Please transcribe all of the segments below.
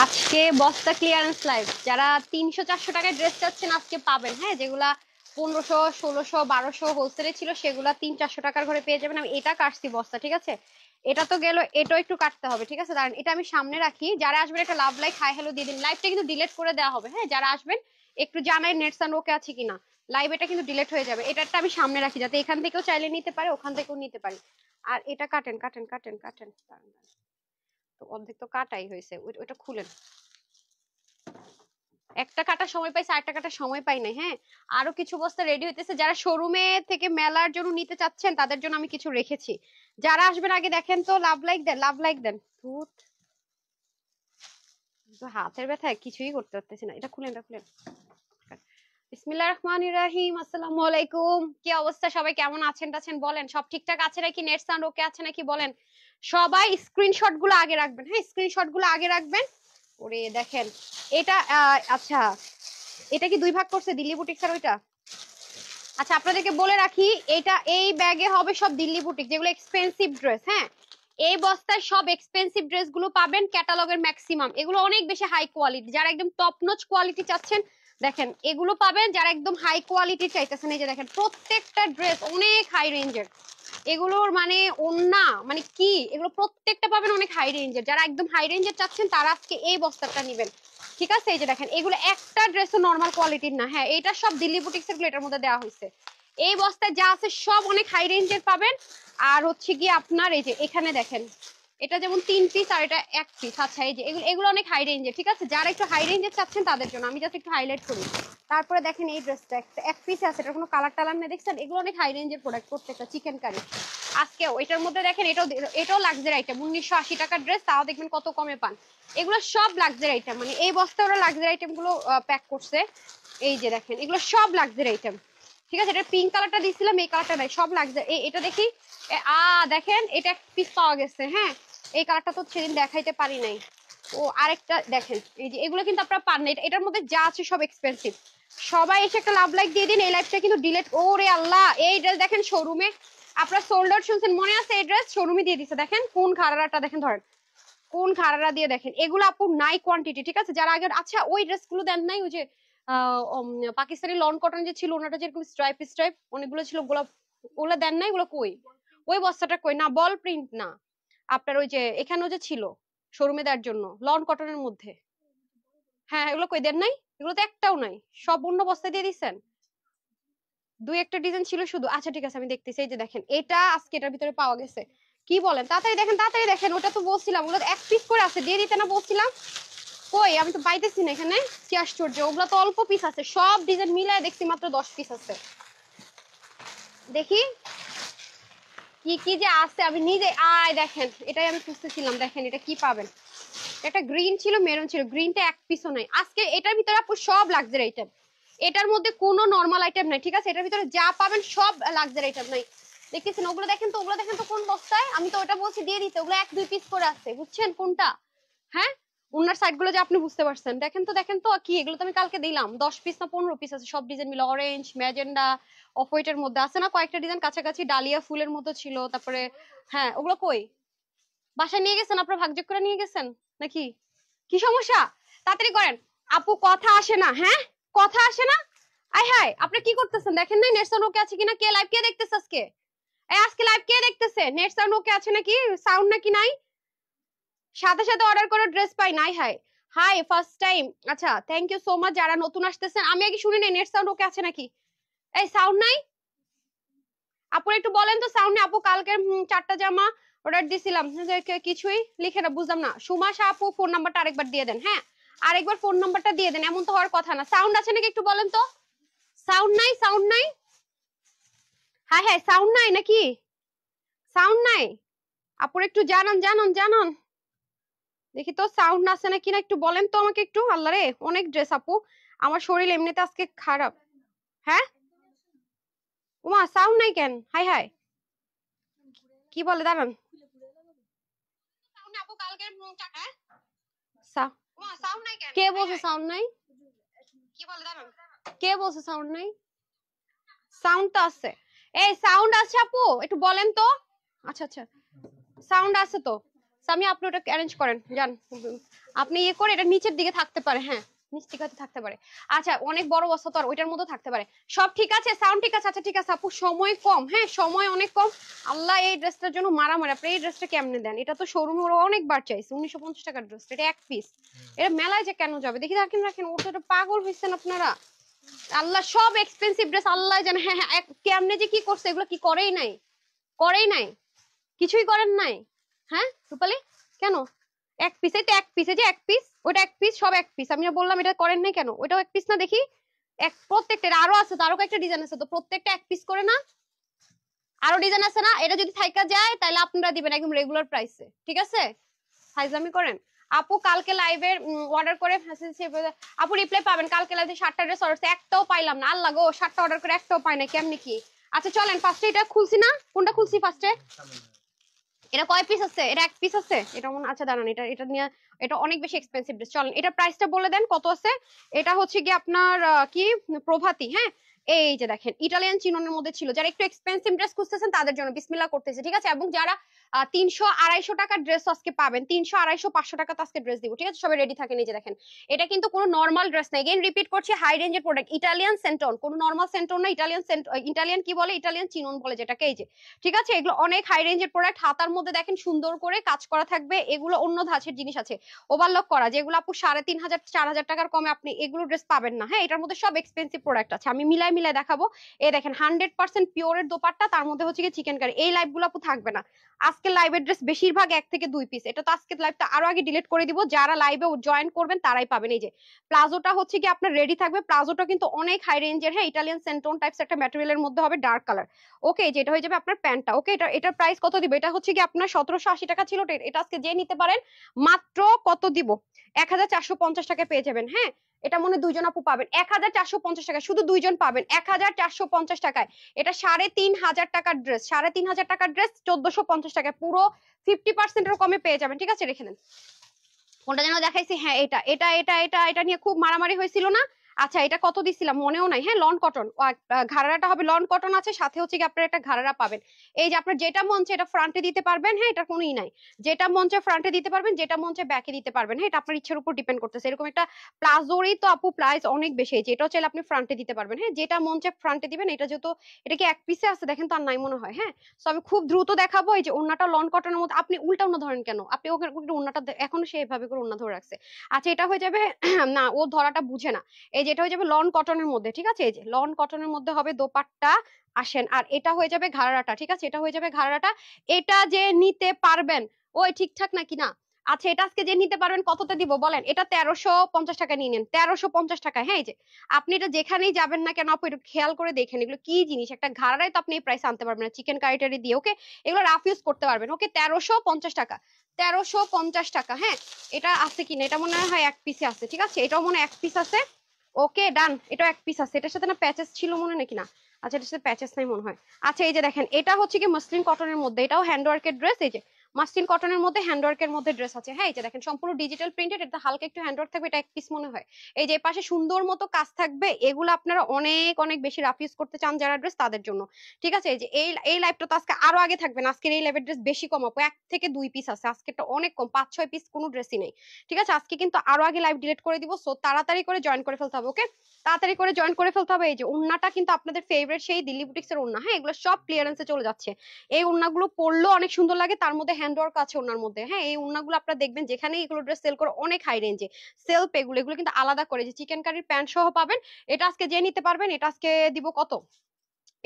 আজকে বস্তা clearance live, যারা 300-400 টাকায় ড্রেস চাচ্ছেন আজকে পাবেন। হ্যাঁ, যেগুলা 1500, 1600, 1200 হোলসেলে ছিল সেগুলা 300-400 টাকার ঘরে পেয়ে যাবেন। আমি এটা কাটছি বস্তা, ঠিক আছে? এটা তো গেল, এটাও একটু কাটতে হবে, ঠিক আছে? দাঁড়ান, এটা আমি সামনে রাখি। যারা আসবেন একটা লাভ লাইক হাই হ্যালো দিয়ে দিন। লাইভটা কিন্তু ডিলিট করে দেওয়া হবে। হ্যাঁ, যারা আসবেন একটু জানাই নেট সাউন্ড ওকে আছে কিনা। লাইভ এটা কিন্তু ডিলিট হয়ে যাবে। এটা আমি সামনে রাখি যাতে এখান থেকেও চাইলে নিতে পারে, ওখান থেকেও নিতে পারি। আর এটা কাটেন কাটেন কাটেন কাটেন, তো অর্ধেক তো কাটাই হয়েছে, ওইটা খুলেন। একটা কাটার সময় পাইছে, আরেকটা কাটার সময় পাই নাই। হ্যাঁ, আরো কিছু বস্তা রেডি হইতেছে। যারা শোরুমে থেকে মেলার জন্য নিতে চাচ্ছেন তাদের জন্য আমি কিছু রেখেছি। যারা আসবেন আগে দেখেন তো, লাভ লাইক দেন, লাভ লাইক দেন। হাতের ব্যথায় কিছুই করতে পারতেছি না। এটা খুলেন, এটা খুলেন। বিসমিল্লাহির রহমানির রহিম। আসসালামু আলাইকুম। কি অবস্থা সবাই, কেমন আছেন টাছেন বলেন? সব ঠিকঠাক আছে নাকি? নেট সাউন্ড ওকে আছে নাকি বলেন? সবাই স্ক্রিনশট গুলো আগে রাখবেন। হ্যাঁ, স্ক্রিনশট গুলো আগে রাখবেন। ওরে দেখেন এটা, আচ্ছা এটা কি দুই ভাগ করছে দিল্লি বুটিক্স আর ওইটা? আচ্ছা, আপনাদেরকে বলে রাখি, এটা এই ব্যাগে হবে সব দিল্লি বুটিক, যেগুলো এক্সপেন্সিভ ড্রেস। হ্যাঁ, এই বস্তায় সব এক্সপেন্সিভ ড্রেস গুলো পাবেন, ক্যাটালগের ম্যাক্সিমাম। এগুলো অনেক বেশি হাই কোয়ালিটি। যারা একদম টপ নচ কোয়ালিটি চাচ্ছেন দেখেন এগুলো পাবেন। যারা একদম হাই কোয়ালিটি চাইতেছেন এই যে দেখেন প্রত্যেকটা ড্রেস অনেক হাই রেঞ্জের। এগুলোর মানে ওন্না মানে কি, এগুলো প্রত্যেকটা পাবেন অনেক হাই রেঞ্জের। যারা একদম হাই রেঞ্জের চাচ্ছেন তারা আজকে এই বস্তাটা নেবেন, ঠিক আছে? এই যে দেখেন এগুলো একটা ড্রেসও নরমাল কোয়ালিটির না। হ্যাঁ, এটা সব দিল্লি বুটিক্স এর, এটার মধ্যে দেওয়া হয়েছে। এই বস্তায় যা আছে সব অনেক হাই রেঞ্জের পাবেন। আর হচ্ছে কি আপনার এই যে এখানে দেখেন এটা যেমন 3 পিস আর এটা 1 পিস। আচ্ছা, এই যে এগুলো অনেক হাই রেঞ্জের, ঠিক আছে? যারা একটু হাই রেঞ্জের চাচ্ছেন তাদের জন্য আমি জাস্ট একটু হাইলাইট করি। তারপরে দেখেন এই ড্রেসটা 1 পিস আছে, এটার কোনো কালার টালার নেই, দেখছেন? এগুলো অনেক হাই রেঞ্জের প্রোডাক্ট প্রত্যেকটা। চিকেন কারি আজকে ওইটার মধ্যে দেখেন, এটাও লাক্সারি আইটেম। 1980 টাকার ড্রেস, তাও দেখবেন কত কমে পান। এগুলো সব লাক্সারি আইটেম, মানে এই বস্তায় ওরা লাক্সারি আইটেম গুলো প্যাক করছে। এই যে দেখেন এগুলো সব লাক্সারি আইটেম, ঠিক আছে? এটা পিঙ্ক কালারটা দিছিলাম, এই কালারটা নাই, সব লাক্সারি। এটা দেখি, দেখেন এটা 1 পিস পাওয়া গেছে। হ্যাঁ, এই কালারটা তো সেদিন দেখাইতে পারি নাই। ও আরেকটা দেখেন, এই যে এগুলো কিন্তু আপনারা পান না। এটার মধ্যে যা আছে সব এক্সপেন্সিভ। সবাই এসে একটা লাভ লাইক দিয়ে দিন। এই লাইভটা কিন্তু ডিলিট, ওরে আল্লাহ। এই ড্রেস দেখেন শোরুমে আপনারা সোল্ড আউট শুনছেন, মনে আছে? এই ড্রেস শোরুমে দিয়ে দিছে। দেখেন কোন খারারাটা দেখেন, ধরেন কোন খারারা দিয়ে দেখেন। এগুলো আপু নাই কোয়ান্টিটি, ঠিক আছে? যারা আগে, আচ্ছা ওই ড্রেসগুলো দেন নাই, ওই যে পাকিস্তানি লন কটন যে ছিল, ওনাটা যেরকম স্ট্রাইপ স্ট্রাইপ অনেকগুলো ছিল, ওগুলো দেন নাই? ওগুলো কই? ওই বস্তাটা কই? না, বল প্রিন্ট না, আপনার ওই যে এখানেও যে ছিল শোরুমে দেওয়ার জন্য লন কটনের মধ্যে। হ্যাঁ, এগুলো কই দেন নাই? এগুলো তো একটাও নাই, সব অন্য বস্তায় দিয়ে দিচ্ছেন। 2-1টা ডিজাইন ছিল শুধু। আচ্ছা ঠিক আছে, আমি দেখতেছি। এই যে দেখেন এটা আজকে এটার ভিতরে পাওয়া গেছে। কি বলেন? তাড়াতাড়ি দেখেন, তাড়াতাড়ি দেখেন। ওটা তো বলছিলাম ওগুলো 1 পিস করে আছে, দিয়ে দিতে না বলছিলাম? কই, আমি তো পাইতেছি না এখানে। কি আশ্চর্য, ওগুলো তো অল্প পিস আছে। সব ডিজাইন মিলায় দেখছি মাত্র 10 পিস আছে। দেখি কি কি যে আছে, আমি নিজে দেখেন এটাই আমি খুঁজতেছিলাম। দেখেন এটা কি পাবেন। এটা গ্রিন ছিল, মেরুন ছিল, গ্রিনটা 1 পিসও নাই। আজকে এটার ভিতরে আপু সব লাক্সারি আইটেম, এটার মধ্যে কোনো নরমাল আইটেম নাই, ঠিক আছে? এটার ভিতরে যা পাবেন সব লাক্সারি আইটেম। নাই দেখতেছেন ওগুলো দেখেন তো, ওগুলো দেখেন তো কোন বস্তায়। আমি তো ওটা বলছি দিয়ে দিতে, ওগুলো 1-2 পিস করে আছে, বুঝছেন কোনটা? হ্যাঁ, ওনার সাইড গুলো যে আপনি বুঝতে পারছেন। দেখেন তো, দেখেন তো কি, এগুলো তো আমি কালকে দিলাম। 10 পিস না 15 পিস আছে, সব ডিজাইন মিলে। অরেঞ্জ, ম্যাজেন্ডা, অফ হোয়াইটের মধ্যে আছে না কয়েকটা ডিজাইন, কাছাকাছি ডালিয়া ফুলের মতো ছিল। তারপরে হ্যাঁ, ওগুলো কই? বাসায় নিয়ে গেছেন আপনারা? ভাগযোগ করে নিয়ে গেছেন নাকি? কি সমস্যা? তাড়াতাড়ি করেন আপু, কথা আসে না। হ্যাঁ, কথা আসে না। আয় হায়, আপনি কি করতেছেন? দেখেন নাই নেট সাউন্ড ওকে আছে কিনা? কে লাইভ কে দেখতেছে আজকে? আজকে লাইভ কে দেখতেছে? নেট সাউন্ড ওকে আছে নাকি? সাউন্ড নাকি নাই? সাথে সাথে অর্ডার করে ড্রেস পাই নাই? High high, first time. আচ্ছা, থ্যাংক ইউ সো মাচ যারা নতুন আসতেছেন। আমি আগে শুনি নাই নেট সাউন্ড ওকে আছে নাকি। এই সাউন্ড নাই আপু, একটু বলেন তো সাউন্ড নেই। আপু কালকে 4টা জামা অর্ডার দিছিলাম, কিছুই লিখে না, বুঝলাম না। সুমাশা আপু ফোন নাম্বারটা আরেকবার দিয়ে দেন। হ্যাঁ, আরেকবার ফোন নাম্বারটা দিয়ে দেন। এমন তো হওয়ার কথা না। সাউন্ড আছে নাকি একটু বলেন তো? সাউন্ড নাই, সাউন্ড নাই। হ্যাঁ হ্যাঁ, সাউন্ড নাই নাকি? সাউন্ড নাই আপুর, একটু জানান জানান জানান। দেখি তো সাউন্ড আছে নাকি না, একটু বলেন তো আমাকে একটু। আল্লাহ রে, অনেক ড্রেস আপু, আমার শরীর এমনিতে আজকে খারাপ। হ্যাঁ, ওমা সাউন্ড নাই কেন? হাই হাই, কি বলে? দাঁড়ান। আপু কালকে কে বলছে সাউন্ড নাই? কি বলে? দাঁড়ান, কে বলছে সাউন্ড নাই? সাউন্ড তো আছে। এই সাউন্ড আছে আপু, একটু বলেন তো। আচ্ছা আচ্ছা, সাউন্ড আছে তো, সামি আপনি ওটা অ্যারেঞ্জ করেন যান, আপনি ইয়ে করে এটা নিচের দিকে থাকতে পারে, হ্যাঁ নিচ দিকে থাকতে পারে। আচ্ছা অনেক বড় বস্তা তো আর ওইটার মধ্যে থাকতে পারে। সব ঠিক আছে, সাউন্ড ঠিক আছে? আচ্ছা ঠিক আছে আপু, সময় কম, হ্যাঁ সময় অনেক কম। আল্লাহ এই ড্রেসটার জন্য মারামারি, আপনি এই ড্রেসটা কেমনে দেন? এটা তো শোরুমে ওরা অনেকবার চাইছে, 1950 টাকার ড্রেস, এটা এক পিস, এটা মেলায় যে কেন যাবে? দেখি রাখেন রাখেন, ও তো এটা পাগল হয়েছেন আপনারা। আল্লাহ সব এক্সপেন্সিভ ড্রেস, আল্লাহ জানে। হ্যাঁ হ্যাঁ, কেমনে যে কি করছে, এগুলো কি করেই নাই, করেই নাই, কিছুই করেন নাই। হ্যাঁ রূপালী কেন এক পিস? এটা এক পিস, এই যে এক পিস, ওটা এক পিস, সব এক পিস। আমি বললাম এটা করেন নাই কেন? ওটাও এক পিস না? দেখি এক, প্রত্যেকটা আরো আছে তো, আরো কয়েকটা ডিজাইন আছে তো, প্রত্যেকটা এক পিস করে না? আরো ডিজাইন আছে না? এটা যদি থাইকা যায় তাহলে আপনারা দিবেন একদম রেগুলার প্রাইসে, ঠিক আছে? ফাইজলামি করেন। আপু কালকে লাইভের অর্ডার করে আপু রিপ্লাই পাবেন। কালকে লাইভে 7টা ড্রেস অর্ডার, একটাও পাইলাম না। আল্লাহ গো, 7টা অর্ডার করে একটাও পাই না, কেমনি কি? আচ্ছা চলেন ফার্স্টে এটা খুলছি না, কোনটা খুলছি ফার্স্টে? এটা কয় পিস আছে? এটা এক পিস আছে, এটা মনে, আচ্ছা দাঁড়ান, এটা এটা নিয়ে, এটা অনেক বেশি এক্সপেন্সিভ ড্রেস। চলেন এটা প্রাইসটা বলে দেন কত আছে। এটা হচ্ছে কি আপনার কি প্রভাতী, হ্যাঁ এই যে দেখেন ইটালিয়ান চিননের মধ্যে ছিল। যারা একটু এক্সপেন্সিভ ড্রেস খুঁজতেছেন তাদের জন্য বিসমিল্লাহ করতেছে, ঠিক আছে? এবং যারা 300-250 টাকার ড্রেস আজকে পাবেন, 300-250-500 টাকা তো আজকে ড্রেস দিব, ঠিক আছে? সবাই রেডি থাকেন। এই যে দেখেন, এটা কিন্তু কোনো নর্মাল ড্রেস না, এগেইন রিপিট করছি, হাই রেঞ্জের প্রোডাক্ট, ইটালিয়ান সেন্টন, কোনো নর্মাল সেন্টন না, ইটালিয়ান ইটালিয়ান কি বলে, ইটালিয়ান চিনন বলে যেটাকে, এই যে ঠিক আছে? এগুলো অনেক হাই রেঞ্জের প্রোডাক্ট। হাতার মধ্যে দেখেন সুন্দর করে কাজ করা থাকবে, এগুলো অন্য ধাঁচের জিনিস আছে, ওভারলক করা, যেগুলো আপু 3500-4000 টাকার কমে আপনি এগুলো ড্রেস পাবেন না। হ্যাঁ এটার মধ্যে সব এক্সপেন্সিভ প্রোডাক্ট আছে, আমি মিলাই মিলাই দেখাবো। এই দেখেন 100% পিওরের দোপাট্টা, তার মধ্যে হচ্ছে কি চিকেন কারি। এই লাইভ গুলো আপু থাকবে না, আজকে লাইভের ড্রেস বেশিরভাগ 1 থেকে 2 পিস। এটা তো আজকে লাইভটা আরো আগে ডিলিট করে দিব, যারা লাইভে জয়েন করবেন তারাই পাবেন। এই যে প্লাজোটা হচ্ছে কি আপনার রেডি থাকবে, প্লাজোটা কিন্তু অনেক হাই রেঞ্জের, হ্যাঁ ইটালিয়ান সেন্টন টাইপস একটা ম্যাটেরিয়ালের মধ্যে হবে, ডার্ক কালার। ওকে যেটা হয়ে যাবে আপনার প্যান্টটা। ওকে এটার প্রাইস কত দিব? এটা হচ্ছে কি আপনার 1780 টাকা ছিল, এটা আজকে যে নিতে পারেন মাত্র কত দিব, 1450 টাকায় পেয়ে যাবেন। হ্যাঁ এটা মনে 2 জন আপু পাবেন 1450 টাকায়, শুধু 2 জন পাবেন 1450 টাকায়। এটা 3500 টাকার ড্রেস, 3500 টাকার ড্রেস 1450 টাকায়, পুরো 50%-এর কমে পেয়ে যাবেন, ঠিক আছে? রেখে দেন। কোনটা যেন দেখাইছি, হ্যাঁ এটা এটা এটা এটা এটা নিয়ে খুব মারামারি হয়েছিল না? আচ্ছা এটা কত দিছিলাম মনেও নাই। হ্যাঁ লন কটন, ঘাড়াটা হবে লন কটন আছে, সাথে হচ্ছে কি আপনার একটা ঘাড়া পাবেন। এই যে আপনার যেটা মন চায় এটা ফ্রন্টে দিতে পারবেন, হ্যাঁ এটা কোনোই নাই, যেটা মন চায় ফ্রন্টে দিতে পারবেন, যেটা মন চায় ব্যাকে দিতে পারবেন। হ্যাঁ এটা আপনার ইচ্ছার উপর ডিপেন্ড করতেছে। এরকম একটা প্লাজোরই তো আপু প্রাইস অনেক বেশি, যেটাও চাইলে আপনি ফ্রন্টে দিতে পারবেন। হ্যাঁ যেটা মন চায় ফ্রন্টে দিবেন। এটা যেহেতু এটা কি এক পিসে আছে দেখেন তো, আর নাই মনে হয়। হ্যাঁ তো আমি খুব দ্রুত দেখাবো। এই যে ওন্নাটা লন কটনের মধ্যে, আপনি উল্টা ওন্না ধরেন কেন? আপনি ওকে ওন্নাটা এখনো সেভাবে করে ওন্না ধরে রাখছে। আচ্ছা এটা হয়ে যাবে না, ও ধরাটা বুঝে না। এই যে এটা হয়ে যাবে লন কটনের মধ্যে, ঠিক আছে? এই যে লন কটনের মধ্যে হবে দোপাট্টা, আসেন। আর এটা হয়ে যাবে ঘাড়াটা, ঠিক আছে? এটা হয়ে যাবে ঘাড়াটা। এটা যে নিতে পারবেন, ওই ঠিকঠাক নাকি না? আচ্ছা এটা আজকে যে নিতে পারবেন কততে দিব বলেন? এটা 1350 টাকা নিয়ে নেন, 1350 টাকা। হ্যাঁ এই যে আপনি এটা যেখানেই যাবেন না কেন আপু একটু খেয়াল করে দেখেন, এগুলো কি জিনিস, একটা ঘাড়ায় তো আপনি এই প্রাইস আনতে পারবেন না চিকেন কারিটারি দিয়ে। ওকে এগুলো রাফ ইউজ করতে পারবেন। ওকে 1350 টাকা, 1350 টাকা। হ্যাঁ এটা আছে কিনা, এটা মনে হয় এক পিসে আছে, ঠিক আছে? এটাও মনে এক পিস আছে। ওকে ডান, এটাও এক পিস আছে। এটার সাথে না প্যাচেস ছিল মনে নাকি না? আচ্ছা এটার সাথে প্যাচেস নাই মনে হয়। আচ্ছা এই যে দেখেন এটা হচ্ছে কি মসলিন কটনের মধ্যে, এটাও হ্যান্ডওয়ার্কের ড্রেস। এই যে মাসলিন কটনের মধ্যে হ্যান্ডওয়ার্কের মধ্যে ড্রেস আছে। হ্যাঁ এই যে দেখেন সম্পূর্ণ ডিজিটাল প্রিন্টেড, এটা হালকা একটু হ্যান্ডওয়ার্ক থাকবে, এটা এক পিস মনে হয়। এই যে পাশে সুন্দর মতো কাজ থাকবে, এগুলো আপনারা অনেক অনেক বেশি রাফ ইউজ করতে চান যারা ড্রেস, তাদের জন্য, ঠিক আছে? এই যে এই লাইভটা তো আজকে আরো আগে থাকবে না, আজকের এই লাইভের ড্রেস বেশি কম আপু, 1 থেকে 2 পিস আছে, আজকেরটা অনেক কম, 5-6 পিস কোনো ড্রেসই নেই, ঠিক আছে? আজকে কিন্তু আরো আগে লাইভ ডিলিট করে দিব, সো তাড়াতাড়ি করে জয়েন করে ফেলতে হবে। ওকে তাড়াতাড়ি করে জয়েন করে ফেলতে হবে। এই যে ওন্নাটা কিন্তু আপনাদের ফেভারিট সেই দিল্লি বুটিক্স এর ওন্না। হ্যাঁ এগুলো সব ক্লিয়ারেন্সে চলে যাচ্ছে। এই ওন্নাগুলো পরলেও অনেক সুন্দর লাগে, তার মধ্যে হ্যান্ডওয়ার্ক আছে ওন্নার মধ্যে। হ্যাঁ এই ওন্নাগুলো আপনারা দেখবেন যেখানে এগুলো ড্রেস সেল করে অনেক হাই রেঞ্জে সেলফ, এগুলো এগুলো কিন্তু আলাদা করে যে চিকেন কারির প্যান্ট সহ পাবেন। এটা আজকে যে নিতে পারবেন, এটা আজকে দিব কত,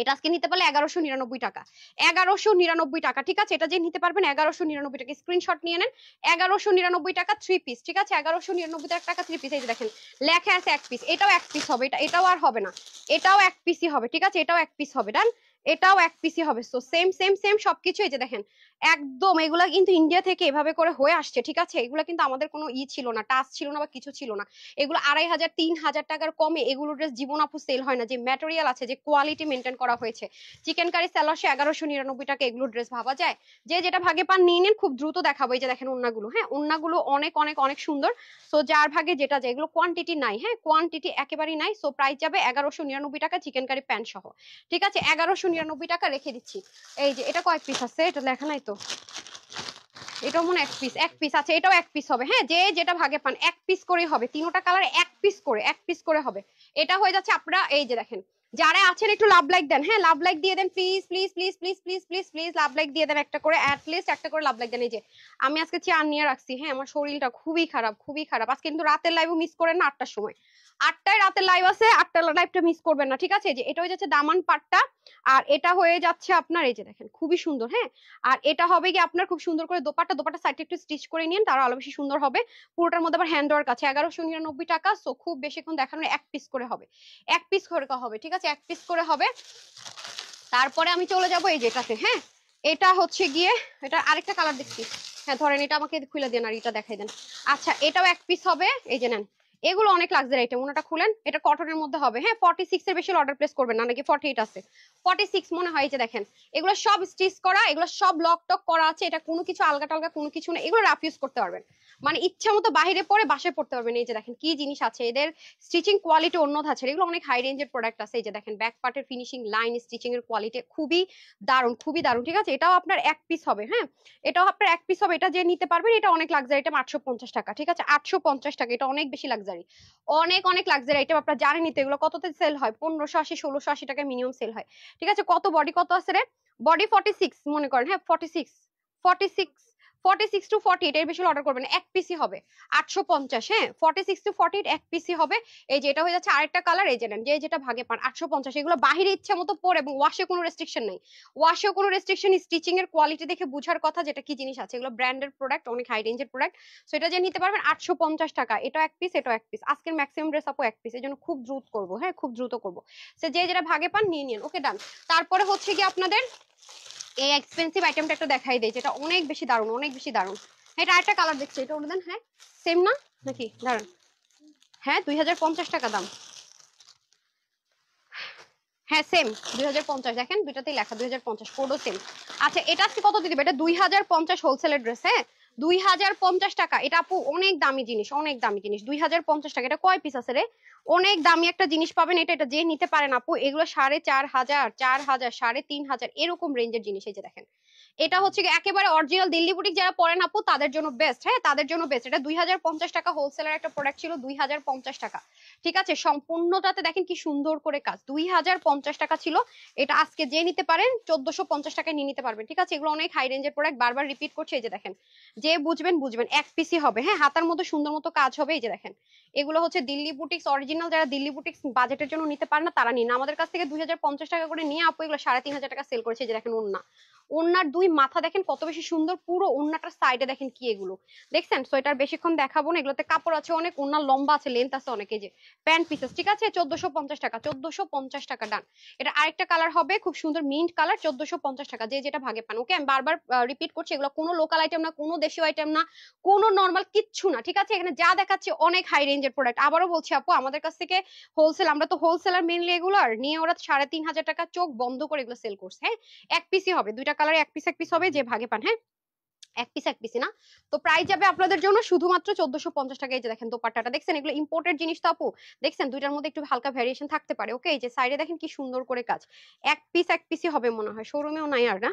এটা আজকে নিতে পারলে 1199 টাকা, 1199 টাকা, ঠিক আছে? এটা যে নিতে পারবেন 1199 টাকা, স্ক্রিনশট নিয়ে নেন। 1199 টাকা 3 পিস, ঠিক আছে? 1199 টাকা 3 পিস। এই যে দেখেন লেখা আছে এক পিস, এটাও এক পিস হবে, এটাও আর হবে না, এটাও এক পিসই হবে, ঠিক আছে? এটাও এক পিস হবে, ডান, এটাও এক পিসই হবে। সো সেম সেম সেম সবকিছু। এই যে দেখেন একদম এগুলা কিন্তু ইন্ডিয়া থেকে এভাবে করে হয়ে আসছে, ঠিক আছে? এগুলা কিন্তু আমাদের কোনো ছিল না, টাচ ছিল না বা কিছু ছিল না। এগুলো 2500-3000 টাকার কমে এগুলো ড্রেস জীবন আপু সেল হয় না। যে ম্যাটেরিয়াল আছে, যে কোয়ালিটি মেনটেন করা হয়েছে, চিকেন কারি স্যালাসে 1199 টাকা এগুলো ড্রেস ভাবা যায়? যে যেটা ভাগে পান নিয়ে নিন, খুব দ্রুত দেখাবো। এই যে দেখেন ওন্নাগুলো, হ্যাঁ ওন্নাগুলো অনেক অনেক অনেক সুন্দর। সো যার ভাগে যেটা যায়, এগুলো কোয়ান্টিটি নাই, হ্যাঁ কোয়ান্টিটি একেবারেই নাই। সো প্রাইস যাবে 1199 টাকা চিকেন কারি প্যান্ট সহ, ঠিক আছে? 1199 টাকা রেখে দিচ্ছি। এই যে এটা কয়েক পিস আছে, এটা লেখা নাই তো, এটাও মনে এক পিস আছে, এটাও এক পিস হবে। হ্যাঁ, যে যেটা ভাগে পান এক পিস করে হবে, তিনটা কালার এক পিস করে হবে। এটা হয়ে যাচ্ছে আপনারা এই যে দেখেন, যারা আছেন একটু লাভ লাইক দেন। হ্যাঁ, লাভ লাইক দিয়ে দেন please please please please please please please, love like দিয়ে দেন একটা করে, অ্যাট লিস্ট একটা করে লাভ লাইক দেন। এই যে আমি আজকে চেয়ার নিয়ে রাখছি। হ্যাঁ, আমার শরীরটা খুবই খারাপ, খুবই খারাপ আজকে, কিন্তু রাতের লাইভও মিস করেন না। 8টার সময়, 8টায় রাতের লাইভ আছে, 8টার লাইভটা মিস করবেন না, ঠিক আছে? যে এটা হয়ে যাচ্ছে দামান পাটটা, আর এটা হয়ে যাচ্ছে আপনার এই যে দেখেন খুবই সুন্দর। হ্যাঁ, আর এটা হবে কি আপনার খুব সুন্দর করে দোপাট্টা সাইডে একটু স্টিচ করে নিন, তার আরো বেশি সুন্দর হবে। পুরোটার মধ্যে আবার হ্যান্ড ওয়ার্ক আছে। 1199 টাকা। সো খুব বেশিক্ষণ দেখানোর, এক পিস করে হবে, এক পিস করে হবে, ঠিক আছে? এক পিস করে হবে। তারপরে আমি চলে যাব এই যেটাতে। হ্যাঁ, এটা হচ্ছে গিয়ে, এটা আরেকটা কালার দেখছি। হ্যাঁ ধরেন, এটা আমাকে খুলে দেন আর এটা দেখাই দেন। আচ্ছা, এটাও এক পিস হবে। এই যে নেন, এগুলো অনেক লাক্সারি আইটেম। ওনাটা খুলেন, এটা কটনের মধ্যে হবে। হ্যাঁ, 46 এর বেশি অর্ডার প্লেস করবেন না, নাকি 48 আছে? 46 মনে হয়। এই যে দেখেন, এগুলো সব স্টিচ করা, এগুলো সব লক টক করা আছে। এটা কোনো কিছু আলগা টালগা কোনো কিছু না, এগুলো রাফ ইউজ করতে পারবেন, মানে ইচ্ছা মতো বাইরে পরে বাসায় পড়তে পারবেন। এই যে দেখেন কি জিনিস আছে, এদের স্টিচিং কোয়ালিটি অন্য ধাঁচের, এগুলো অনেক হাই রেঞ্জের প্রোডাক্ট আছে। এই যে দেখেন ব্যাক পার্টের ফিনিশিং, লাইন, স্টিচিং এর কোয়ালিটি খুবই দারুণ, খুবই দারুণ, ঠিক আছে? এটাও আপনার এক পিস হবে। হ্যাঁ, এটাও আপনার এক পিস হবে। এটা যে নিতে পারবেন, এটা অনেক লাক্সারি আইটেম। 850 টাকা, ঠিক আছে? 850 টাকা। এটা অনেক বেশি লাক্সারি, অনেক অনেক লাক্সারি আইটেম। আপনারা জানেনই তো এগুলো কততে সেল হয়, 1580 1680 টাকা মিনিমাম সেল হয়, ঠিক আছে? কত বডি কত আছে রে? বডি 46 মনে করেন। হ্যাঁ, 46 46 46 টু 48 এর বেশি অর্ডার করবেন, এক পিসি হবে 850। হ্যাঁ, 46 টু 48 এক পিসি হবে। এই যে এটা হয়ে যাচ্ছে আরেকটা কালার। এই যে নেন, যে যেটা ভাগে পান 850। এগুলো বাহিরে ইচ্ছা মতো পরে, এবং ওয়াশে কোনো রেস্ট্রিকশন নেই, ওয়াশেও কোনো রেস্ট্রিকশন। স্টিচিং এর কোয়ালিটি দেখে বুঝার কথা যেটা কি জিনিস আছে। এগুলো ব্র্যান্ডেড প্রোডাক্ট, অনেক হাই রেঞ্জের প্রোডাক্ট। সো এটা যে নিতে পারবেন 850 টাকা। এটা এক পিস, এটা এক পিস। আজকের ম্যাক্সিমাম ড্রেস আপু এক পিস, এই জন্য খুব দ্রুত করবো। হ্যাঁ, খুব দ্রুত করবো। সো যে যেটা ভাগে পান নিয়ে নিন। ওকে, ডান। তারপরে হচ্ছে কি আপনাদের এই এক্সপেন্সিভ আইটেমটা একটু দেখাই দেই, যেটা অনেক বেশি দারুণ, অনেক বেশি দারুণ। এটা আরেকটা কালার দেখছি, এটা ওটা দেন। হ্যাঁ, সেম না নাকি? দাঁড়ান। হ্যাঁ, 2050 টাকা দাম। হ্যাঁ সেম, 2050। দেখেন দুইটাতেই লেখা 2050, কোডও সেম। আচ্ছা, এটা আজকে কত দিবে? এটা 2050 হোলসেলের ড্রেস। হ্যাঁ, 2050 টাকা। এটা আপু অনেক দামি জিনিস, অনেক দামি জিনিস। 2050 টাকা। এটা কয় পিস আছে রে? অনেক দামি একটা জিনিস পাবেন। এটা এটা যে নিতে পারেন আপু, এগুলো 4500 4000 3500 এরকম রেঞ্জের জিনিস। এই যে দেখেন, এটা হচ্ছে একেবারে অরিজিনাল দিল্লি বুটিক যারা পরেন আপু, তাদের জন্য বেস্ট। হ্যাঁ, তাদের জন্য বেস্ট। এটা 2050 টাকা হোলসেলের একটা প্রোডাক্ট ছিল, 2050 টাকা, ঠিক আছে? সম্পূর্ণটাতে দেখেন কি সুন্দর করে কাজ, 2050 টাকা ছিল। এটা আজকে যে নিতে পারেন 1450 টাকায় নিয়ে নিতে পারবেন, ঠিক আছে? এগুলো অনেক হাই রেঞ্জের প্রোডাক্ট, বারবার রিপিট করছে। এই যে দেখেন, যে বুঝবেন বুঝবেন, এক পিসি হবে। হ্যাঁ, হাতার মতো সুন্দর মতো কাজ হবে। এই যে দেখেন, এগুলো হচ্ছে দিল্লি বুটিক্স অরিজিনাল। যারা দিল্লি বুটিক্স বাজেটের জন্য নিতে পারেন না, তারা নিন। আমাদের কাছ থেকে 2050 টাকা করে নিয়ে আপু এগুলো 3500 টাকা সেল করেছে। এই যে দেখেন ওন্না, ওন্নার দুই মাথা দেখেন কত বেশি সুন্দর, পুরো ওন্নাটার সাইডে দেখেন কি এগুলো দেখছেন। সো এটার বেশিক্ষণ দেখাবো না, এগুলোতে কাপড় আছে অনেক, ওন্নার লম্বা আছে, লেন্থ আছে অনেক। এই যে প্যান্ট পিসেস, ঠিক আছে? 1450 টাকা, 1450 টাকা, ডান। এটা আরেকটা কালার হবে, খুব সুন্দর মিন্ট কালার, 1450 টাকা। যে যেটা ভাগে পান। ওকে, আমি বারবার রিপিট করছি, এগুলো কোনো লোকাল আইটেম না, কোনো দেশীয় আইটেম না, কোনো নর্মাল কিচ্ছু না, ঠিক আছে? এখানে যা দেখাচ্ছি অনেক হাই রেঞ্জের প্রোডাক্ট। আবারও বলছি আপু, আমাদের কাছ থেকে হোলসেল, আমরা তো হোলসেলার মেনলি, এগুলার নিয়ে ওরা 3500 টাকা চোখ বন্ধ করে এগুলো সেল করছে। হ্যাঁ, এক পিসই হবে, দুইটা কালারে এক পিস এক পিস হবে, যে ভাগে পান। হ্যাঁ, এক পিস এক পিসি না। তো প্রাইস যাবে আপনাদের জন্য শুধুমাত্র 1450 টাকা। এই যে দেখেন দোপাট্টাটা দেখছেন, এগুলো ইম্পোর্টেড জিনিস তো আপু, দেখছেন দুইটার মধ্যে একটু হালকা ভ্যারিয়েশন থাকতে পারে। ওকে, এই যে সাইডে দেখেন কি সুন্দর করে কাজ, এক পিস এক পিসই হবে মনে হয়, শোরুমেও নাই আর না।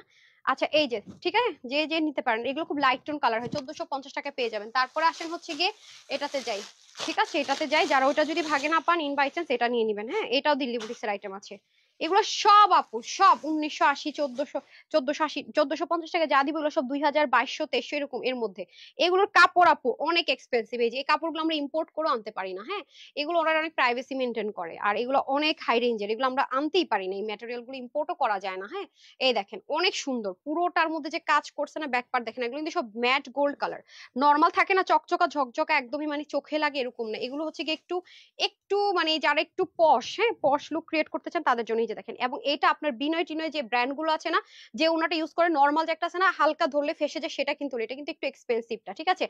আচ্ছা, এই যে ঠিক আছে, যে যে নিতে পারেন, এগুলো খুব লাইট টোন কালার হয়, 1450 টাকা পেয়ে যাবেন। তারপরে আসেন হচ্ছে গিয়ে এটাতে যাই, ঠিক আছে? এটাতে যাই, যারা ওটা যদি ভাগে না পান, ইন বাই চান্স এটা নিয়ে নেবেন। হ্যাঁ, এটাও দিল্লি বুটিক্সের আইটেম আছে। এগুলো সব আপু সব 1980 1480 1450 টাকা যা দিব, এগুলো সব 2000 2200 2300 এরকম এর মধ্যে। এগুলোর কাপড় আপু অনেক এক্সপেন্সিভ। এই যে এই কাপড়গুলো আমরা ইম্পোর্ট করে আনতে পারি না। হ্যাঁ, এগুলো ওনারা অনেক প্রাইভেসি মেনটেন করে, আর এগুলো অনেক হাই রেঞ্জের, এগুলো আমরা আনতেই পারি না, এই ম্যাটেরিয়াল গুলো ইম্পোর্টও করা যায় না। হ্যাঁ, এই দেখেন অনেক সুন্দর, পুরোটার মধ্যে যে কাজ করছে না, ব্যাক পার্ট দেখেন, এগুলো কিন্তু সব ম্যাট গোল্ড কালার। নর্মাল থাকে না চকচকা ঝকঝকা, একদমই মানে চোখে লাগে এরকম না, এগুলো হচ্ছে কি একটু একটু মানে যারা একটু পশ, হ্যাঁ পশ লুক ক্রিয়েট করতে চান তাদের জন্য। এই যে দেখেন, এবং এটা আপনার বিনয় টিনয় যে ব্র্যান্ড গুলো আছে না, যে ওনাটা ইউজ করে, নর্মাল যে একটা আছে না হালকা ধরলে ফেসে যায়, সেটা কিন্তু এটা কিন্তু একটু এক্সপেন্সিভটা, ঠিক আছে?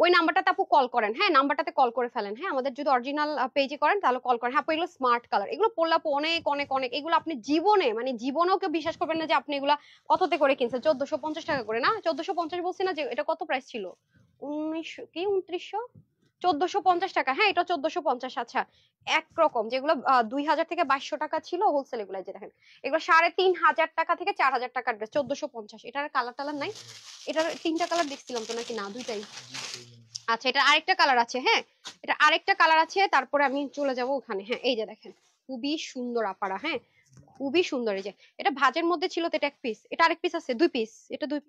ওই নাম্বারটাতে আপু কল করেন। হ্যাঁ, নাম্বারটাতে কল করে ফেলেন। হ্যাঁ, আমাদের যদি অরিজিনাল পেজে করেন তাহলে কল করেন। হ্যাঁ আপু, এগুলো স্মার্ট কালার, এগুলো পড়লে আপু অনেক অনেক অনেক, এগুলো আপনি জীবনে মানে জীবনেও কেউ বিশ্বাস করবেন না যে আপনি এগুলা কততে করে কিনছেন। 1450 টাকা করে না, 1450 বলছি না, যে এটা কত প্রাইস ছিল? 1900 কি 2900, 1450 টাকা। হ্যাঁ, এটা 1450। আচ্ছা, একরকম যেগুলো 2000 থেকে 2200 টাকা ছিল হোলসেল, এগুলো যে দেখেন, এগুলো 3500 টাকা থেকে 4000 টাকার ড্রেস, 1450। এটার কালার টালার নাই? এটার 3টা কালার দেখছিলাম তো নাকি, না দুইটাই? আচ্ছা, এটা আরেকটা কালার আছে। হ্যাঁ, এটা আরেকটা কালার আছে, তারপরে আমি চলে যাব ওখানে। হ্যাঁ, এই যে দেখেন, খুবই সুন্দর আপারা। হ্যাঁ, খুবই সুন্দর। এই যে এটা ভাজের মধ্যে ছিল তো, এটা এক পিস, এটা আরেক পিস আছে, দুই পিস, এটা দুই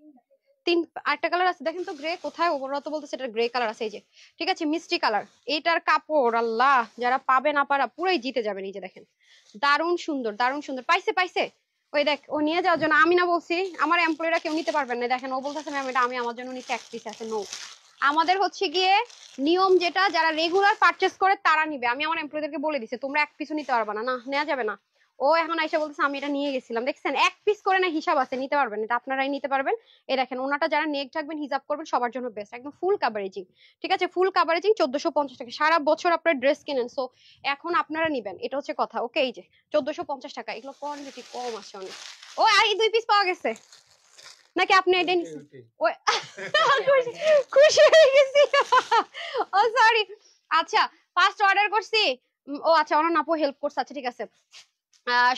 তিন, আরেকটা কালার আছে দেখেন তো, গ্রে কোথায়? ওরা তো বলতেছে এটা গ্রে কালার আছে। এই যে, ঠিক আছে, মিষ্টি কালার। এইটার কাপড় আল্লাহ, যারা পাবে না পারা পুরাই জিতে যাবেন। এই যে দেখেন, দারুণ সুন্দর, দারুণ সুন্দর। পাইছে পাইছে, ওই দেখ, ও নিয়ে যাওয়ার জন্য। আমি না বলছি আমার এমপ্লয়িরা কেউ নিতে পারবেন না, দেখেন ও বলতেছে ম্যাম এটা আমি আমার জন্য নিচে এক পিস আছে। নো, আমাদের হচ্ছে গিয়ে নিয়ম যেটা, যারা রেগুলার পারচেজ করে তারা নিবে। আমি আমার এমপ্লয়ীদেরকে বলে দিছি তোমরা এক পিসও নিতে পারবে না, না নেওয়া যাবে না। ও এখন আইসা বলতেছে আমি এটা নিয়ে গেছিলাম। দেখছেন, এক পিস করে না হিসাব আছে, নিতে পারবেন, এটা আপনারাই নিতে পারবেন। এই দেখেন, ওনাটা যারা নেক থাকবেন, হিসাব করবেন, সবার জন্য বেস্ট, একদম ফুল কাভারেজিং। ঠিক আছে, ফুল কাভারেজিং 1450 টাকা। সারা বছর আপনারা ড্রেস কিনেন, সো এখন আপনারা নিবেন, এটা হচ্ছে কথা। ওকে, এই যে 1450 টাকা, এগুলো কোয়ান্টিটি কম আছে অনেক। ও, আর এই দুই পিস পাওয়া গেছে নাকি আপনি এটা নিছেন? ওই খুশি হয়ে গেছি। ও সরি। আচ্ছা, ফার্স্ট অর্ডার করছি। ও আচ্ছা, অনন্য আপু হেল্প করছে। আচ্ছা ঠিক আছে,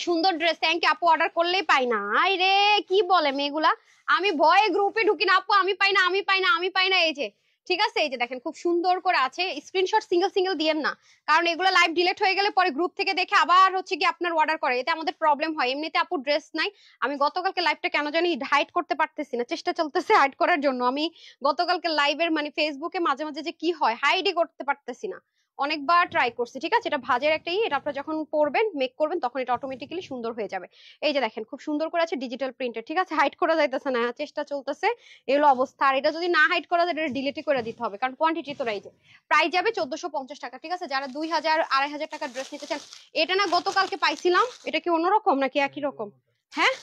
সুন্দর ড্রেস, থ্যাংক ইউ আপু। অর্ডার করলেই পাই না, আই রে কি বলে মেয়েগুলা। আমি ভয়ে গ্রুপে ঢুকি না আপু, আমি পাই না, আমি পাই না, আমি পাই না। এই যে, ঠিক আছে, এই যে দেখেন খুব সুন্দর করে আছে। স্ক্রিনশট সিঙ্গেল সিঙ্গেল দিয়েন না, কারণ এগুলো লাইভ ডিলিট হয়ে গেলে পরে গ্রুপ থেকে দেখে আবার হচ্ছে কি আপনার অর্ডার করে, এতে আমাদের প্রবলেম হয়। এমনিতে আপু ড্রেস নাই। আমি গতকালকে লাইভটা কেন জানি হাইড করতে পারতেছি না, চেষ্টা চলতেছে হাইড করার জন্য। আমি গতকালকে লাইভের মানে ফেসবুকে মাঝে মাঝে যে কি হয়, হাইডই করতে পারতেছি না। অনেকবার ট্রাই করছি। ঠিক আছে, এটা ভাজের একটা এটা আপনারা যখন পরবেন, মেক করবেন, তখন এটা অটোমেটিক্যালি সুন্দর হয়ে যাবে। এই যে দেখেন, খুব সুন্দর করে আছে, ডিজিটাল প্রিন্টেড। ঠিক আছে, হাইড করা যাইতেছে না, চেষ্টা চলতেছে, এগুলো অবস্থা। আর এটা যদি না হাইড করা যায়, এটা ডিলিটই করে দিতে হবে, কারণ কোয়ান্টিটি তো এই যে প্রাইস যাবে 1450 টাকা। ঠিক আছে, যারা 2000 2500 টাকার ড্রেস নিতে চান, এটা না গতকালকে পাইছিলাম, এটা কি অন্যরকম নাকি একই রকম? হ্যাঁ,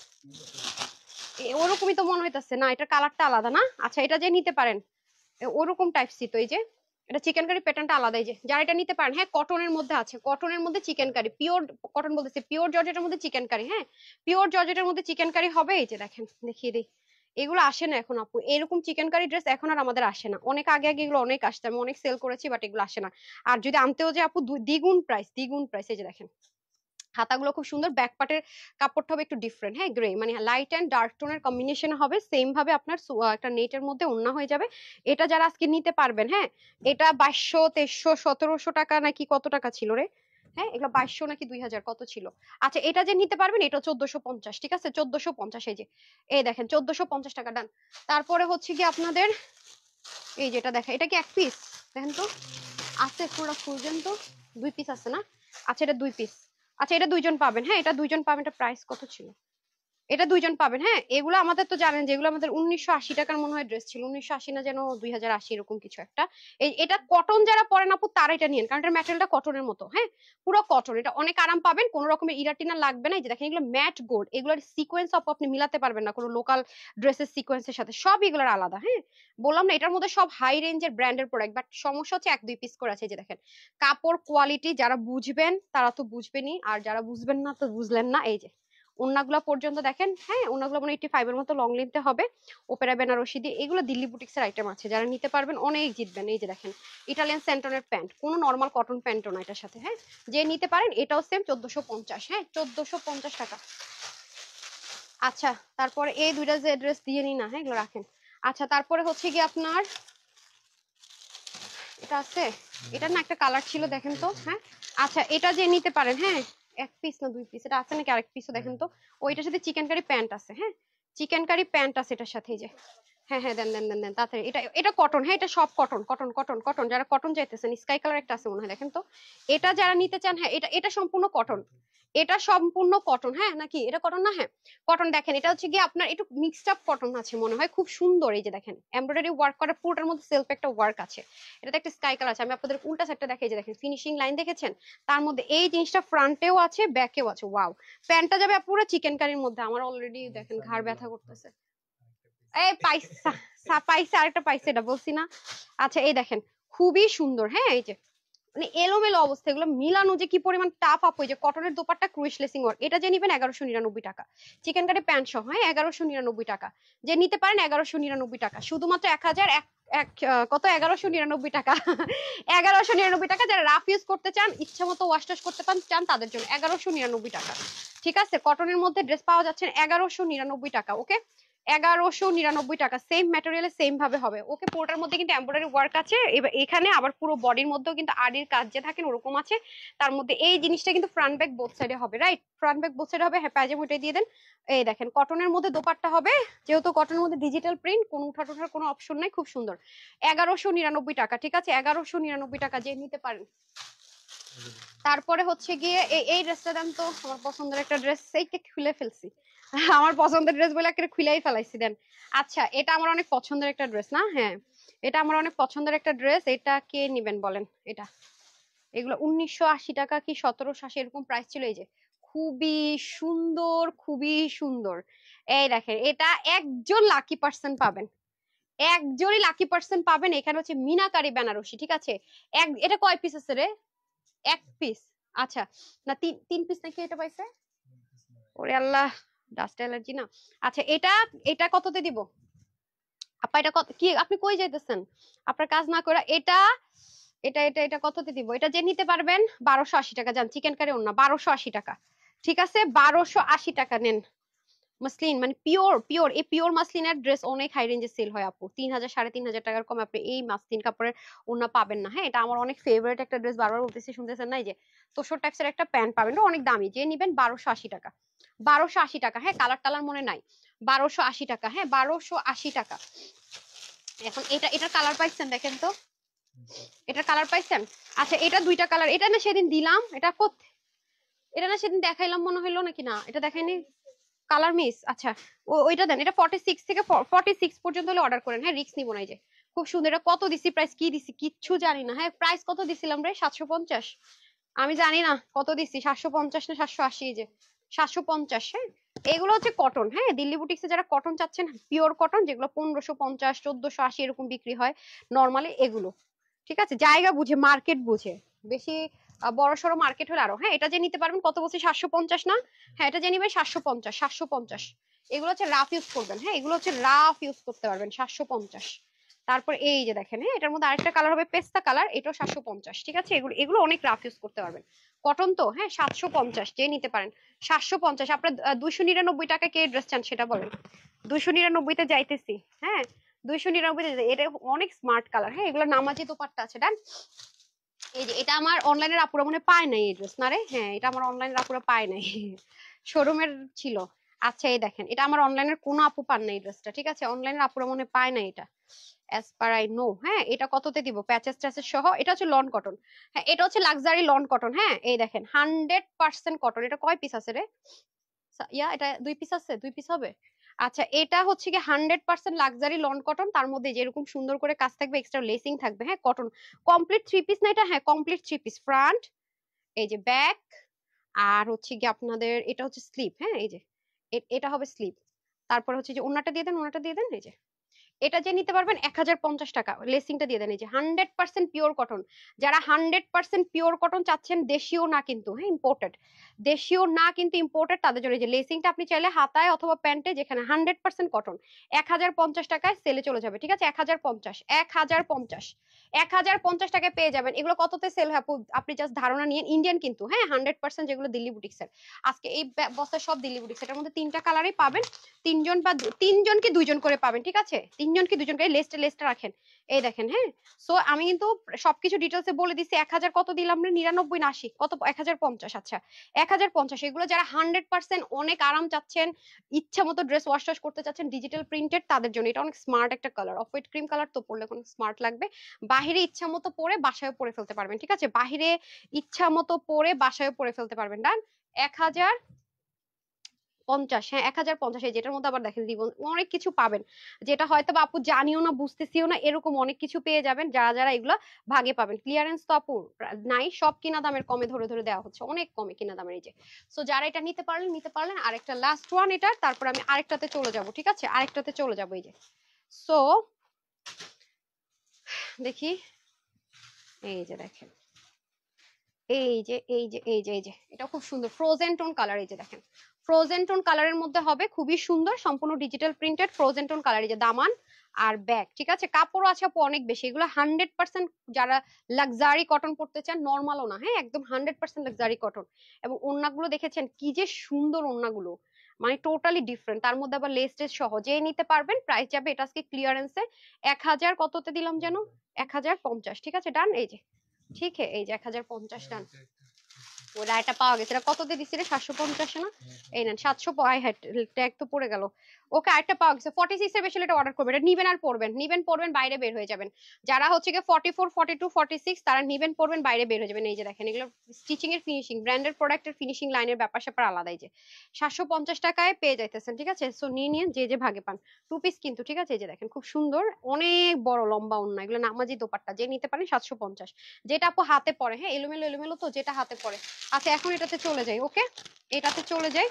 ওরকমই তো মনে হইতাছে না, এটা কালারটা আলাদা না? আচ্ছা, এটা যে নিতে পারেন, ওরকম টাইপ সি তো। এই যে এটা চিকেন কারি প্যাটার্নটা আলাদা। এই যে যারা এটা নিতে পারেন, হ্যাঁ, কটনের মধ্যে আছে, কটনের মধ্যে চিকেন কারি, পিওর কটন বলতেছে, পিওর জর্জেটের মধ্যে চিকেন কারি। হ্যাঁ, পিওর জর্জেটের মধ্যে চিকেন কারি হবে। এই যে দেখেন, দেখিয়ে দিই, এগুলো আসে না এখন আপু, এরকম চিকেন কারি ড্রেস এখন আর আমাদের আসে না। অনেক আগে আগে এগুলো অনেক আসছে, আমি অনেক সেল করেছি, বাট এগুলো আসে না। আর যদি আনতেও যে আপু দ্বিগুণ প্রাইস, দ্বিগুণ প্রাইস। এই যে দেখেন, হাতাগুলো খুব সুন্দর, ব্যাক পার্টের কাপড়টা হবে একটু ডিফারেন্ট। হ্যাঁ, গ্রে মানে লাইট এন্ড ডার্ক টোনের কম্বিনেশন হবে, সেম ভাবে আপনার একটা নেটের মধ্যে ওন্না হয়ে যাবে। এটা যারা আজকে নিতে পারবেন, হ্যাঁ, এটা 2200 2300 1700 টাকা নাকি কত টাকা ছিল রে? হ্যাঁ, এগুলো 2200 নাকি 2000 কত ছিল? আচ্ছা, এটা যে নিতে পারবেন, এটা 1450। ঠিক আছে, 1450। এই যে, এই দেখেন 1450 টাকা ডান। তারপরে হচ্ছে কি আপনাদের এই যেটা দেখা, এটা কি এক পিস? দেখেন তো, আছে পুরো খুঁজেন তো, দুই পিস আছে না? আচ্ছা, এটা দুই পিস। আচ্ছা, এটা দুইজন পাবেন। হ্যাঁ, এটা দুইজন পাবেন। এটা প্রাইস কত ছিল? এটা দুইজন পাবেন। হ্যাঁ, এগুলো আমাদের তো জানেন, যেগুলো আমাদের 1980 টাকার মনে হয় ড্রেস ছিল, 1980 না যেন 2080, এরকম কিছু একটা। এটা কটন যারা পরেন আপু, তারা এটা নিয়েন, কারণ এটার ম্যাটেরিয়ালটা কটনের মতো। হ্যাঁ, পুরো কটন, এটা অনেক আরাম পাবেন, কোনো রকমের ইরাটিনা লাগবে না। এই যে দেখেন, এগুলো ম্যাট গোল্ড, এগুলোর সিকোয়েন্স আপনি মিলাতে পারবেন না কোনো লোকাল ড্রেসের সিকোয়েন্সের সাথে, সব এগুলোর আলাদা। হ্যাঁ, বললাম না, এটার মধ্যে সব হাই রেঞ্জের ব্র্যান্ডের প্রোডাক্ট, বাট সমস্যা হচ্ছে এক দুই পিস করে আছে। এই যে দেখেন, কাপড় কোয়ালিটি যারা বুঝবেন তারা তো বুঝবেনই, আর যারা বুঝবেন না তো বুঝলেন না। এই যে ওন্নাগুলা পর্যন্ত দেখেন। হ্যাঁ, ওন্নাগুলো মানে 85 এর মতো লং লেন্থে হবে, ওপেরা বেনারসি দিয়ে। এগুলো দিল্লি বুটিক্সের আইটেম আছে, যারা নিতে পারবেন অনেক জিতবেন। এই যে দেখেন, ইটালিয়ান সেন্টনের প্যান্ট, কোনো নর্মাল কটন প্যান্টও না এটার সাথে। হ্যাঁ, যে নিতে পারেন, এটাও সেম 1450। হ্যাঁ, 1450 টাকা। আচ্ছা, তারপরে এই দুইটা যে ড্রেস দিয়ে নি না, হ্যাঁ, এগুলো রাখেন। আচ্ছা, তারপরে হচ্ছে কি আপনার এটা আছে, এটা না একটা কালার ছিল, দেখেন তো। হ্যাঁ, আচ্ছা, এটা যে নিতে পারেন। হ্যাঁ, এক পিস না দুই পিস, এটা আছে নাকি আরেক পিসও দেখেন তো। ওইটার সাথে চিকেন কারি প্যান্ট আছে। হ্যাঁ, চিকেন কারি প্যান্ট আছে এটার সাথে। এই যে, হ্যাঁ হ্যাঁ, দেন দেন দেন দেন তাড়াতাড়ি। এটা এটা কটন। হ্যাঁ, এটা সব কটন কটন কটন কটন। যারা কটন চাইতেছেন, স্কাই কালার একটা আছে মনে হয়, দেখেন তো। এটা যারা নিতে চান, হ্যাঁ, এটা এটা সম্পূর্ণ কটন, এটা সম্পূর্ণ কটন। হ্যাঁ, নাকি এটা কটন না? হ্যাঁ, কটন। দেখেন, এটা হচ্ছে গিয়ে আপনার একটু মিক্সড আপ কটন আছে মনে হয়, খুব সুন্দর। এই যে দেখেন, এমব্রয়ডারি ওয়ার্ক করা, পুরোটার মধ্যে সেলফ একটা ওয়ার্ক আছে। এটাতে একটা স্কাই কালার আছে, আমি আপনাদের উল্টা সাইডটা দেখাই। যে দেখেন, ফিনিশিং লাইন দেখেছেন, তার মধ্যে এই জিনিসটা ফ্রন্টেও আছে, ব্যাকেও আছে। ওয়াও, প্যান্টটা যাবে পুরো চিকেন কারির মধ্যে। আমার অলরেডি দেখেন ঘাড় ব্যথা করতেছে। এই পাইসা পাইসা, আরেকটা পাইসা, এটা বলছি না? আচ্ছা, এই দেখেন, খুবই সুন্দর। হ্যাঁ, এই যে মানে এলোমেলো অবস্থা, এগুলো মিলানো যে কি পরিমাণ টাফ আপ হয়ে যে কটনের দোপাট্টা ক্রুশ লেসিং ওয়ার্ক, এটা যে নিবেন 1199 টাকা, চিকেন কারি প্যান্ট সহ, হ্যাঁ 1199 টাকা, যে নিতে পারেন 1199 টাকা, শুধুমাত্র 1000 কত 1199 টাকা 1199 টাকা, যারা রাফ ইউজ করতে চান, ইচ্ছা মতো ওয়াশ টাশ করতে চান তাদের জন্য 1199 টাকা। ঠিক আছে, কটনের মধ্যে ড্রেস পাওয়া যাচ্ছে 1199 টাকা। ওকে, 1199 টাকা, সেম ম্যাটেরিয়ালে সেম ভাবে হবে। ওকে, পুরোটার মধ্যে কিন্তু এমব্রয়ডারি ওয়ার্ক আছে, এখানে আবার পুরো বডির মধ্যেও কিন্তু আড়ির কাজ যে থাকেন ওরকম আছে। তার মধ্যে এই জিনিসটা কিন্তু ফ্রন্ট ব্যাক বোথ সাইডে হবে, রাইট, ফ্রন্ট ব্যাক বোথ সাইডে হবে। হ্যাঁ, পায়জামা উঠে দিয়ে দেন। এই দেখেন কটনের মধ্যে দোপাট্টা হবে, যেহেতু কটনের মধ্যে ডিজিটাল প্রিন্ট, কোনো উঠা টোঠার কোনো অপশন নাই, খুব সুন্দর। 1199 টাকা, ঠিক আছে, 1199 টাকা, যে নিতে পারেন। তারপরে হচ্ছে গিয়ে এই ড্রেসটা দেন তো, আমার পছন্দের একটা ড্রেস, এইটা খুলে ফেলছি আমার পছন্দের ড্রেস বলে একটা খুলেই ফেলাইছি দেন। আচ্ছা, এটা আমার অনেক পছন্দের একটা ড্রেস না, হ্যাঁ এটা আমার অনেক পছন্দের একটা ড্রেস, এটা কে নিবেন বলেন? এটা এগুলো 1980 টাকা কি 1780 এরকম প্রাইস ছিল। এই যে খুবই সুন্দর, খুবই সুন্দর। এই দেখেন, এটা একজন লাকি পার্সন পাবেন, একজনই লাকি পার্সন পাবেন। এখানে হচ্ছে মিনাকারি বেনারসি, ঠিক আছে। এটা কয় পিস আছে রে? এক পিস, আচ্ছা, না তিন তিন পিস নাকি এটা পাইছে? ওরে আল্লাহ, ডাস্ট অ্যালার্জি না। আচ্ছা, এটা এটা কততে দিব আপা? এটা কত কি, আপনি কই যাইতেছেন আপনার কাজ না করে? এটা এটা এটা এটা কততে দিব? এটা যে নিতে পারবেন 1280 টাকা, যান চিকেন কারি ওন্না 1280 টাকা, ঠিক আছে 1280 টাকা নেন। মাসলিন মানে পিওর পিওর, এই পিওর মাসলিনের ড্রেস অনেক হাই রেঞ্জে সেল হয় আপু, 3000 3500 টাকার কমে আপনি এই মাসলিন কাপড়ের ওড়না পাবেন না। হ্যাঁ, এটা আমার অনেক ফেভারিট একটা ড্রেস, বারবার বলতেছি শুনতেছেন না। এই যে তোষর টাইপসের একটা প্যান্ট পাবেন, এটা অনেক দামি, যে নিবেন 1280 টাকা, 1280 টাকা। হ্যাঁ, কালার টালার মনে নাই, 1280 টাকা, হ্যাঁ 1280 টাকা। এখন এটার কালার পাইছেন, দেখেন তো এটার কালার পাইছেন। আচ্ছা, এটা দুইটা কালার, এটা না সেদিন দিলাম, এটা না সেদিন দেখাইলাম মনে হইলো নাকি, না এটা দেখাইনি, কালার মিস। আচ্ছা, ওইটা দেন, এটা 46 থেকে 46 পর্যন্ত হলে অর্ডার করেন, হ্যাঁ রিস্ক নিব না। এই যে খুব সুন্দর, এটা কত দিছি প্রাইস, কি দিছি কিচ্ছু জানি না। হ্যাঁ, প্রাইস কত দিছিলাম রে? 750, আমি জানি না কত দিছি, 750 না 780, এই যে 750। হ্যাঁ, এগুলো হচ্ছে কটন, হ্যাঁ দিল্লি বুটিক্সে যারা কটন চাচ্ছেন, পিওর কটন, যেগুলো 1550 1480 এরকম বিক্রি হয় নরমালি, এগুলো ঠিক আছে, জায়গা বুঝে, মার্কেট বুঝে, বেশি বড় সড়ো মার্কেট হলে আরো। হ্যাঁ, এটা যে নিতে পারবেন, কত বলছি 750 না? হ্যাঁ, এটা যে নিবেন 750, 750। এগুলো হচ্ছে রাফ ইউজ করবেন, হ্যাঁ এগুলো হচ্ছে রাফ ইউজ করতে পারবেন, 750। তারপর এই যে দেখেন, হ্যাঁ এটার মধ্যে আরেকটা কালার হবে পেস্তা কালার, এটাও 750, ঠিক আছে। এগুলো এগুলো অনেক রাফ ইউজ করতে পারবেন, কটন তো। হ্যাঁ, 750, যে নিতে পারেন 750। আপনার 299 টাকা কে ড্রেস চান সেটা বলেন, 299 তে যাইতেছি। হ্যাঁ, 299 তে, এটা অনেক স্মার্ট কালার। হ্যাঁ, এগুলো নামাজি দোপাট্টা আছে, ডান। এই যে এটা আমার অনলাইনের আপুরা মনে পায় নাই এই ড্রেস, না রে? হ্যাঁ, এটা আমার অনলাইনের আপুরা পায় নাই শোরুমের ছিল। আচ্ছা, এই দেখেন, এটা আমার অনলাইনের কোনো আপু পান নাই এই ড্রেসটা, ঠিক আছে, অনলাইনের আপুরা মনে পায় না এটা, অ্যাজ পার আই নো। হ্যাঁ, এটা কততে দিব? প্যাচেস ট্যাচেস সহ, এটা হচ্ছে লন কটন। হ্যাঁ, এটা হচ্ছে লাক্সারি লন কটন। হ্যাঁ, এই দেখেন 100% কটন। এটা কয় পিস আছে রে? এটা 2 পিস আছে, 2 পিস হবে। আচ্ছা, এটা হচ্ছে কি 100% লাক্সারি লন কটন, তার মধ্যে যেরকম সুন্দর করে কাজ থাকবে, এক্সট্রা লেসিং থাকবে। হ্যাঁ, কটন কমপ্লিট 3 পিস না এটা? হ্যাঁ, কমপ্লিট 3 পিস, ফ্রন্ট, এই যে ব্যাক, আর হচ্ছে কি আপনাদের এটা হচ্ছে স্লিপ। হ্যাঁ, এই যে এটা হবে স্লিপ। তারপর হচ্ছে যে ওন্নাটা দিয়ে দেন, ওন্নাটা দিয়ে দেন। এই যে এটা যে নিতে পারবেন 1050 টাকা, লেসিংটা দিয়ে দেন। এই যে 100% পিওর কটন, যারা 100% পিওর কটন চাচ্ছেন, দেশীয় না কিন্তু, হ্যাঁ ইম্পোর্টেড, দেশীয় না কিন্তু ইম্পোর্টেড, তাদের জন্য এই যে লেসিংটা আপনি চাইলে হাতায় অথবা প্যান্টে, যেখানে 100% কটন, 1050 টাকায় সেলে চলে যাবে, ঠিক আছে। 1050, 1050, 1050 টাকায় পেয়ে যাবেন। এগুলো কততে সেল হয় আপু? আপনি জাস্ট ধারণা নিয়ে, ইন্ডিয়ান কিন্তু, হ্যাঁ 100%, যেগুলো দিল্লি বুটিক্সের। আজকে এই বস্তায় সব দিল্লি বুটিক্স, এটার মধ্যে 3টা কালারই পাবেন, 3জন বা 3জন কি 2জন করে পাবেন, ঠিক আছে, 3জন কি 2জন করে, লেস্টে রাখেন। এই দেখেন, হ্যাঁ সো আমি কিন্তু সবকিছু ডিটেলসে বলে দিছি। 1000 কত দিলাম রে? 99 না 80, কত? 1050। আচ্ছা, 1050। এগুলো যারা 100% অনেক আরাম চাচ্ছেন, ইচ্ছা মতো ড্রেস ওয়াশ টাশ করতে চাচ্ছেন, ডিজিটাল প্রিন্টেড, তাদের জন্য এটা অনেক স্মার্ট একটা colour, off white cream colour, তো পরলে কোনো স্মার্ট লাগবে। বাহিরে ইচ্ছা মতো পরে বাসায় পরে ফেলতে পারবেন, ঠিক আছে, বাহিরে ইচ্ছা মতো পরে বাসায় পরে ফেলতে পারবেন। ডান, 1050। হ্যাঁ, 1050। এই যেটার মধ্যে আবার দেখেন রিবন, অনেক কিছু পাবেন, যেটা হয়তো বা আপু জানিও না, বুঝতেছিও না, এরকম অনেক কিছু পেয়ে যাবেন, যারা যারা এগুলো ভাগে পাবেন। ক্লিয়ারেন্স তো আপু নাই, সব কিনা দামের কমে ধরে ধরে দেওয়া হচ্ছে, অনেক কমে কিনা দামের। এই যে সো যারা এটা নিতে পারলেন নিতে পারলেন। আরেকটা লাস্ট ওয়ান এটা, তারপর আমি আরেকটাতে চলে যাব, ঠিক আছে, আরেকটাতে চলে যাব। এই যে সো দেখি, এই যে দেখেন, এই যে এটা খুব সুন্দর ফ্রোজেন টোন কালার। এই যে দেখেন ফ্রোজেন টোন কালারের মধ্যে হবে, খুবই সুন্দর, সম্পূর্ণ digital printed frozen tone colour. এই যে দামান আর ব্যাগ, ঠিক আছে। কাপড়ও আছে আপু অনেক বেশি, এগুলো 100% যারা লাক্সারি কটন পড়তে চান, নর্মালও না, হ্যাঁ একদম 100% লাক্সারি কটন। এবং ওড়নাগুলো দেখেছেন কি যে সুন্দর ওড়নাগুলো, মানে টোটালি ডিফারেন্ট, তার মধ্যে আবার লেস টেস সহ। যে নিতে পারবেন, প্রাইস যাবে এটা আজকে ক্লিয়ারেন্সে 1000 কততে দিলাম যেন, 1050, ঠিক আছে ডান। এই যে ঠিক এই যে 1050 ডান। ওই রায়টা পাওয়া গেছে, এটা কত দিয়ে দিছি রে, 750 না? এই নেন 700, ট্যাগ তো পড়ে গেল। ওকে আরেকটা পাওয়া গেছে 46 এর বেশি, এটা অর্ডার করবেন, এটা নিবেন আর পড়বেন, নিবেন পড়বেন বাইরে বের হয়ে যাবেন। যারা হচ্ছে গিয়ে 44 42 46 তারা নিবেন পড়বেন বাইরে বের হয়ে যাবেন। এই যে দেখেন এগুলো স্টিচিং এর ফিনিশিং, ব্র্যান্ডের প্রোডাক্টের ফিনিশিং লাইনের ব্যাপার স্যাপার আলাদা। এই যে 750 টাকায় পেয়ে যাইতেছেন, ঠিক আছে। সো নিয়ে নিয়ে যে যে ভাগে পান, 2 পিস কিন্তু, ঠিক আছে। এই যে দেখেন খুব সুন্দর, অনেক বড় লম্বা ওন্না, এগুলো নামাজি দোপাট্টা, যে নিতে পারেন 750। যেটা আপু হাতে পড়ে, হ্যাঁ এলোমেলো এলোমেলো তো, যেটা হাতে পড়ে। আচ্ছা এখন এটাতে চলে যাই, ওকে এটাতে চলে যাই।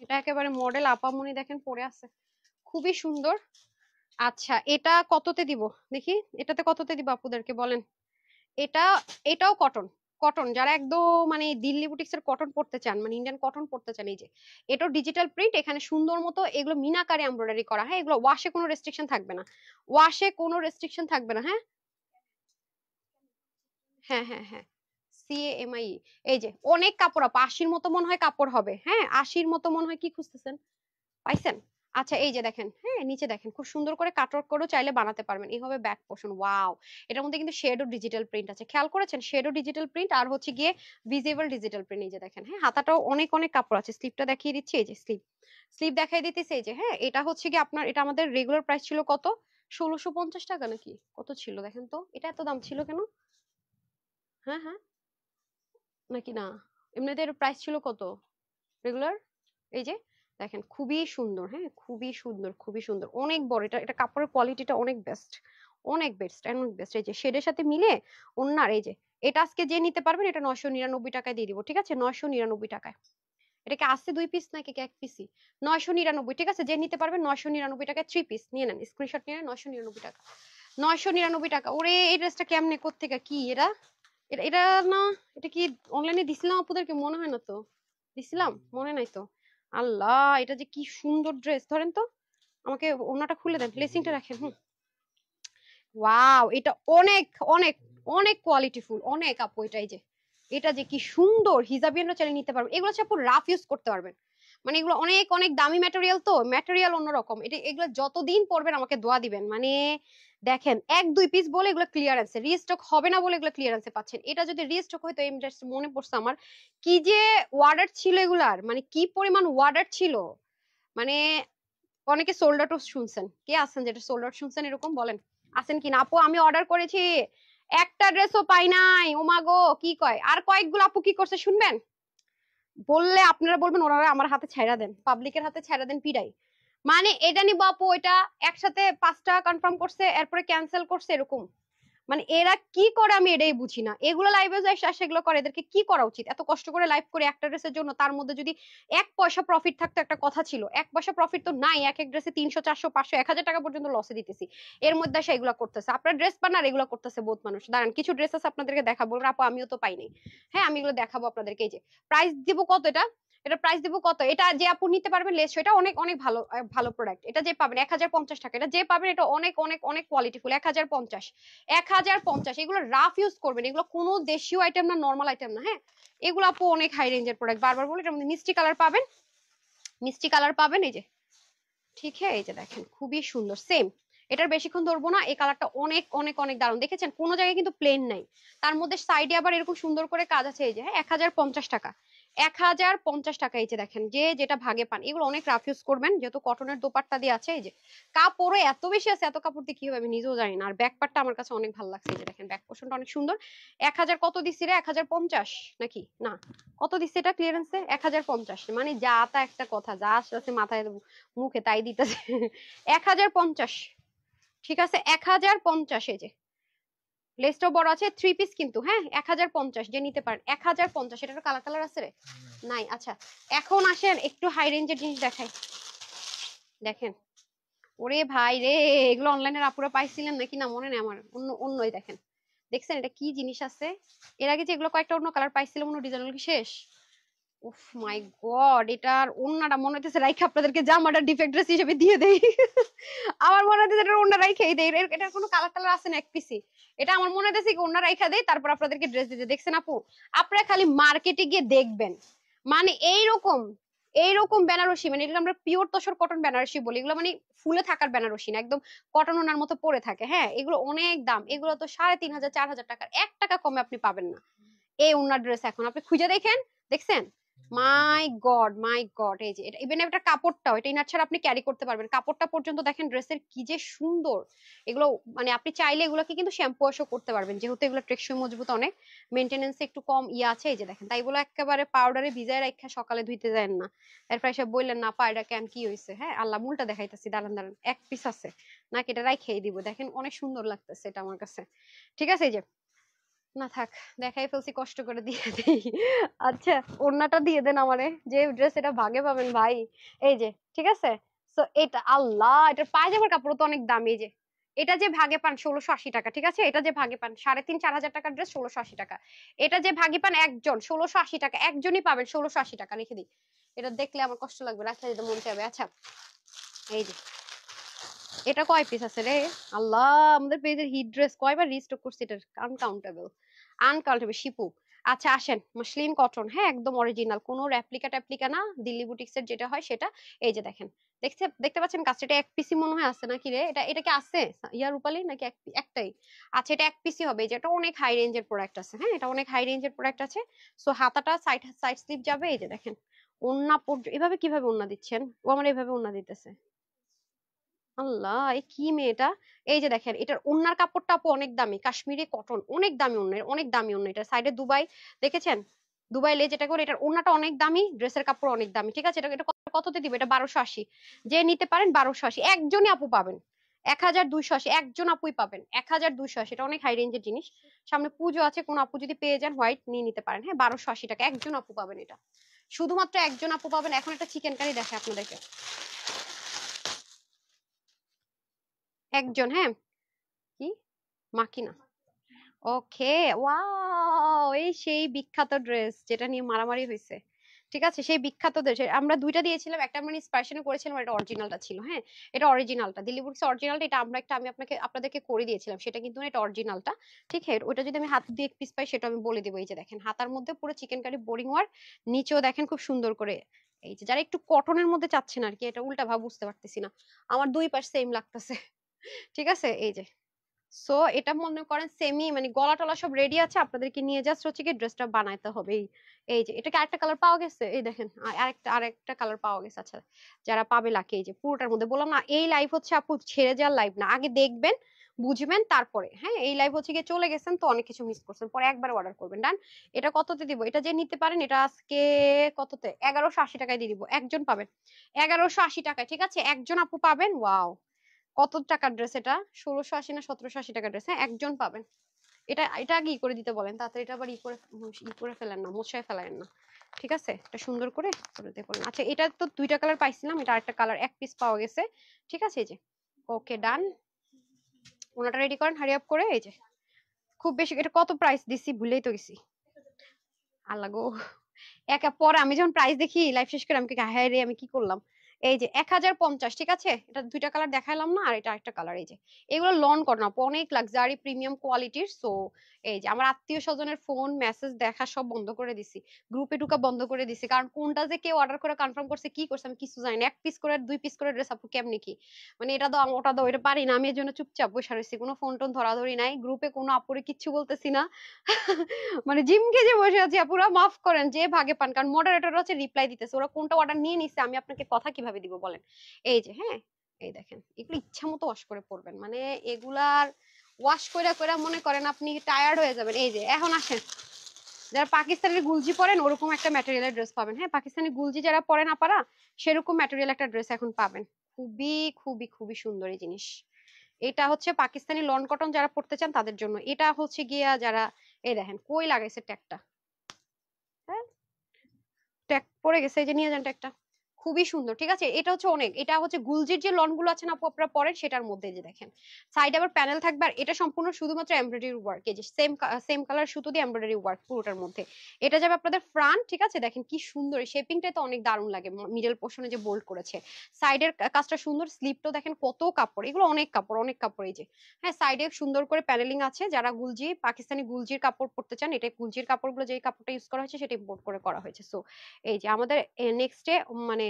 এটা একেবারে মডেল আপামনি দেখেন পরে আছে, খুবই সুন্দর। আচ্ছা এটা কততে দিব দেখি, এটাতে কততে দিব আপুদেরকে বলেন। এটা এটাও কটন, কটন যারা একদম মানে দিল্লি বুটিক্স এর কটন পড়তে চান, মানে ইন্ডিয়ান কটন পড়তে চান, এই যে এটাও ডিজিটাল প্রিন্ট, এখানে সুন্দর মতো এগুলো মিনাকারে এমব্রয়ডারি করা, হ্যাঁ এগুলো ওয়াশে কোনো রেস্ট্রিকশন থাকবে না, ওয়াশে কোনো রেস্ট্রিকশন থাকবে না। হ্যাঁ হ্যাঁ হ্যাঁ হ্যাঁ CAMI। এই যে অনেক কাপড় আপা, 80-র মতো মনে হয় কাপড় হবে, হ্যাঁ 80-র মতো মনে হয়। কি খুঁজতেছেন, পাইছেন? আচ্ছা এই যে দেখেন, হ্যাঁ নিচে দেখেন খুব সুন্দর করে কাটওয়ার্ক করেও চাইলে বানাতে পারবেন। এই হবে ব্যাক পোর্শন, ওয়াও। এটার মধ্যে কিন্তু শেডও ডিজিটাল প্রিন্ট আছে, খেয়াল করেছেন? শেডও ডিজিটাল প্রিন্ট আর হচ্ছে গিয়ে ভিজিবল ডিজিটাল প্রিন্ট। এই যে দেখেন, হ্যাঁ হাতাটাও অনেক অনেক কাপড় আছে। স্লিপটা দেখিয়ে দিচ্ছি, এই যে স্লিপ, স্লিপ দেখাই দিতেছে। এই যে হ্যাঁ এটা হচ্ছে গিয়ে আপনার, এটা আমাদের রেগুলার প্রাইস ছিল কত, 1650 টাকা নাকি কত ছিল দেখেন তো, এটা এত দাম ছিল কেন? হ্যাঁ হ্যাঁ নাকি না, এমনিতে এর প্রাইস ছিল কত রেগুলার? এই যে দেখেন খুবই সুন্দর, হ্যাঁ খুবই সুন্দর, খুবই সুন্দর, অনেক বড়। এটা এটা কাপড়ের কোয়ালিটিটা অনেক বেস্ট, অনেক বেস্ট, অনেক বেস্ট। এই যে শেডের সাথে মিলে ওন্নার। এই যে এটা আজকে যে নিতে পারবেন এটা 999 টাকায় দিয়ে দিব, ঠিক আছে 999 টাকায়। এটা কি আছে 2 পিস নাকি এক পিসি? 999, ঠিক আছে। যে নিতে পারবেন 999 টাকায় 3 পিস নিয়ে নেন, স্ক্রিনশট নিয়ে নেন। 999 টাকা, 999 টাকা। ওরে এই ড্রেসটা কেমনে কোত্থেকে কি এটা, এটা এটা না, এটা কি অনলাইনে দিছিলাম আপুদেরকে, মনে হয় না তো, দিছিলাম মনে নাই তো। আল্লাহ এটা যে কি সুন্দর ড্রেস, ধরেন তো আমাকে ওনাটা খুলে দেন, লেসিংটা রাখেন। হুম, ওয়াও এটা অনেক অনেক অনেক কোয়ালিটিফুল, অনেক আপু। এটা এই যে এটা যে কি সুন্দর, হিজাবিয়ানরা চাইলে নিতে পারবেন। এগুলো হচ্ছে আপু রাফ ইউজ করতে পারবেন, মানে এগুলো অনেক অনেক দামি ম্যাটেরিয়াল, তো ম্যাটেরিয়াল অন্যরকম। এটা এগুলো যতদিন পরবেন আমাকে দোয়া দিবেন। মানে দেখেন 1-2 পিস বলে এগুলো ক্লিয়ারেন্সে, রিস্টক হবে না বলে এগুলো ক্লিয়ারেন্সে পাচ্ছেন। এটা যদি রিস্টক হইতো, এই জাস্ট মনে পড়ছে আমার কি যে ওয়ার্ডার ছিল এগুলার, মানে কি পরিমাণ ওয়ার্ডার ছিল। মানে অনেকে সোল্ড আউট শুনছেন, কে আছেন যেটা সোল্ড আউট শুনছেন এরকম বলেন, আছেন কি না? আপু আমি অর্ডার করেছি, একটা ড্রেসও পাই নাই, ওমা গো কি কয়। আর কয়েকগুলো আপু কি করছে শুনবেন, বললে আপনারা বলবেন ওনারা আমার হাতে ছাইড়া দেন, পাবলিকের হাতে ছাইড়া দেন পিডাই। মানে এটা নিবো আপু, এটা একসাথে 5টা কনফার্ম করছে, এরপরে ক্যান্সেল করছে, এরকম। মানে এরা কি করে আমি এটাই বুঝি না। এগুলো লাইভে যায় সেগুলো করে, এদেরকে কি করা উচিত? এত কষ্ট করে লাইভ করে একটা ড্রেসের জন্য, তার মধ্যে যদি 1 পয়সা প্রফিট থাকতো একটা কথা ছিল। 1 পয়সা প্রফিট তো নাই, এক এক ড্রেসে 300 400 500 1000 টাকা পর্যন্ত লসে দিতেছি। এর মধ্যে সে এগুলো করতেছে, আপনার ড্রেস বানার এগুলো করতেছে বহুত মানুষ। দাঁড়ান কিছু ড্রেস আছে আপনাদেরকে দেখাবো, আপু আমিও তো পাই নাই। হ্যাঁ আমি এগুলো দেখাবো আপনাদেরকে। এই যে প্রাইস দিব কত, এটা প্রাইস দিব কত, এটা যে আপু নিতে পারবেন লেস, এটা অনেক অনেক ভালো ভালো প্রোডাক্ট। এটা যে পাবেন 1050 টাকা, এটা যে পাবেন এটা অনেক অনেক অনেক কোয়ালিটিফুল। 1050, 1050। এগুলো রাফ ইউজ করবেন, এগুলো কোনো দেশীয় আইটেম না, নর্মাল আইটেম না। হ্যাঁ এগুলো আপু অনেক হাই রেঞ্জের প্রোডাক্ট, বারবার বলি। এটার মধ্যে মিষ্টি কালার পাবেন, মিষ্টি কালার পাবেন। এই যে ঠিক হ্যাঁ এই যে দেখেন খুবই সুন্দর, সেম। এটার বেশিক্ষণ ধরবো না, এই কালারটা অনেক অনেক অনেক দারুণ। দেখেছেন কোনো জায়গায় কিন্তু প্লেন নাই, তার মধ্যে সাইডে আবার এরকম সুন্দর করে কাজ আছে। এই যে হ্যাঁ 1050 টাকা, 1050 টাকা। এই যে দেখেন যে যেটা ভাগে পান, এগুলো অনেক রাফ ইউজ করবেন, যেহেতু কটনের দোপাট্টা দিয়ে আছে। এই যে কাপড়ও এত বেশি আছে, এত কাপড় দিয়ে কি হবে আমি নিজেও জানি না। আর ব্যাক পার্টটা আমার কাছে অনেক ভালো লাগছে। এই যে দেখেন ব্যাক পোর্শনটা অনেক সুন্দর। 1000 কত দিচ্ছি রে, 1050 নাকি না, কত দিচ্ছে এটা ক্লিয়ারেন্সে? 1050। মানে যা তা একটা কথা, যা আসছে মাথায় মুখে তাই দিতেছে। 1050, ঠিক আছে 1050। এই যে লেসটাও বড় আছে, 3 পিস কিন্তু, হ্যাঁ 1050 যে নিতে পারেন। 1050, এটার কালার কালার আছে রে নাই। আচ্ছা এখন আসেন একটু হাই রেঞ্জের জিনিস দেখাই, দেখেন। ওরে ভাই রে, এগুলো অনলাইনের আপুরা পাইছিলেন নাকি না মনে নেই আমার, অন্য অন্যই দেখেন। দেখছেন এটা কি জিনিস আছে? এর আগে যেগুলো কয়েকটা অন্য কালার পাইছিলাম, অন্য ডিজাইন কি শেষ? উফ মাই গড, এটার ওন্নাটা মনে হচ্ছে রাইখা আপনাদেরকে জামাটা ডিফেক্ট ড্রেস হিসেবে দিয়ে দেই। আমার মনে হচ্ছে এটা ওন্না রাইখাই দেই, এটার কোনো কালার টালার আছে না এক পিসি। এটা আমার মনে হচ্ছে কি ওন্না রাইখা দেই, তারপর আপনাদেরকে ড্রেস দিতে। দেখছেন আপু, আপনারা খালি মার্কেটে গিয়ে দেখবেন, মানে এইরকম এইরকম বেনারসি, মানে এগুলো আমরা পিওর তসর কটন বেনারসি বলি, এগুলো মানে ফুলে থাকার বেনারসি না, একদম কটন ওনার মতো পরে থাকে। হ্যাঁ, এগুলো অনেক দাম, এগুলো তো 3,500 4,000 টাকার, 1 টাকা কমে আপনি পাবেন না এই ওনার ড্রেস। এখন আপনি খুঁজে দেখেন, দেখছেন? মাই গড মাই গড, এই যে এটা ইভেন এটা কাপড়টাও, এটা ইনার ছাড়া আপনি ক্যারি করতে পারবেন, কাপড়টা পর্যন্ত দেখেন ড্রেসের কি যে সুন্দর। এগুলো মানে আপনি চাইলে এগুলোকে কিন্তু শ্যাম্পু ওয়াশও করতে পারবেন, যেহেতু এগুলো টেকসই মজবুত অনেক, মেইনটেনেন্স একটু কম ইয়ে আছে। এই যে দেখেন, তাই বলে একেবারে পাউডারে ভিজায় রাখা সকালে ধুইতে যান না, এরপর এসে বললেন না পা এটা কেন কি হয়েছে। হ্যাঁ, আল্লাহ মুলটা দেখাইতেছি, দাঁড়ান দাঁড়ান, এক পিস আছে নাকি এটা রাইখেই দিব। দেখেন অনেক সুন্দর লাগতেছে এটা আমার কাছে। ঠিক আছে, এই যে না থাক, দেখাই ফেলছি, কষ্ট করে দিয়ে দেই। আচ্ছা, ওড়নাটা দিয়ে দেন আমারে, যে ড্রেস এটা ভাগে পাবেন ভাই। এই যে ঠিক আছে, তো এটা আল্লাহ, এটার পায়জামার কাপড় তো অনেক দামি। এই যে এটা যে ভাগে পান 1680 টাকা, ঠিক আছে, এটা যে ভাগে পান 3,500 4,000 টাকার ড্রেস 1680 টাকা, এটা যে ভাগে পান একজন 1680 টাকা, একজনই পাবেন 1680 টাকা। রেখে দিই, এটা দেখলে আমার কষ্ট লাগবে, রাখতে যেতে মন চাইবে। আচ্ছা, এই যে এটা কয় পিস আছে রে আল্লাহ, আমাদের পেজের হিট ড্রেস কয়বার রিস্টক করছি, এটা আনকাউন্টেবল আনকাউন্টেবল। শিপু, আচ্ছা আসেন, মসলিন কটন, হ্যাঁ একদম অরিজিনাল, কোনো রেপ্লিকা ট্যাপ্লিকা না, দিল্লি বুটিক্স এর যেটা হয় সেটা। এই যে দেখেন, দেখতে পাচ্ছেন কাছে, এটা এক পিসি মনে হয় আছে নাকি রে, এটা কি আছে ইয়ার রূপালি নাকি একটাই? আচ্ছা, এটা এক পিসি হবে। এই যে এটা অনেক হাই রেঞ্জের প্রোডাক্ট আছে, হ্যাঁ এটা অনেক হাই রেঞ্জের প্রোডাক্ট আছে। সো হাতাটা সাইড সাইড স্লিপ যাবে। এই যে দেখেন ওন্না এভাবে কিভাবে ওন্না দিচ্ছেন, ও আমার এভাবে ওন্না দিতেছে, আল্লাহ এ কি মেয়েটা। এই যে দেখেন, এটার ওন্নার কাপড়টা আপু অনেক দামি, কাশ্মীরি কটন, অনেক দামি ওন্না, অনেক দামি ওন্না। এটার সাইডে দুবাই, দেখেছেন দুবাই লেজ, এটা করে, এটার ওন্নাটা অনেক দামি, ড্রেসের কাপড় অনেক দামি। ঠিক আছে, এটা এটা কততে দিব? এটা 1280, যে নিতে পারেন 1280, একজনই আপু পাবেন 1280, একজন আপুই পাবেন 1280। এটা অনেক হাই রেঞ্জের জিনিস, সামনে পুজো আছে, কোন আপু যদি পেয়ে যান হোয়াইট নিয়ে নিতে পারেন। হ্যাঁ, 1280 টাকা, একজন আপু পাবেন এটা, শুধুমাত্র একজন আপু পাবেন। এখন একটা চিকেন কারি দেখে আপনাদেরকে, একজন, হ্যাঁ কি মাকিনা। ওকে, ওয়াও, এই সেই বিখ্যাত ড্রেস যেটা নিয়ে মারামারি হয়েছে। ঠিক আছে, সেই বিখ্যাত ড্রেস আমরা দুইটা দিয়েছিলাম, একটা আমরা ইন্সপিরেশনে করেছিলাম, এটা অরিজিনালটা ছিল। হ্যাঁ, এটা অরিজিনালটা দিল্লি বুটস অরিজিনালটা, এটা আমরা একটা আমি আপনাদেরকে করে দিয়েছিলাম, সেটা কিন্তু না, এটা অরিজিনালটা। ঠিক আছে, ওটা যদি আমি হাত দিয়ে পিস পাই সেটা আমি বলে দিব। এই যে দেখেন, হাতার মধ্যে পুরো চিকেন কারি বোরিং ওয়ার্ক, নিচেও দেখেন খুব সুন্দর করে। এই যে যারা একটু কটনের মধ্যে চাচ্ছেন আর কি, এটা উল্টা ভাব বুঝতে পারতেছি না, আমার দুই পাশ সেম লাগতেছে। ঠিক আছে, এই যে সো এটা মনে করেন সেমি, মানে গলা টলা সব রেডি আছে, আপনাদেরকে নিয়ে জাস্ট হচ্ছে কি ড্রেসটা বানাইতে হবে। এই যে এটাকে আরেকটা কালার পাওয়া গেছে, এই দেখেন আরেকটা কালার পাওয়া গেছে। আচ্ছা, যারা পাবে লাকি, এই যে পুরোটার মধ্যে বললাম না, এই লাইভ হচ্ছে আপু ছেড়ে যাওয়ার লাইভ না, আগে দেখবেন বুঝবেন তারপরে। হ্যাঁ, এই লাইভ হচ্ছে গিয়ে চলে গেছেন তো অনেক কিছু মিস করছেন, পরে একবার অর্ডার করবেন। ডান, এটা কততে দিব? এটা যে নিতে পারেন, এটা আজকে কততে? 1180 টাকায় দিয়ে দিব, একজন পাবেন 1180 টাকায়। ঠিক আছে, একজন আপু পাবেন। ওয়াও, কত টাকার ড্রেস এটা? 1680 না 1780 টাকার ড্রেস। হ্যাঁ, একজন পাবেন। এটা এটা আগে করে দিতে বলেন, তাড়াতাড়ি এটা আবার করে ফেলেন না, মোছায় ফেলেন না। ঠিক আছে, এটা সুন্দর করে দিতে বলেন। আচ্ছা, এটা তো দুইটা কালার পাইছিলাম, এটা আরেকটা কালার এক পিস পাওয়া গেছে। ঠিক আছে, এই যে ওকে ডান, ওনাটা রেডি করেন হারি আপ করে। এই যে খুব বেশি, এটা কত প্রাইস দিছি ভুলেই তো গেছি, আল্লাহ গো। একা পরে আমি যখন প্রাইস দেখি লাইফ শেষ করে, আমি হ্যাঁ রে আমি কি করলাম। এই যে 1050, ঠিক আছে, এটা দুইটা কালার দেখাইলাম না, আর এটা একটা কালার। এই যে এগুলো লন কর না, অনেক লাক্সারি প্রিমিয়াম কোয়ালিটির। সো এই যে আমার আত্মীয় স্বজনের ফোন মেসেজ দেখা সব বন্ধ করে দিছি, গ্রুপে ঢুকা বন্ধ করে দিছি, কারণ কোনটা যে কেউ অর্ডার করে কনফার্ম করছে কি করছে আমি কিছু জানি না। এক পিস করে দুই পিস করে ড্রেস আপু কেমনি কি, মানে এটা দাও ওটা দাও, এটা পারি না আমি, এর জন্য চুপচাপ বসে রয়েছি, কোনো ফোন টোন ধরাধরি নাই, গ্রুপে কোনো আপুরে কিচ্ছু বলতেছি না। মানে জিম খেজে বসে আছি আপুরা, মাফ করেন যে ভাগে পান, কারণ মডারেটর হচ্ছে রিপ্লাই দিতেছে, ওরা কোনটা অর্ডার নিয়ে নিচ্ছে, আমি আপনাকে কথা কিভাবে দিব বলেন। এই যে হ্যাঁ, এই দেখেন এগুলো ইচ্ছা মতো ওয়াশ করে পরবেন, মানে এগুলার ওয়াশ করে করে মনে করেন আপনি টায়ার্ড হয়ে যাবেন। এই যে এখন আসেন, যারা পাকিস্তানের গুলজি পরেন ওরকম একটা ম্যাটেরিয়ালের ড্রেস পাবেন। হ্যাঁ, পাকিস্তানি গুলজি যারা পরেন আপারা, সেরকম ম্যাটেরিয়াল একটা ড্রেস এখন পাবেন, খুবই খুবই খুবই সুন্দর এই জিনিস। এটা হচ্ছে পাকিস্তানি লন কটন যারা পড়তে চান তাদের জন্য, এটা হচ্ছে গিয়া যারা, এই দেখেন কই লাগাইছে ট্যাগটা, হ্যাঁ ট্যাগ পড়ে গেছে, এই যে নিয়ে যান ট্যাগটা, খুবই সুন্দর, ঠিক আছে। এটা হচ্ছে অনেক, এটা হচ্ছে গুলজির যে লন গুলো আছে না আপু আপনারা পরেন সেটার মধ্যে, যে দেখেন সাইডে আবার প্যানেল থাকবে, আর এটা সম্পূর্ণ শুধুমাত্র এমব্রয়ডারি ওয়ার্ক, এই যে সেম কালার সুতো দিয়ে এমব্রয়ডারি ওয়ার্ক পুরোটার মধ্যে। এটা যাবে আপনাদের ফ্রন্ট, ঠিক আছে। দেখেন কি সুন্দর, শেপিংটা তো অনেক দারুণ লাগে, মিডল পোর্শনে যে বোল্ড করেছে, সাইডের কাজটা সুন্দর, স্লিপটাও দেখেন কত কাপড়, এগুলো অনেক কাপড়, অনেক কাপড়। এই যে হ্যাঁ, সাইডে সুন্দর করে প্যানেলিং আছে, যারা গুলজি পাকিস্তানি গুলজির কাপড় পরতে চান, এটা গুলজির কাপড়গুলো যে কাপড়টা ইউজ করা হয়েছে সেটা ইম্পোর্ট করে করা হয়েছে। সো এই যে আমাদের নেক্সটে মানে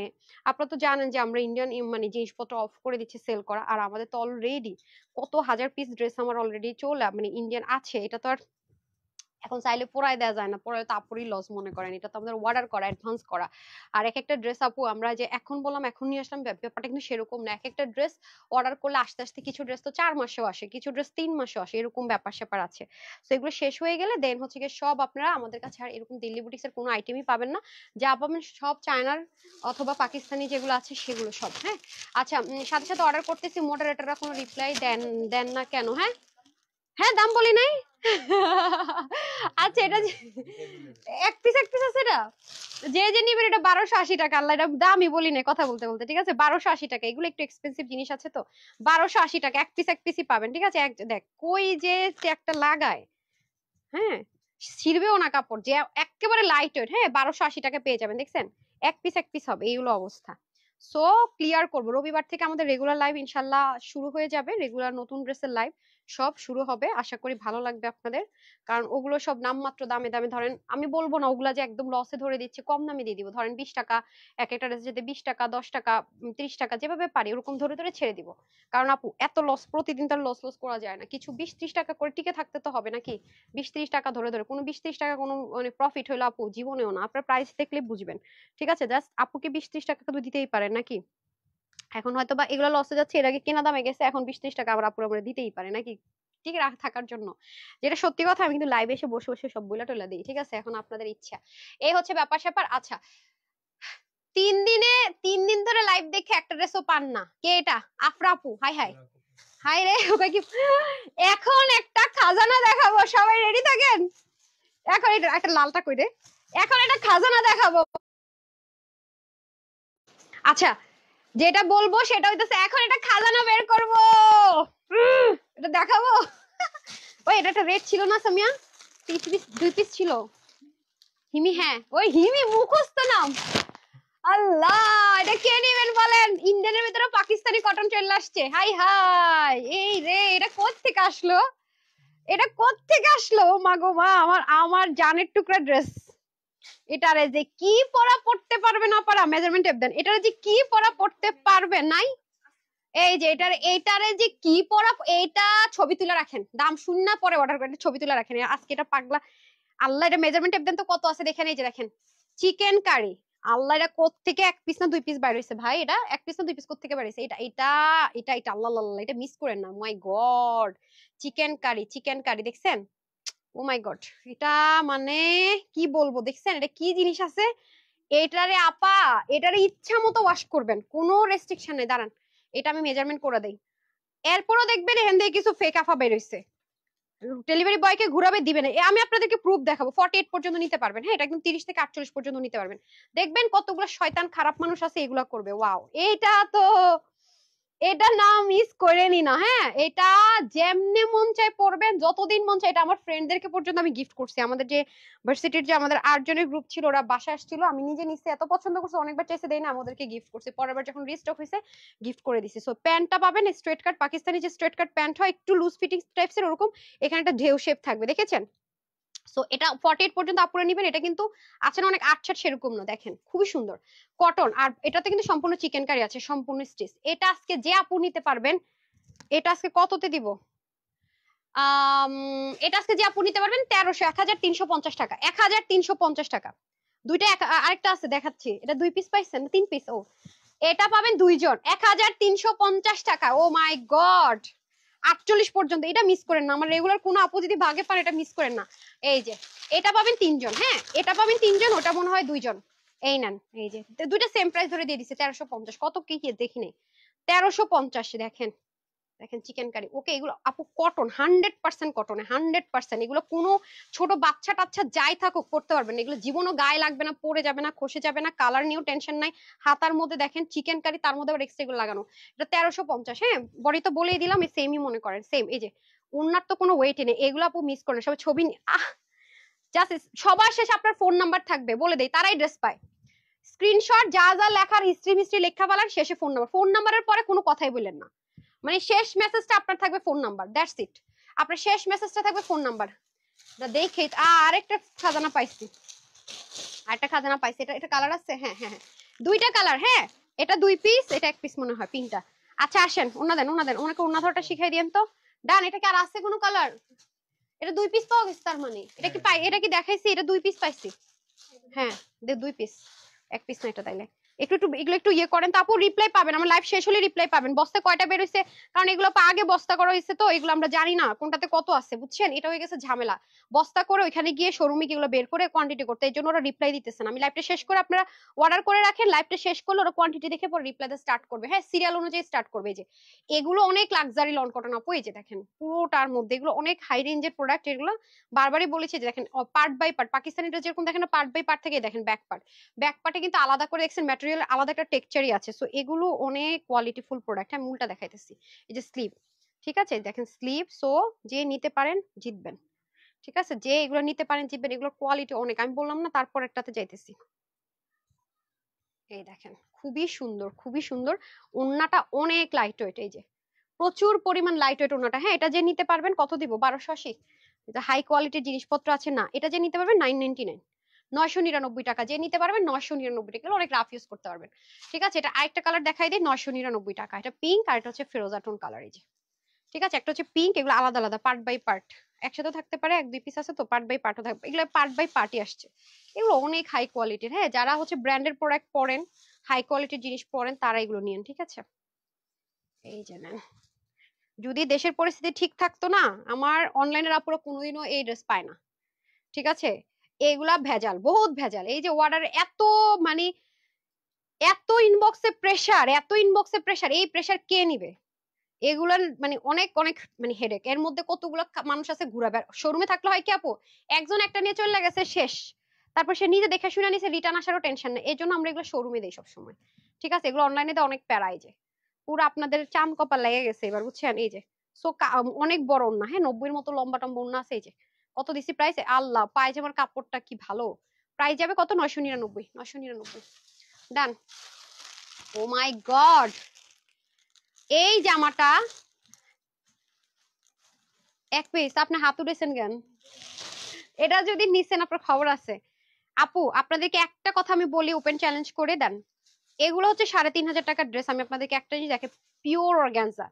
আপনারা তো জানেন যে আমরা ইন্ডিয়ান মানে জিনিসপত্র অফ করে দিচ্ছি সেল করা, আর আমাদের তো অলরেডি কত হাজার পিস ড্রেস আমার অলরেডি চলে মানে ইন্ডিয়ান আছে, এটা তো আর এখন চাইলে পরাই দেওয়া যায় না, পরাই তো আপুরই লস মনে করেন, এটা তো আমাদের অর্ডার করা, অ্যাডভান্স করা। আর এক একটা ড্রেস আপু আমরা যে এখন বললাম এখন নিয়ে আসলাম, ব্যাপারটা কিন্তু সেরকম না। এক একটা ড্রেস অর্ডার করলে আস্তে আস্তে কিছু ড্রেস তো 4 মাসেও আসে, কিছু ড্রেস 3 মাসেও আসে, এরকম ব্যাপার স্যাপার আছে। তো এগুলো শেষ হয়ে গেলে দেন হচ্ছে গিয়ে সব আপনারা আমাদের কাছে আর এরকম দিল্লি বুটিক্সের কোনো আইটেমই পাবেন না, যা পাবেন সব চায়নার অথবা পাকিস্তানি যেগুলো আছে সেগুলো সব। হ্যাঁ আচ্ছা, সাথে সাথে অর্ডার করতেছি, মডারেটররা কোনো রিপ্লাই দেন দেন না কেন? হ্যাঁ হ্যাঁ, দাম বলি নাই। আচ্ছা, এটা এক পিস আছে, এটা যে যে নিবেন এটা 1280 টাকা। আল্লাহ, এটা দামই বলি নাই কথা বলতে বলতে, ঠিক আছে। 1280 টাকা, এগুলো একটু এক্সপেন্সিভ জিনিস আছে তো, 1280 টাকা এক পিসই পাবেন, ঠিক আছে। দেখ কই যে একটা লাগায়, হ্যাঁ ছিড়বেও না কাপড়, যে একেবারে লাইট ওয়েট, হ্যাঁ 1280 টাকা পেয়ে যাবেন, দেখছেন এক পিস হবে, এইগুলো অবস্থা। সো ক্লিয়ার করবো, রবিবার থেকে আমাদের রেগুলার লাইভ ইনশাল্লাহ শুরু হয়ে যাবে, রেগুলার নতুন ড্রেসের লাইভ সব শুরু হবে, আশা করি ভালো লাগবে আপনাদের। কারণ ওগুলো সব নামমাত্র দামে দামে, ধরেন আমি বলবো না ওগুলা যে একদম লসে ধরে দিচ্ছে, কম দামে দিয়ে দিব, ধরেন 20 টাকা এক একটা ড্রেস, যেতে 20 টাকা 10 টাকা 30 টাকা যেভাবে পারি ওরকম ধরে ধরে ছেড়ে দিব। কারণ আপু এত লস প্রতিদিন তার লস লস করা যায় না, কিছু 20-30 টাকা করে টিকে থাকতে তো হবে নাকি। 20-30 টাকা ধরে ধরে কোনো 20-30 টাকা কোনো মানে প্রফিট হইলো আপু জীবনেও না, আপনার প্রাইস দেখলে বুঝবেন, ঠিক আছে। জাস্ট আপুকে 20-30 টাকা তো দিতেই পারেন নাকি। এখন হয়তো বা এগুলো লসে যাচ্ছে, এর আগে কেনা দামে গেছে, এখন 20-30 টাকা আবার আপুর আমরা দিতেই পারে নাকি, ঠিক থাকার জন্য। যেটা সত্যি কথা, আমি কিন্তু লাইভে এসে বসে বসে সব বইলা টইলা দিই, ঠিক আছে। এখন আপনাদের ইচ্ছা, এই হচ্ছে ব্যাপার স্যাপার। আচ্ছা, 3 দিনে 3 দিন ধরে লাইভ দেখে একটা ড্রেসও পান না, কে এটা? আফরা আপু, হাই হাই হাই রে, ওকে কি এখন একটা খাজানা দেখাবো, সবাই রেডি থাকেন। এখন এটা একটা লালটা কই রে, এখন একটা খাজানা দেখাবো। আচ্ছা, যেটা বলবো সেটা হইতেছে এখন একটা খাজানা বের করব, এটা দেখাবো। ওই এটা একটা রেড ছিল না সামিয়া, 2 পিস ছিল হিমি, হ্যাঁ ওই হিমি মুখস্থ নাম। আল্লাহ, এটা কে নেবেন বলেন? ইন্ডিয়ানের ভিতরে পাকিস্তানি কটন চলে আসছে, হাই হাই, এই রে এটা কোত্থেকে আসলো, এটা কোত্থেকে আসলো? ও মা গো মা, আমার আমার জানের টুকরা ড্রেস। এটারে যে কি পরা পড়তে পারবে না পারা, মেজারমেন্ট টেপ দেন, এটারে যে কি পরা পড়তে পারবে নাই, এই যে এইটারে যে কি পরা, এইটা ছবি তুলে রাখেন, দাম শূন্য পরে অর্ডার করে ছবি তুলে রাখেন, আজকে এটা পাগলা। আল্লাহ, এটা মেজারমেন্ট টেপ দেন তো কত আছে দেখেন, এই যে দেখেন চিকেন কারি। আল্লাহ, এটা কোত্থেকে 1 পিস না 2 পিস বাইর হইছে ভাই, এটা 1 পিস না 2 পিস কোত্থেকে বাইর হইছে, এটা এটা এটা এটা আল্লাহ আল্লাহ, এটা মিস করেন না, my god. Chicken curry, chicken curry দেখছেন, ও মাই গড, এটা মানে কি বলবো, দেখছেন এটা কি জিনিস আছে। এটারে আপা, এটারে ইচ্ছা মতো ওয়াশ করবেন, কোনো রেস্ট্রিকশন নেই। দাঁড়ান, এটা আমি মেজারমেন্ট করে দেই, এরপরও দেখবেন এখান থেকে কিছু ফেক আফা বের হইছে, ডেলিভারি বয়কে ঘুরাবে দিবেন। আমি আপনাদেরকে প্রুফ দেখাবো, 48 পর্যন্ত নিতে পারবেন, হ্যাঁ এটা একদম 30 থেকে 48 পর্যন্ত নিতে পারবেন। দেখবেন কতগুলো শয়তান খারাপ মানুষ আছে এগুলা করবে। ওয়াও, এইটা তো এটা না মিস করেনি না, হ্যাঁ এটা যেমনে মন চায় পড়বেন, যতদিন মন চায়। এটা আমার ফ্রেন্ডদেরকে পর্যন্ত আমি গিফট করছি, আমাদের যে ভার্সিটির যে আমাদের 8 জনের গ্রুপ ছিল, ওরা বাসা আসছিল, আমি নিজে নিচ্ছি, এত পছন্দ করছে, অনেকবার চাইছে দেই না, আমাদেরকে গিফট করছি, পরের বার যখন রিস্টক হয়েছে গিফট করে দিছি। সো প্যান্টটা পাবেন স্ট্রেট কাট, পাকিস্তানি যে স্ট্রেট কাট প্যান্ট হয় একটু লুজ ফিটিং টাইপস এর, ওরকম এখানে একটা ঢেউ শেপ থাকবে, দেখেছেন। সো এটা 48 পর্যন্ত আপুরা নিবেন, এটা কিন্তু আছে না অনেক আটছাট সেরকম না, দেখেন খুবই সুন্দর কটন, আর এটাতে কিন্তু সম্পূর্ণ চিকেন কারি আছে, সম্পূর্ণ স্টিচ। এটা আজকে যে আপু নিতে পারবেন, এটা আজকে কততে দিব, এটা আজকে যে আপু নিতে পারবেন 1300, 1350 টাকা, 1350 টাকা। দুইটা আরেকটা আছে দেখাচ্ছি, এটা 2 পিস পাইছেন, 3 পিস, ও এটা পাবেন 2 জন, 1350 টাকা। ও মাই গড, 48 পর্যন্ত, এটা মিস করেন না, আমার রেগুলার কোনো আপু যদি ভাগে পান এটা মিস করেন না। এই যে এটা পাবেন 3 জন, হ্যাঁ এটা পাবেন 3 জন, ওটা মনে হয় 2 জন। এই নেন, এই যে দুইটা সেম প্রাইস ধরে দিয়ে দিছে 1350, কত কি কি দেখি নেই, 1350 দেখেন, দেখেন চিকেন কারি, ওকে এগুলো আপু কটন, 100% কটনে, 100%। এগুলো কোনো ছোট বাচ্চা টাচ্চা যাই থাকুক পড়তে পারবেন, এগুলো জীবনও গায়ে লাগবে না, পরে যাবে না, খসে যাবে না, কালার নিয়েও টেনশন নাই। হাতার মধ্যে দেখেন চিকেন কারি, তার মধ্যে আবার এক্সট্রা এগুলো লাগানো। এটা 1350। হ্যাঁ, বডি তো বলেই দিলাম, এই সেমই মনে করেন, সেম। এই যে ওনার তো কোনো ওয়েট নেই, এগুলো আপু মিস করেন সব ছবি। জাস্ট সবার শেষে আপনার ফোন নাম্বার থাকবে, বলে দেই, তারাই ড্রেস পায়। স্ক্রিনশট যা যা লেখার হিস্ট্রি লেখা বলার শেষে ফোন নাম্বার, ফোন নাম্বারের পরে কোনো কথাই বললেন না, মানে শেষ মেসেজটা আপনার থাকবে ফোন নাম্বার, দ্যাটস ইট। আপনার শেষ মেসেজটা থাকবে ফোন নাম্বার। দেখে আরেকটা খাজানা পাইছি, আরেকটা খাজানা পাইছি। এটা এটা কালার আছে, হ্যাঁ হ্যাঁ হ্যাঁ, দুইটা কালার। হ্যাঁ, এটা 2 পিস, এটা 1 পিস মনে হয়, পিঙ্কটা। আচ্ছা আসেন, ওনা দেন, ওনা দেন, ওনাকে ওনা ধরটা শিখাই দিয়েন তো। ডান। এটা কি আর আছে কোনো কালার? এটা 2 পিস পাওয়া গেছে তার মানে, এটা কি পাই, এটা কি দেখাইছি? এটা 2 পিস পাইছি। হ্যাঁ, 2 পিস, 1 পিস না এটা। তাইলে একটু একটু এগুলো একটু ইয়ে করেন, তারপর রিপ্লাই পাবেন, আমার লাইভ শেষ হলে রিপ্লাই পাবেন। বস্তা কয়টা বের হইছে, কারণ এগুলো আগে বস্তা করা হয়েছে, তো এগুলো আমরা জানি না কোনটাতে কত আছে, বুঝছেন? এটা হয়ে গেছে ঝামেলা, বস্তা করে ওইখানে গিয়ে শোরুমে এগুলো বের করে কোয়ান্টিটি করতে, এই জন্য ওরা রিপ্লাই দিতেছে না। আমি লাইভটা শেষ করে, আপনারা অর্ডার করে রাখেন, লাইভটা শেষ করলে ওরা কোয়ান্টিটি দেখে পরে রিপ্লাই দিয়ে স্টার্ট করবে। হ্যাঁ, সিরিয়াল অনুযায়ী স্টার্ট করবে। এই যে এগুলো অনেক লাক্সারি লন কটন আপু, এই যে দেখেন পুরোটার মধ্যে এগুলো অনেক হাই রেঞ্জের প্রোডাক্ট। এগুলো বারবারই বলেছি যে দেখেন part by part, Pakistani dress যেরকম দেখেন পার্ট বাই পার্ট থেকে, দেখেন ব্যাক পার্ট, ব্যাক পার্টে কিন্তু আলাদা করে দেখছেন ম্যাটেরিয়াল, আলাদা একটা টেক্সচারই আছে। সো এগুলো অনেক কোয়ালিটিফুল প্রোডাক্ট। আমি উল্টা দেখাইতেছি, এই যে স্লিভ, ঠিক আছে দেখেন স্লিভ। সো যে নিতে পারেন জিতবেন, ঠিক আছে, যে এগুলো নিতে পারেন জিতবেন, এগুলোর কোয়ালিটি অনেক। আমি বললাম না, তারপর একটাতে যাইতেছি। এই দেখেন খুবই সুন্দর, খুবই সুন্দর। ওন্নাটা অনেক লাইট ওয়েট, এই যে প্রচুর পরিমাণ লাইট ওয়েট ওন্নাটা। হ্যাঁ, এটা যে নিতে পারবেন কত দিব, 1280। এটা হাই কোয়ালিটির জিনিসপত্র আছে না, এটা যে নিতে পারবেন 999, 999 টাকা। যে নিতে পারবেন 999 টাকা, অনেক রাফ ইউজ করতে পারবেন। ঠিক আছে, এটা আরেকটা কালার দেখাই দিই, 999 টাকা। এটা পিঙ্ক, আর এটা হচ্ছে ফিরোজা টোন কালার। এই যে ঠিক আছে, একটা হচ্ছে পিঙ্ক, এগুলো আলাদা আলাদা পার্ট বাই পার্ট, একসাথে থাকতে পারে, 1-2 পিস আছে তো পার্ট বাই পার্টও থাকবে, এগুলো পার্ট বাই পার্টই আসছে। এগুলো অনেক হাই কোয়ালিটির। হ্যাঁ, যারা হচ্ছে ব্র্যান্ডের প্রোডাক্ট পরেন, হাই কোয়ালিটির জিনিস পরেন, তারা এগুলো নিয়েন, ঠিক আছে। এই যে নেন, যদি দেশের পরিস্থিতি ঠিক থাকতো না, আমার অনলাইনের আপুরা কোনোদিনও এই ড্রেস পায় না, ঠিক আছে। এগুলা ভেজাল, বহুত ভেজাল। এই যে অর্ডার এত, মানে এত ইনবক্সে প্রেসার, এত ইনবক্সে প্রেসার, এই প্রেসার কে নিবে? এগুলার মানে অনেক অনেক মানে হেডেক। এর মধ্যে কতগুলো মানুষ আছে ঘুরাবে। শোরুমে থাকলে হয় কি আপু, একজন একটা নিয়ে চলে গেছে, শেষ। তারপর সে নিজে দেখে শুনে নিছে, রিটার্ন আসারও টেনশন নেই। এই জন্য আমরা এগুলো শোরুমে দেই সবসময়, ঠিক আছে। এগুলো অনলাইনে দেয় অনেক প্যারা। এই যে পুরো আপনাদের চাম কপাল লেগে গেছে এবার, বুঝছেন। এই যে সো অনেক বড় ওন্না, হ্যাঁ 90-এর মতো লম্বা টম্বা ওন্না আছে। এই যে কত দিছি প্রাইস, আল্লাহ, পায়জামার কাপড়টা কি ভালো। প্রাইস যাবে কত, 999, 999। ডান। ও মাই গড, এই জামাটা 1 পিস, আপনি হাত উঠেছেন কেন? এটা যদি নিছেন আপনার খবর আছে। আপু আপনাদেরকে একটা কথা আমি বলি, ওপেন চ্যালেঞ্জ করে দেন, এগুলো হচ্ছে 3500 টাকার ড্রেস। আমি আপনাদেরকে একটা জিনিস দেখে, পিওর অর্গানজা।